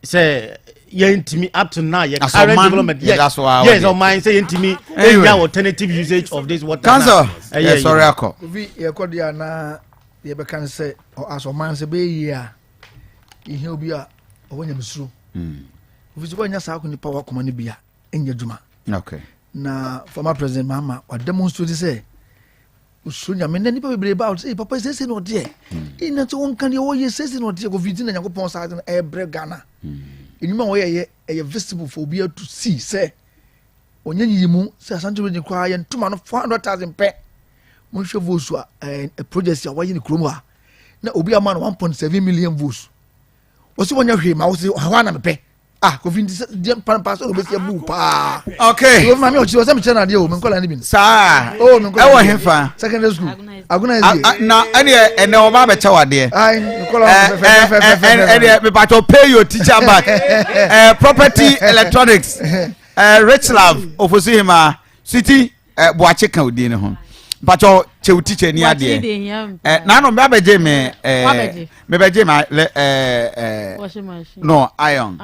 say me up to now your current development that's why yes on mine say me anyway. Alternative usage of this water cancer sorry ako we call dia na ye be kan say as o man say be here ihe obi a owonya misuru we so nya sa ko ni power kuma ni bia enya djuma okay na former president mama wa demonstrate say usunya me na nipa bebre ba say papa say no de ina to won kan ye wo ye say no de ko vidi na yakopon sa na e bre Ghana inima wo ye visible for obi to see say onye yimu say Asante we kwa ye ntuma no 400,000 pe mo hwe votes a project ya waye ni kromo ha na obi ama no 1.7 million votes wo se wonya hwe ma wo se ha na me pe Kofi ndi pass no be se bu pa okay wo ma me o chi wo se me chena de o me nkola ni bi sa e wo hefa secondary school Aduanaba na ene o ba be che wade me pato pay your teacher back property electronics rich love ofosu hima city boache kan odi ne ho pato che teacher ni ade na no me abeje me me beje ma no iron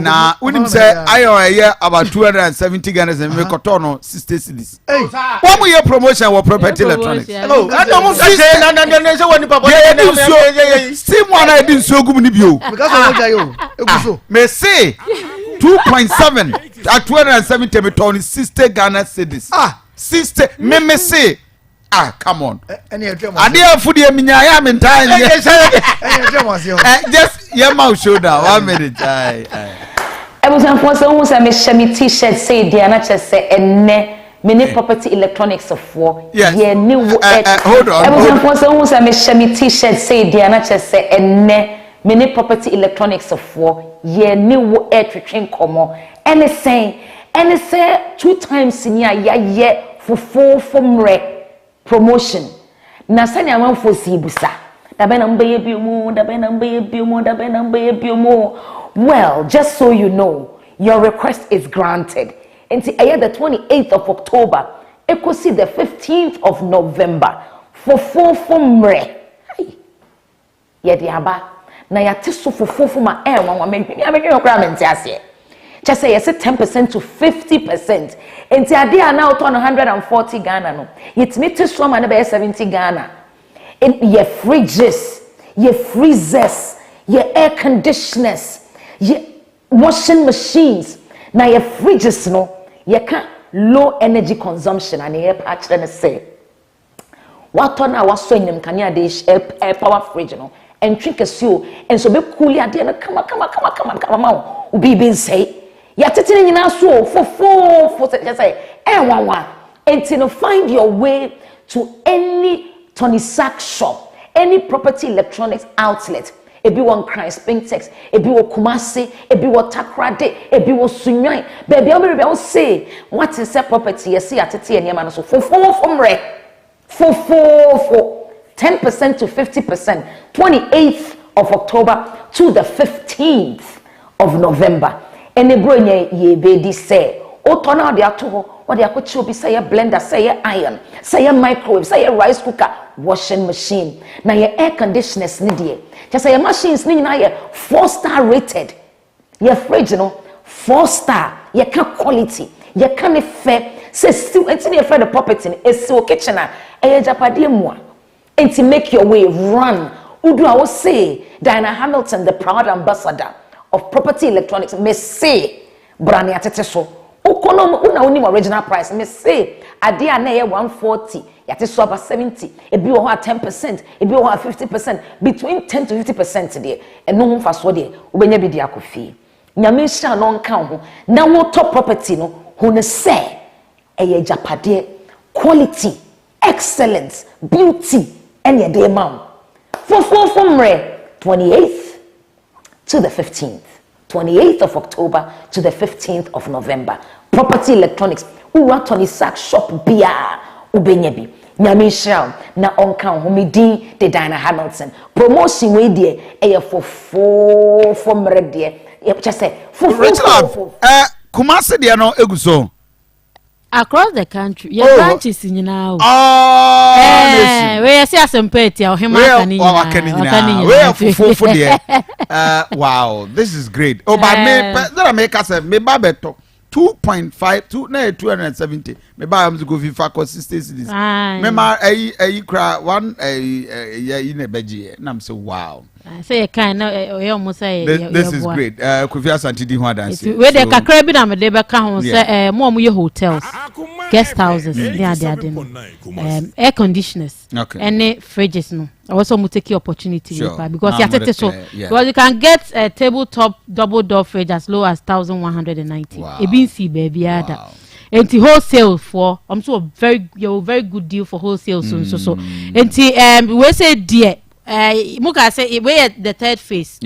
na unim say iron ye about 270 Ghana cedis me koto no 60 cedis what mo ye promotion for property electronics oh I don't say na say woni papa steam one I didn't so gum ni bio because of what you eguso me say 2.7 at 270 me ton 60 Ghana cedis 60 me say come on. Adia food ye minya ya mentai. Just your mouth shoulder 1 minute. Ebusan for so who say me shemi t-shirt say dia na che say enne mini property electronics for ye ni wo hold on. Ebusan for so who say me shemi t-shirt say dia na che say enne mini property electronics for ye ni wo twetwen komo ene say 2 times senior ye for mre promotion na sanya manfo si busa da be na mbaye biomo well just so you know your request is granted until the 28th of October see the 15th of November for mre ye diaba na ya teso fofofo ma wa me kra mente ase just say yes 10% to 50%. And ade na out on 140 Ghana no. It me to so man be 70 Ghana. In your fridges, your freezers, your air conditioners, your washing machines. Now your fridges no, you can low energy consumption and air patch and say. What on our so in kanya dish air power fridge no. And drink a so and so be cool ade na come ubi bin say ya tete nyina so for just say and find your way to any Tony Sack shop, any property electronics outlet. Ebi won Christ Spintex, ebi wo Kumasi, ebi wo Takrade, ebi wo Sunyan. Baby o say what is that property you see atete nyama no so for 10% to 50%, 28th of October to the 15th of November. And the bro ye be di say o tona de ato or the akucho be say a blender, say a iron, say a microwave, say a rice cooker, washing machine. Now your air conditioners need just say machines need now 4-star rated. Your fridge, 4-star. You can quality. You can fair. Say still until you fair the property. It's still kitchen. Japadi moi. And to make your way run. Udu I will say Diana Hamilton, the proud ambassador of property electronics, may say Brani Ateteso. Ukonom una unim original price. May say Adia na 140. Yate so about 70. It be over 10%. It be over 50%. Between 10 to 50% today. And no one fast there. Ubenya be dia Kofi. Nyame sha no nka ho. Na wo top property no ho ne say eye japade quality, excellence, beauty and ye dey mam. For 28th to the 15th. 28th of October to the 15th of November. Property electronics. Uwa Tony Sack shop bia ubenyebi. Nyame shall na onka ho me din de Diana Hamilton. Promotion we there eye for mre there. Just say for Kumasi there no eguso. Across the country, your branches in now. We see Asante or him. Wow, this is great. Oh, but me make us me babeto 2.5 270. Me buy am to go FIFA consistency. Me ma cry one in a beji. And I'm so wow. Say kind almost say this is great. Kofi Asante di ho dance. We the kakra bi na me de be ka ho say more mu hotels, guest houses, air conditioners, and fridges no. Also mu take opportunity because because you can get a tabletop double door fridge as low as 1,190. E bin see baby ada. And the wholesale for so very good deal for wholesale so and we say dear Muka say we at the third phase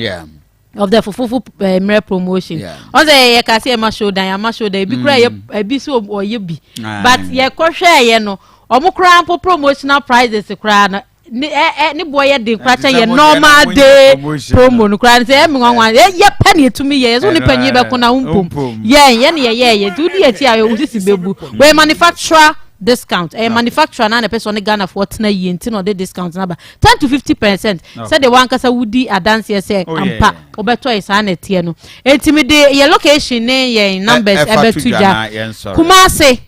of the fufu mere promotion. Also you can say ma show there be cry e be so or you be but ye ko hwe ye no omukra promotional prices kra ni boy de kwacha ye normal day promo no kra say me nwan ye pani to me ye so ni pani be ko na umpom ye ne do di ati ayo usisi bebu we manufacturer discount manufacturer na person Ghana for tena yi nti no de discount na ba 10 to 50%. Say the one kasa wudi adance ye say ampa obeto isa na tie no enti me de ye location ne ye numbers ebetuja Kumasi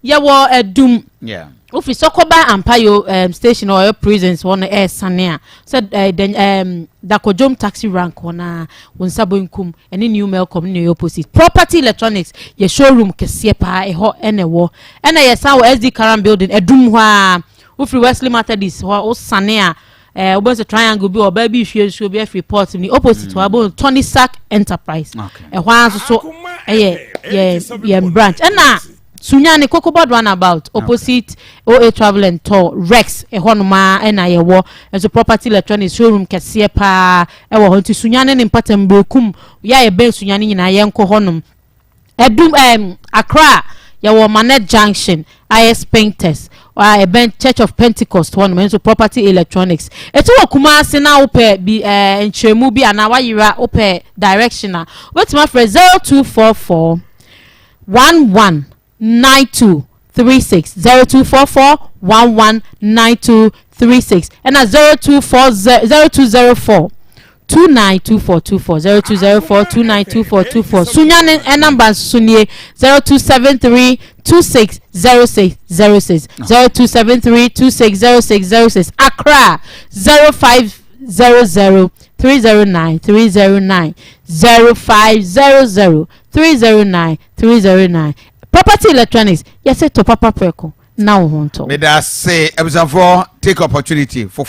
ye wo edum Ofi Sokoba Ampayo station or presence one air Sanea said then Dakojom taxi rank on Sabo Nkum any new mail community opposite property electronics your showroom kesiepa a hot and a war and I saw SD Karam building a doomwa Ofi Wesley Methodist or Sanea was a triangle be or baby should be a report in the opposite to about Tony Sack Enterprise a while so branch and now Sunyani Kokobad Runabout opposite OA Travel and Tour Rex Ehonuma NIA as a property electronics showroom Kasiepa Ewa Honti Sunyani in Patembokum ya a ben Sunyani in Ayanko Honum Edum Accra Yawa Manet Junction IS Painters or a ben Church of Pentecost one men's property electronics. Etu Kumasi na ope be Nchemu bi anawa yira ope directional. What's my friend 0244 119236 0244 119236 and at 0204 292424 0204 292424 Sunyane and number Sunye 0273 260606 0273 260606 Accra 0500 309 309 0500 309 309 Property electronics yes to papa preko now honto me da say observer take opportunity for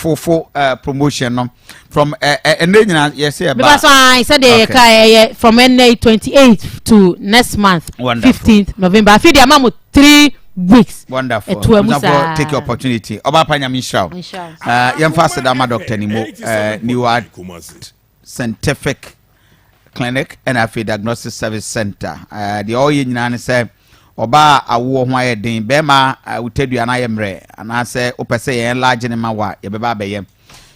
promotion no from Ennin yes because I said from May 28th to next month 15th November I feel the amount 3 weeks wonderful observer take opportunity oba panya inshallah yam fast da ma doctor ni mo new scientific clinic and a diagnostic service center the all you nyina say oba awo ho ayedin bema utedua na yemre ana say opese yen large ne mawa ye beba beyem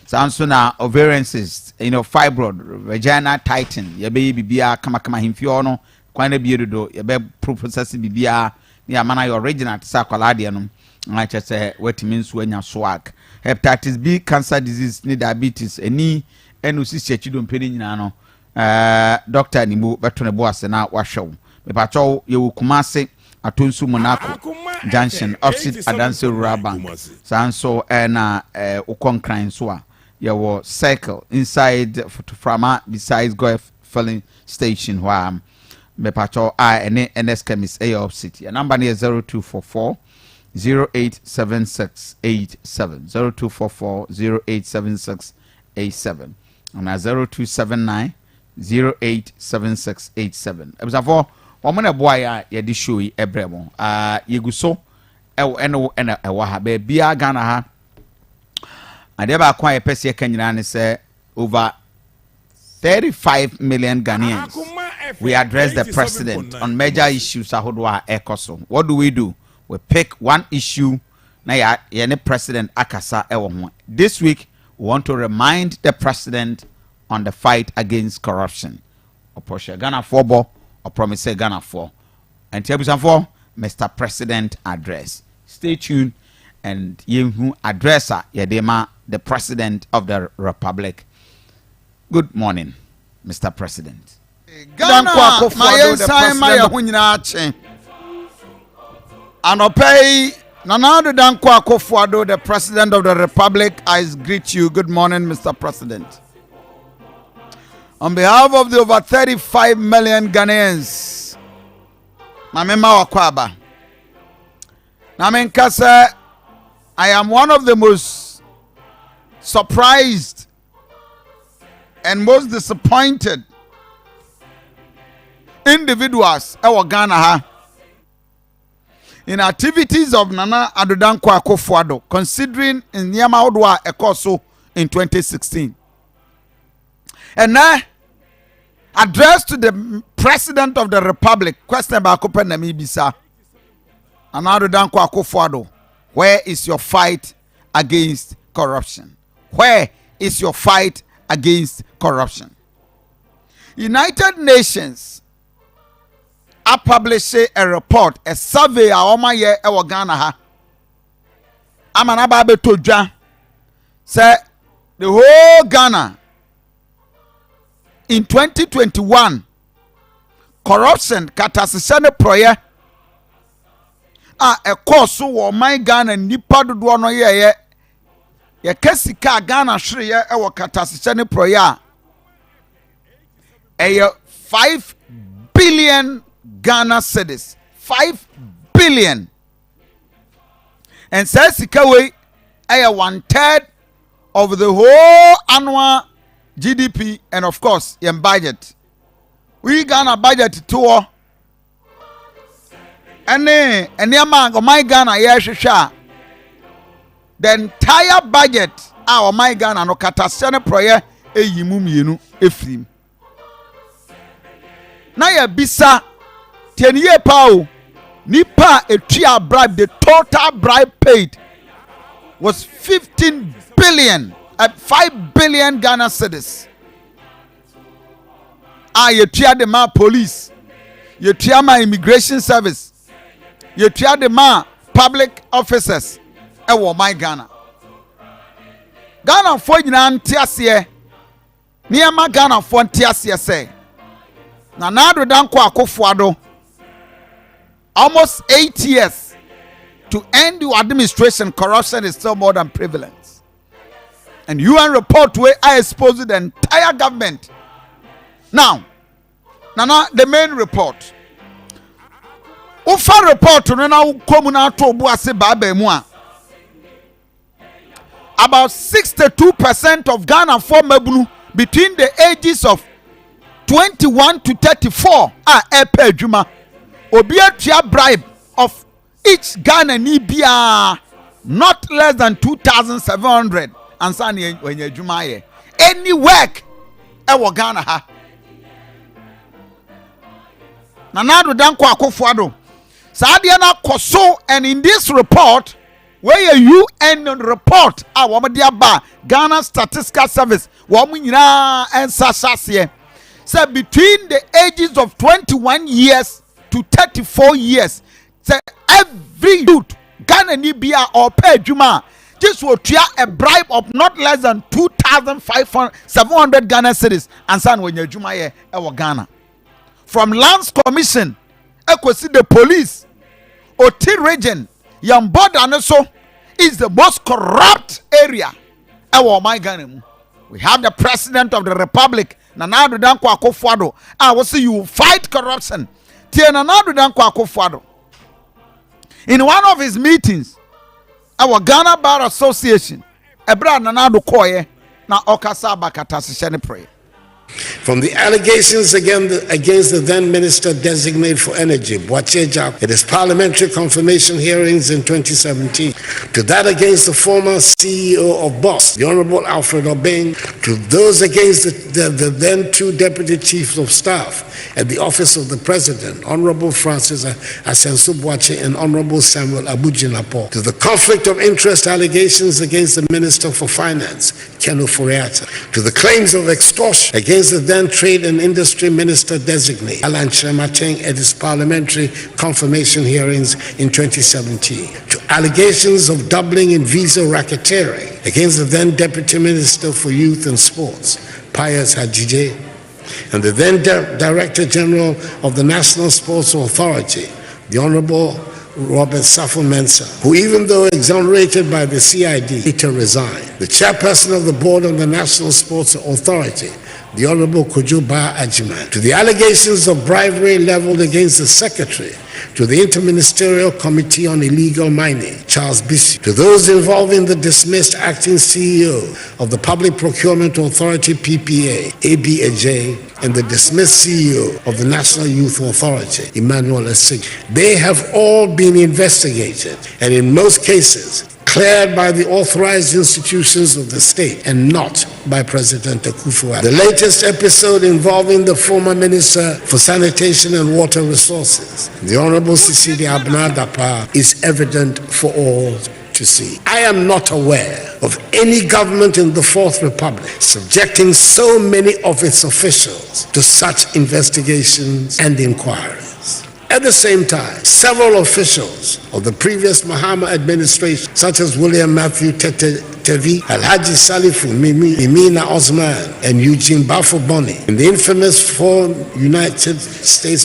sanso na ovarian cyst fibroid vagina tighten ye be bibia kama himfio no kwan na biedodo ye be process bibia ya mana your original sa kwala de no na che se wetimi nso anya swag hepatitis B cancer disease ni diabetes eni enu sisi achido mpeni nyina no doctor ni mu beto ne bo ase na wahwew me pa cho ye wokumase atonsu Monaco junction opposite Adanse Rural Bank sanso na ukonkran so a ye wo circle inside Frama besides golf filling station where me pa cho NS chemist a opposite your number is 0244 087687 0244 087687 and 0279 087687 ebusafo wamana boy ya di show yi ebremo yeguso eno ewa ha be bia Ghana ha ade ba kwa yepese ye kanyina ne se over 35 million Ghanaians we address the president on major issues ahodoa ekoso. What do? We pick one issue na ya ne president akasa ewo ho. This week we want to remind the president on the fight against corruption. Oposhe Ghana fobo or promise Ghana for. And for Mr. President address. Stay tuned and you addresser Yedema, the President of the Republic. Good morning, Mr. President. Ghana, my sign my hunyina Anopei Nanado Dankwa Akufo-Addo, the President of the Republic, I greet you. Good morning, Mr. President. On behalf of the over 35 million Ghanaians, Mamema Wakwaba, Namenkasa, I am one of the most surprised and most disappointed individuals in Ghana in activities of Nana Aduanaba Akufo-Addo, considering in Nyama Odwa Ekoso in 2016. And now, addressed to the President of the Republic, question about Kopenamibisa, and Aduanaba Akufo-Addo, where is your fight against corruption? Where is your fight against corruption? United Nations I published a report, a survey ye ewo Ghana ha. Amanaba betodwa say the whole Ghana in 2021 corruption katasesene proye a course wo man Ghana nipa dodo no ye kesika Ghana hwere ye ewo katasesene proye a 5 billion Ghana cedis, 5 billion. And says Sikaway, a 1/3 of the whole annual GDP, and of course, in budget. We Ghana budget tour. And my Ghana, yes, the entire budget, our my Ghana, no katasene proye, e yimum yenu, efrim. Na ya bisa. 10 year pow nipa etua bribe, the total bribe paid was 15 billion at 5 billion Ghana cedis. Yetua the ma police, yetua ma immigration service, yetua the ma public officers ewo my Ghana fo nyina ntiase niema Ghana fo ntiase say na Aduanaba Akufo-Addo almost 8 years to end your administration. Corruption is still more than prevalent. And UN report where I expose the entire government. Now, Nana, the main report. Ufa report about 62% of Ghana for Mebunu between the ages of 21 to 34 are epe juma. Obiatia bribe of each Ghana Nibia not less than 2,700 and sani when you jumaye any work ewo Ghana ha. Nanado Danko Akufo-Addo Sadia na koso, and in this report where you UN report ba Ghana Statistical Service nyina ensasase say between the ages of 21 years to 34 years Say every youth Ghana ni bia or pay juma. This will try a bribe of not less than 2,700 Ghana cedis and san when you juma ye ewa Ghana. From Lands Commission, see the police, Oti region, Yamboda Neso is the most corrupt area. Ewa my Ghana. We have the President of the Republic, Nana Addo Dankwa Akufo-Addo. I will see you fight corruption. Tie Nana Addo Dankwa Akufo-Addo. In one of his meetings, our Ghana Bar Association, Ebra Nana Addo Koye, na Okasa Bakata Sishene pray. From the allegations against the then Minister Designate for Energy, Boacheja, at his parliamentary confirmation hearings in 2017, to that against the former CEO of BOSS, the Honorable Alfred Obeng, to those against the then two Deputy Chiefs of Staff at the Office of the President, Honorable Francis Asensu Boache and Honorable Samuel Abujinapo, to the conflict of interest allegations against the Minister for Finance, Ken Ofori-Atta, to the claims of extortion against the then Trade and Industry Minister Designate, Alan Chremateng, at his parliamentary confirmation hearings in 2017, to allegations of doubling in visa racketeering against the then Deputy Minister for Youth and Sports, Pius Hajije, and the then Director General of the National Sports Authority, the Honorable Robert Safo-Mensah, who, even though exonerated by the CID, later resigned. The chairperson of the board of the National Sports Authority, the Honorable Kojuba Ajiman, to the allegations of bribery leveled against the secretary to the Interministerial Committee on Illegal Mining, Charles Bisi, to those involving the dismissed acting CEO of the Public Procurement Authority, PPA, A.B. Ajay, and the dismissed CEO of the National Youth Authority, Emmanuel Esig. They have all been investigated, and in most cases, cleared by the authorized institutions of the state and not by President Akufo-Addo. The latest episode involving the former Minister for Sanitation and Water Resources, the Honorable Sisidi Abna-Dapa, is evident for all to see. I am not aware of any government in the Fourth Republic subjecting so many of its officials to such investigations and inquiries. At the same time, several officials of the previous Mahama administration, such as William Matthew Tevi, Alhaji Salifu Mimina Osman, and Eugene Bafo-Boni, in the infamous $4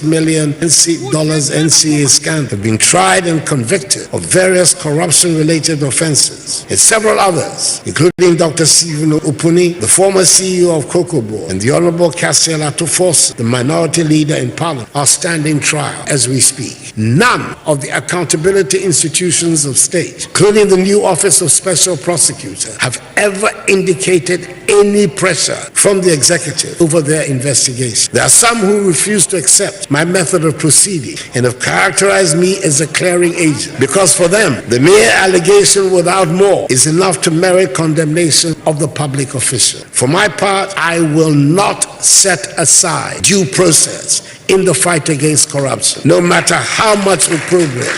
million NCA scandal, have been tried and convicted of various corruption-related offenses, and several others, including Dr. Stephen Opuni, the former CEO of Kokobo, and the Honorable Cassiel Atufos, the minority leader in Parliament, are standing trial as we speak. None of the accountability institutions of state, including the new Office of Special Prosecutor, have ever indicated any pressure from the executive over their investigation. There are some who refuse to accept my method of proceeding and have characterized me as a clearing agent, because for them, the mere allegation without more is enough to merit condemnation of the public official. For my part, I will not set aside due process in the fight against corruption, no matter how much opprobrium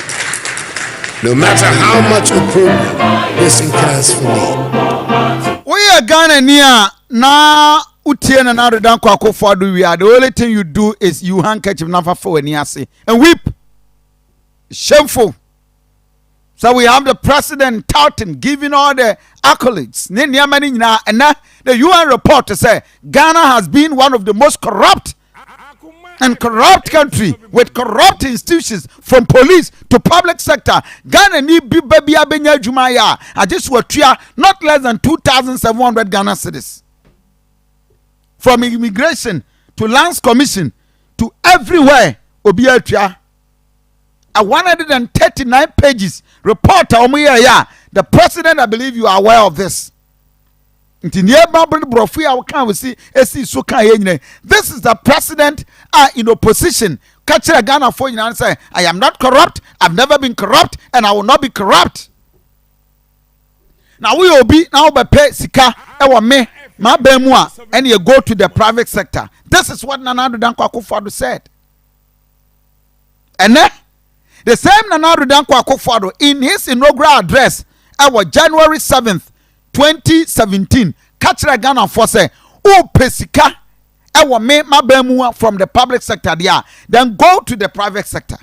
this incurs for me. We are Ghana near na utie na Addo Dankwa Akufo-Addo we are. The only thing you do is you handkerchief nafa for when you say and weep. Shameful. So we have the president touting, giving all the accolades. And the UN report to say Ghana has been one of the most corrupt country with corrupt institutions from police to public sector. Ghana ni baby abenya jumaya. I just were not less than 2,700 Ghana cedis. From immigration to lands commission to everywhere. Obiya a 139 pages report. The president, I believe you are aware of this. This is the president in opposition. Catch Ghana for you and say, I am not corrupt, I've never been corrupt, and I will not be corrupt. Now we will be now by pay sika ewa me ma bemua and you go to the private sector. This is what Nana Addo Dankwa Akufo-Addo said. And then the same Nana Addo Dankwa Akufo-Addo in his inaugural address our January 7th 2017, Kachira Ghana for say, oh pesika, ewa me ma bemua from the public sector there, then go to the private sector.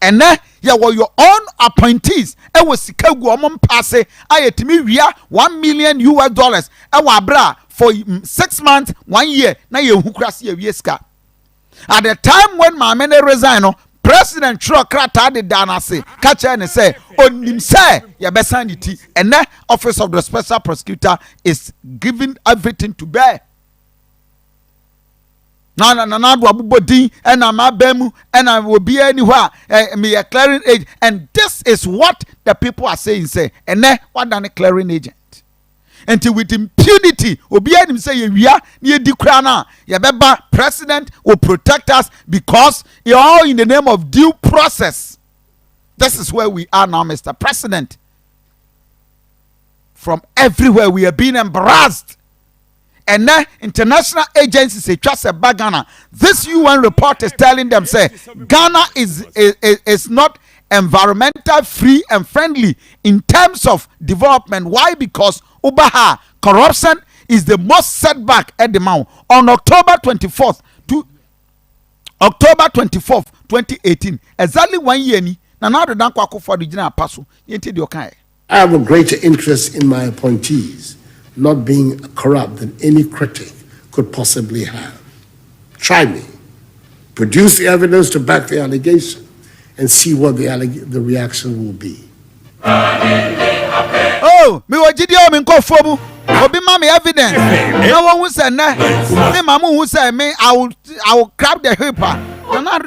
And then you were your own appointees. It was Chicago passe. I to me we are $1 million US. Bra for 6 months, 1 year. Now you who cross your yeska. At the time when my men resign, President Trokrata de Danase catch and say, on him say, ya besanity. And the office of the special prosecutor is giving everything to bear. Na body and I'm a bemu and I will be anywhere me a clearing agent, and this is what the people are saying. Say, and then what than a clearing agent? Until with impunity, obi him say we are near the crown. Your president will protect us because you're all in the name of due process. This is where we are now, Mr. President. From everywhere we are being embarrassed. And then international agencies say just a Ghana. This UN report is telling them say Ghana is not environmental free and friendly in terms of development. Why? Because Ubaha corruption is the most setback at the mount. On October 24th, 2018, exactly 1 year ni na now the danko for the general passo. I have a greater interest in my appointees not being corrupt than any critic could possibly have. Try me. Produce the evidence to back the allegation and see what the reaction will be. Oh, me wa Gideon me Kofi mu. Obi ma me evidence. No one who say na. Me mamu who say me I will grab the hipper. Now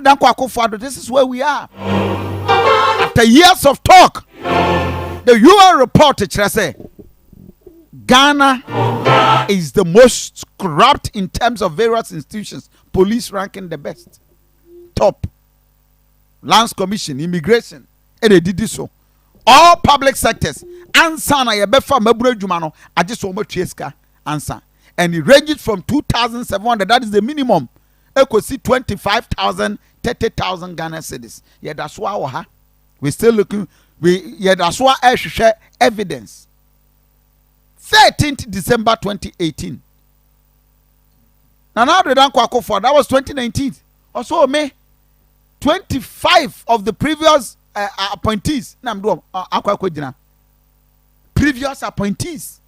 this is where we are. After years of talk, the UN report say Ghana is the most corrupt in terms of various institutions. Police ranking the best. Top. Lands Commission, immigration. And they did this so. All public sectors. Answer na yebefa mabure jumano. I just want to answer. And it ranges from 2,700. That is the minimum. Eko see 25,000, 30,000 Ghana cedis. Yeah, that's why we still looking. That's why I should share evidence. 13th December 2018. Now the Danko for that was 2019. Also May 25 of the previous appointees. Previous appointees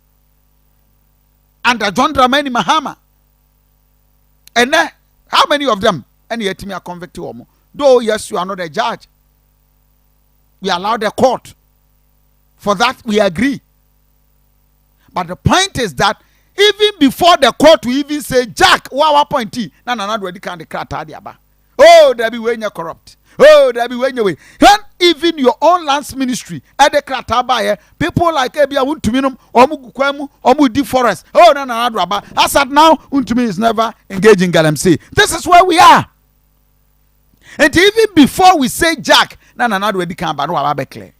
under John Dramani Mahama. And then how many of them? And yet me are convicted. Though yes, you are not a judge. We allow the court. For that we agree. But the point is that even before the court will even say, Jack, what appointee? No, ready can the oh, there be when you're corrupt. Oh, there be when you're and even your own lands ministry at the Krataba, people like Ebia Untuminum, Omukwemu, Omudi Forest. Oh, no, I said now, Untumi is never engaging Galamsey. This is where we are. And even before we say Jack, no, ready can clear.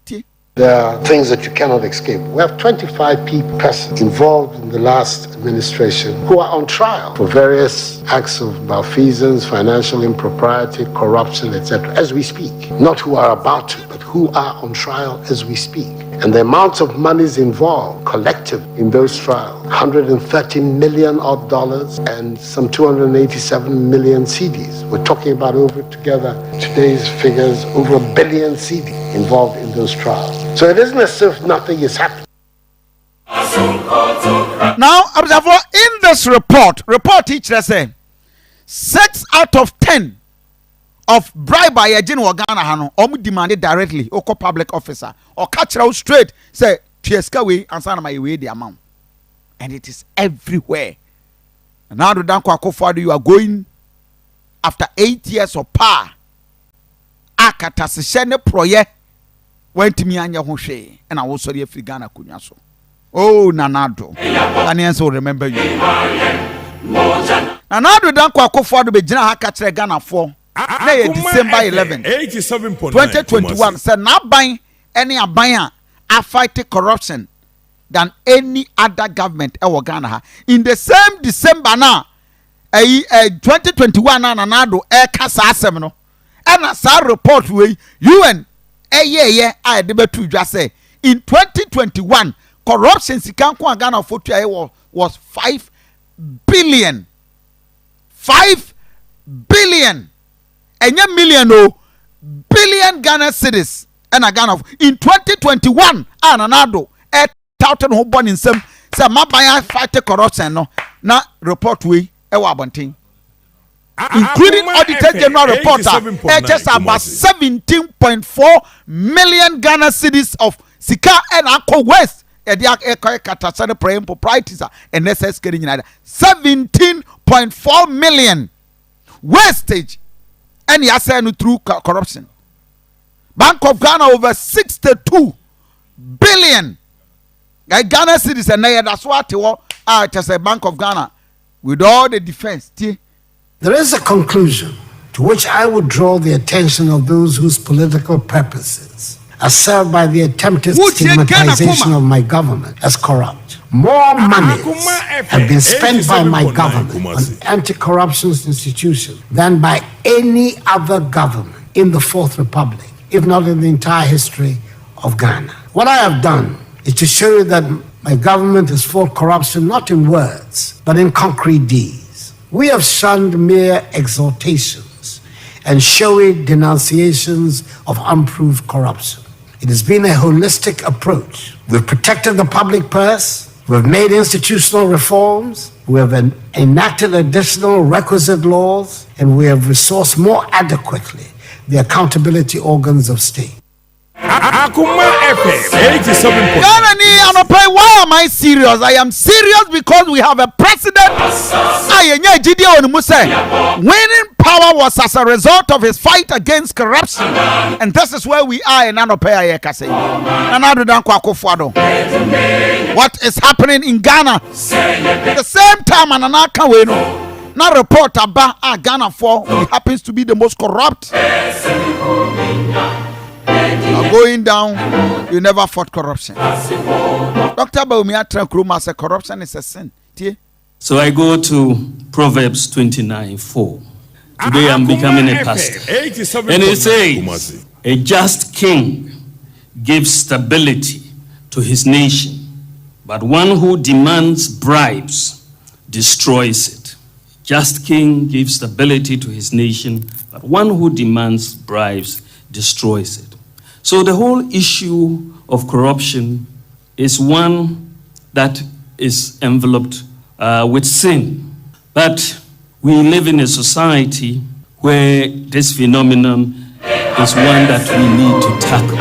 There are things that you cannot escape. We have 25 persons involved in the last administration who are on trial for various acts of malfeasance, financial impropriety, corruption, etc. as we speak. Not who are about to, but who are on trial as we speak. And the amounts of monies involved collective in those trials, $130 million and some 287 million CDs. We're talking about over together today's figures, over 1 billion CDs involved in those trials. So it isn't as if nothing is happening. Now, in this report teacher say 6 out of 10 of bribe by a general Ghana hano demanded directly oko public officer or catch out straight say Tieska way and sana my way the amount, and it is everywhere. And now the Danko Akufo-Addo, you are going after 8 years of power. Akata se shene proye went me anya ho hwe and I was sorry free Ghana kunya so. Oh Nanado, Ghanaians will remember you. Nanado Danko Akufo-Addo be gina ha ka kire Ghana for na December 11 2021 said na ban any aban a fight corruption than any other government e Ghana ha. In the same December now 2021 na Nanado e kasa asem no and as a report we UN I debetu dwa say in 2021 corruption sikan ko Ghana for was 5 billion. Enya million billion Ghana cedis and a Ghana in 2021 ananado touted who born in some mabaya fight corruption no na report we abontin including auditor general reporter just about 17.4 million Ghana cedis of sika and Akko West katasane praying proprietors and SS getting 17.4 million wastage and yasen through corruption. Bank of Ghana over 62 billion Ghana cedis and that's what just a Bank of Ghana with all the defense. There is a conclusion to which I would draw the attention of those whose political purposes are served by the attempted stigmatization of my government as corrupt. More monies have been spent by my government on anti-corruption institutions than by any other government in the Fourth Republic, if not in the entire history of Ghana. What I have done is to show you that my government has fought corruption not in words, but in concrete deeds. We have shunned mere exhortations and showy denunciations of unproved corruption. It has been a holistic approach. We've protected the public purse, we've made institutional reforms, we have enacted additional requisite laws, and we have resourced more adequately the accountability organs of state. Why am I serious? I am serious because we have a president. Winning power was as a result of his fight against corruption, and this is where we are in Anopaya Kase. What is happening in Ghana? At the same time, Ananaka Weno. Now report about Ghana for happens to be the most corrupt. Going down, you never fought corruption. Dr. Baumia Trankruma said corruption is a sin. So I go to Proverbs 29:4. Today I'm becoming a pastor. And it says, a just king gives stability to his nation, but one who demands bribes destroys it. Just king gives stability to his nation, but one who demands bribes destroys it. So the whole issue of corruption is one that is enveloped with sin. But we live in a society where this phenomenon is one that we need to tackle.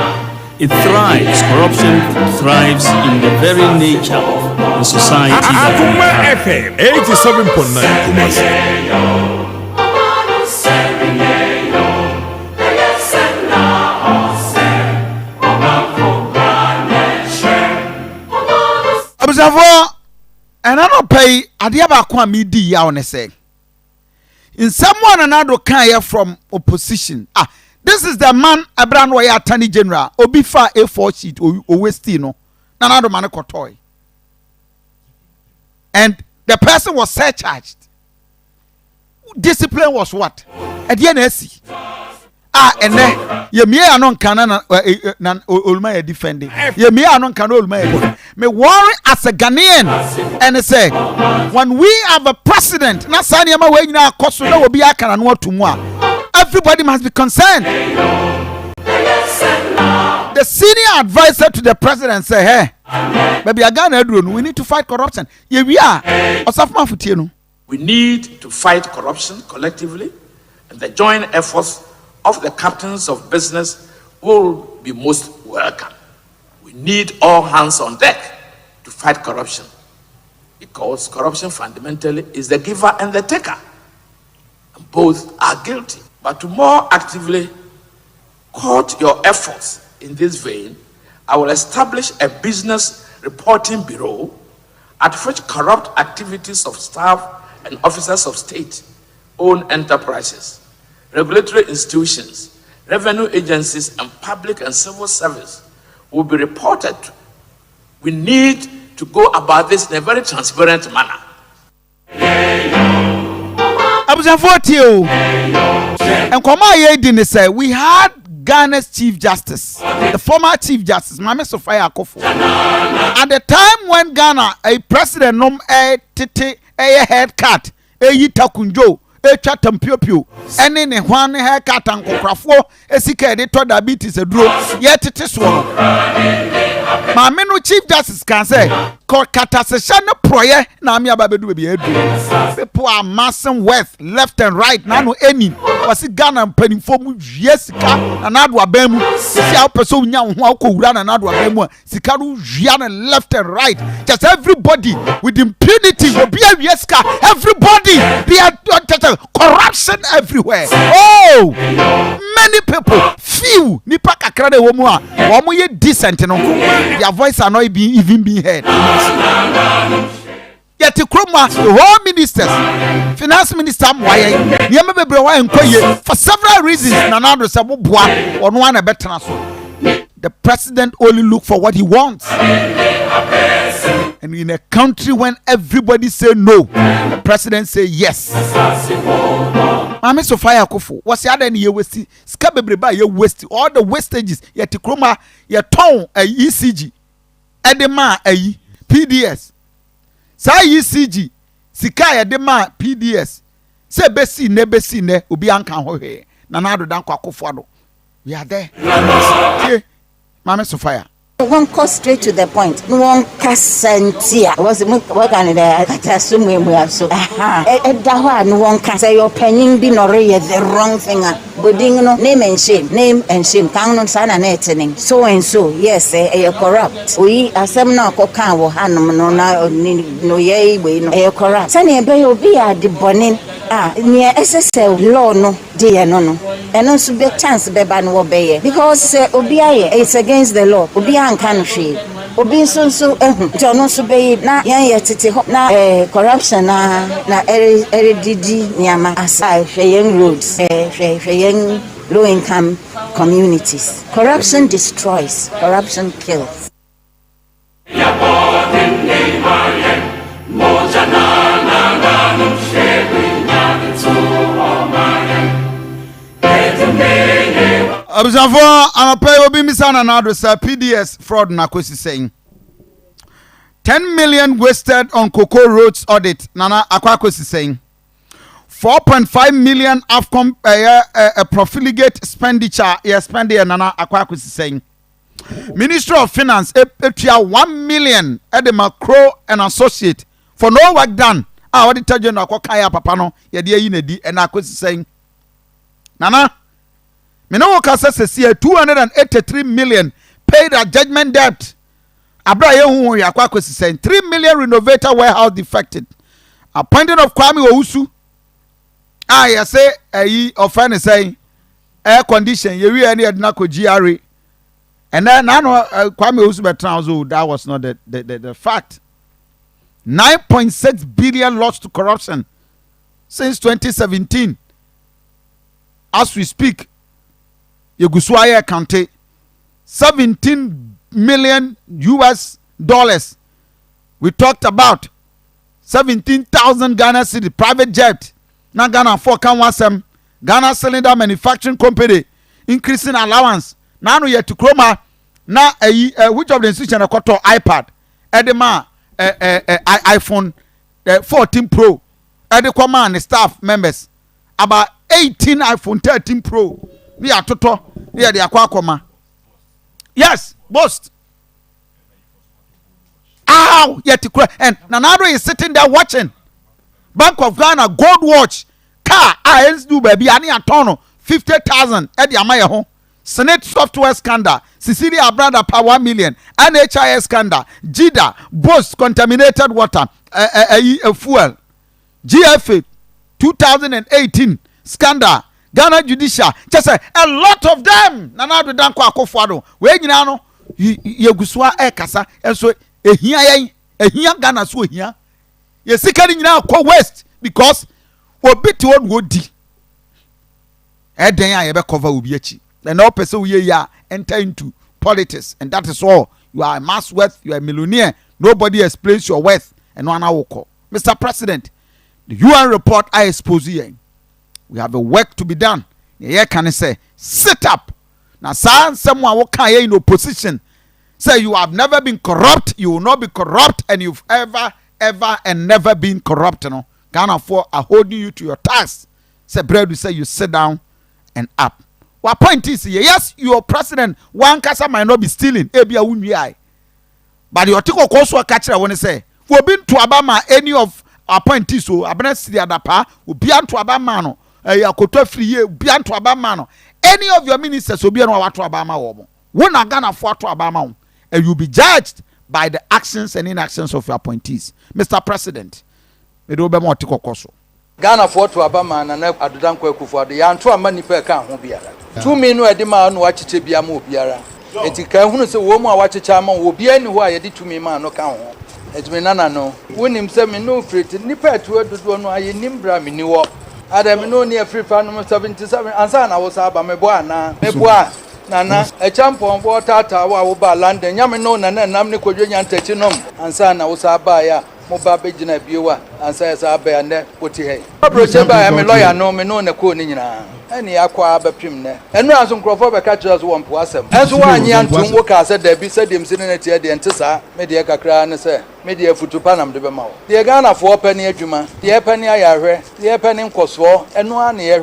It thrives, corruption thrives in the very nature of the society that we have. 87.9 and I don't pay Adiaba Kwame D. Yaonese. In someone another kind from opposition. This is the man Abraham Roy Attorney General, Obifa A4 sheet or Westino, another man toy. And the person was surcharged. Discipline was what? At the NSC. And then ye me anon kanana ulma defending. Ye me anon kan ulma. Me worry as a Ghanaian and say when we have a president, na sani ama we nyina akoso na obi aka na no to mu a, everybody must be concerned. The senior advisor to the president say, hey, baby Ghana aduro, we need to fight corruption. Ye we are osafma futie no. We need to fight corruption collectively, and the joint efforts of the captains of business will be most welcome. We need all hands on deck to fight corruption, because corruption fundamentally is the giver and the taker, and both are guilty. But to more actively court your efforts in this vein, I will establish a business reporting bureau at which corrupt activities of staff and officers of state-owned enterprises, regulatory institutions, revenue agencies, and public and civil service will be reported to. We need to go about this in a very transparent manner. We had Ghana's Chief Justice, the former Chief Justice, Mame Sofia Kofi. At the time when Ghana, a president nom a head cut, a yitakunjo, etwa tampiopio ene ne hwan ne haircut ankokrafo esika de to diabetes aduro ye tete so no maame no chief justice can say ko katasesha ne proye na ame ababedu be edu people are amassing wealth left and right na no Ennin wasi Ghana mpanimfo mu wie sika na ado aban mu si a person nya ho akowura na ado aban mu sika no wie na left and right just everybody with impunity will be a wie sika everybody be a corruption everywhere. Oh, many people few nipa kakra de wo mu a wo mo ye decent no their voice are not even being heard. Yet the whole ministers, finance minister, for several reasons, the president only look for what he wants. And in a country when everybody say no, the president say yes. Mame Sophia Akufo, what's the other in your waste? Scabebreba, you waste all the wastages. Yet the chroma, your tone a ECG, Edema a PDS. Sa ECG sika ya de ma PDS se besi ne obi anka ho hwe na na adodan kwakofo do we are there. Mame Sophia one go straight to the point. No one Casantia was working there at a sumwe so. No one can say your penning be nor the wrong thing. But no name and shame. Count on sana netting. So and so, yes, corrupt. We are some now cocan hanum no ye we no corrupt. Sunny be at the bonnet. Near SSL law no dear no. And also be chance beban obey because Obia is against the law. Obia country obi so jono so be na yan yetete na corruption na eredidi nyama aside hweyen roads hweyen low income communities. Corruption destroys, corruption kills. Abzavo amapay obi misana na address PDS fraud na kwesi saying 10 million wasted on cocoa roads audit nana akwa kwesi saying 4.5 million Afcom profligate expenditure spending nana akwa kwesi saying Ministry of Finance etua 1 million edema Crow and associate for no work done what the tell you na akwa kaya papa no ye de yi na di na kwesi saying nana Mino Kasa says 283 million paid a judgment debt. Abraham Yakwa saying 3 million renovator warehouse defected. Appointing of Kwame Ousu. I say a offend saying air condition, you really had Nako GRE. And then I know Kwame Ousu Betranzo, that was not the fact. 9.6 billion lost to corruption since 2017. As we speak. Yeguswaya County, $17 million. We talked about 17,000 Ghana city private jet. Now Ghana for Kanwasem, Ghana cylinder manufacturing company increasing allowance. Now we to chroma. Now which of the institution called iPad, Edema iPhone 14 Pro, Edekoma and staff members about 18 iPhone 13 Pro. We are toto. We are the aquacoma. Yes, boast. Ow, yet and Nanado is sitting there watching. Bank of Ghana gold watch car. I do baby. Ani atono 50,000 at the Amaya home. Senate software scandal. Cecilia Brother per 1 million. NHIS scandal. Jida boast contaminated water. Fuel. GFA 2018 scandal. Ghana judicial just say a lot of them nana do dan kwa akofado we nyina no yegusua kasa enso ehia Ghana so ehia ye sika ni nyina kwa west because obi ti won wodi eden ya be cover obi achi and all person we ya enter into politics and that is all. You are a mass wealth, you are a millionaire, nobody explains your wealth and one hour call. Mr. President, the UN report I expose here. We have a work to be done. Yeah, can I say, sit up. Now, someone who can in opposition say you have never been corrupt, you will not be corrupt, and you've ever and never been corrupt. You know, Ghana for holding you to your task. Say bread, say you sit down and up. What point is here? Yes, your president one kasa might not be stealing. Ebia unwi. But your tiko koso catcher when say we been to Abama any of appointees so abena si adapa obi anto Abama no akoto free obi anto Abama no any of your ministers obi no wato Abama wo won Ghana for to Abama wo and you be judged by the actions and inactions of your appointees. Mr. President, me do be mo tiko koso Ghana for to Abama na Aduanaba Akufo-Addo ya anto ama nipa ka ho biara 2 million edi ma no wachiche bia ma obiara enti ka hunu se wo mu a wachiche ama obi ani ho a ye di 2 million ma no ka ho enti me nana no wonim se me no free nipa atu adodo no aye nimbra me ni wo adam no ne free fa no 77 ansa na wo sa aba me bo ana me bo a nana e champon bo tata wo ba London nyame no nana nam ne kodwe nya ntachi nom ansa na wo sa aba ya mo ba be gina biewa ansa ya sa aba ya ne poti he abroche ba ya me lawyer no me no na ko ni nyina eni akwa abapim ne enu aso nkrofo be ka kire so won po asem enso wa anyi antum wo ka se da bi se dem sine na tie de ntesa me de kakra ne se me de futu panam de be ma wo de Ghana fo pani adwuma de pani ayahwe de pani nkoso enu a na ye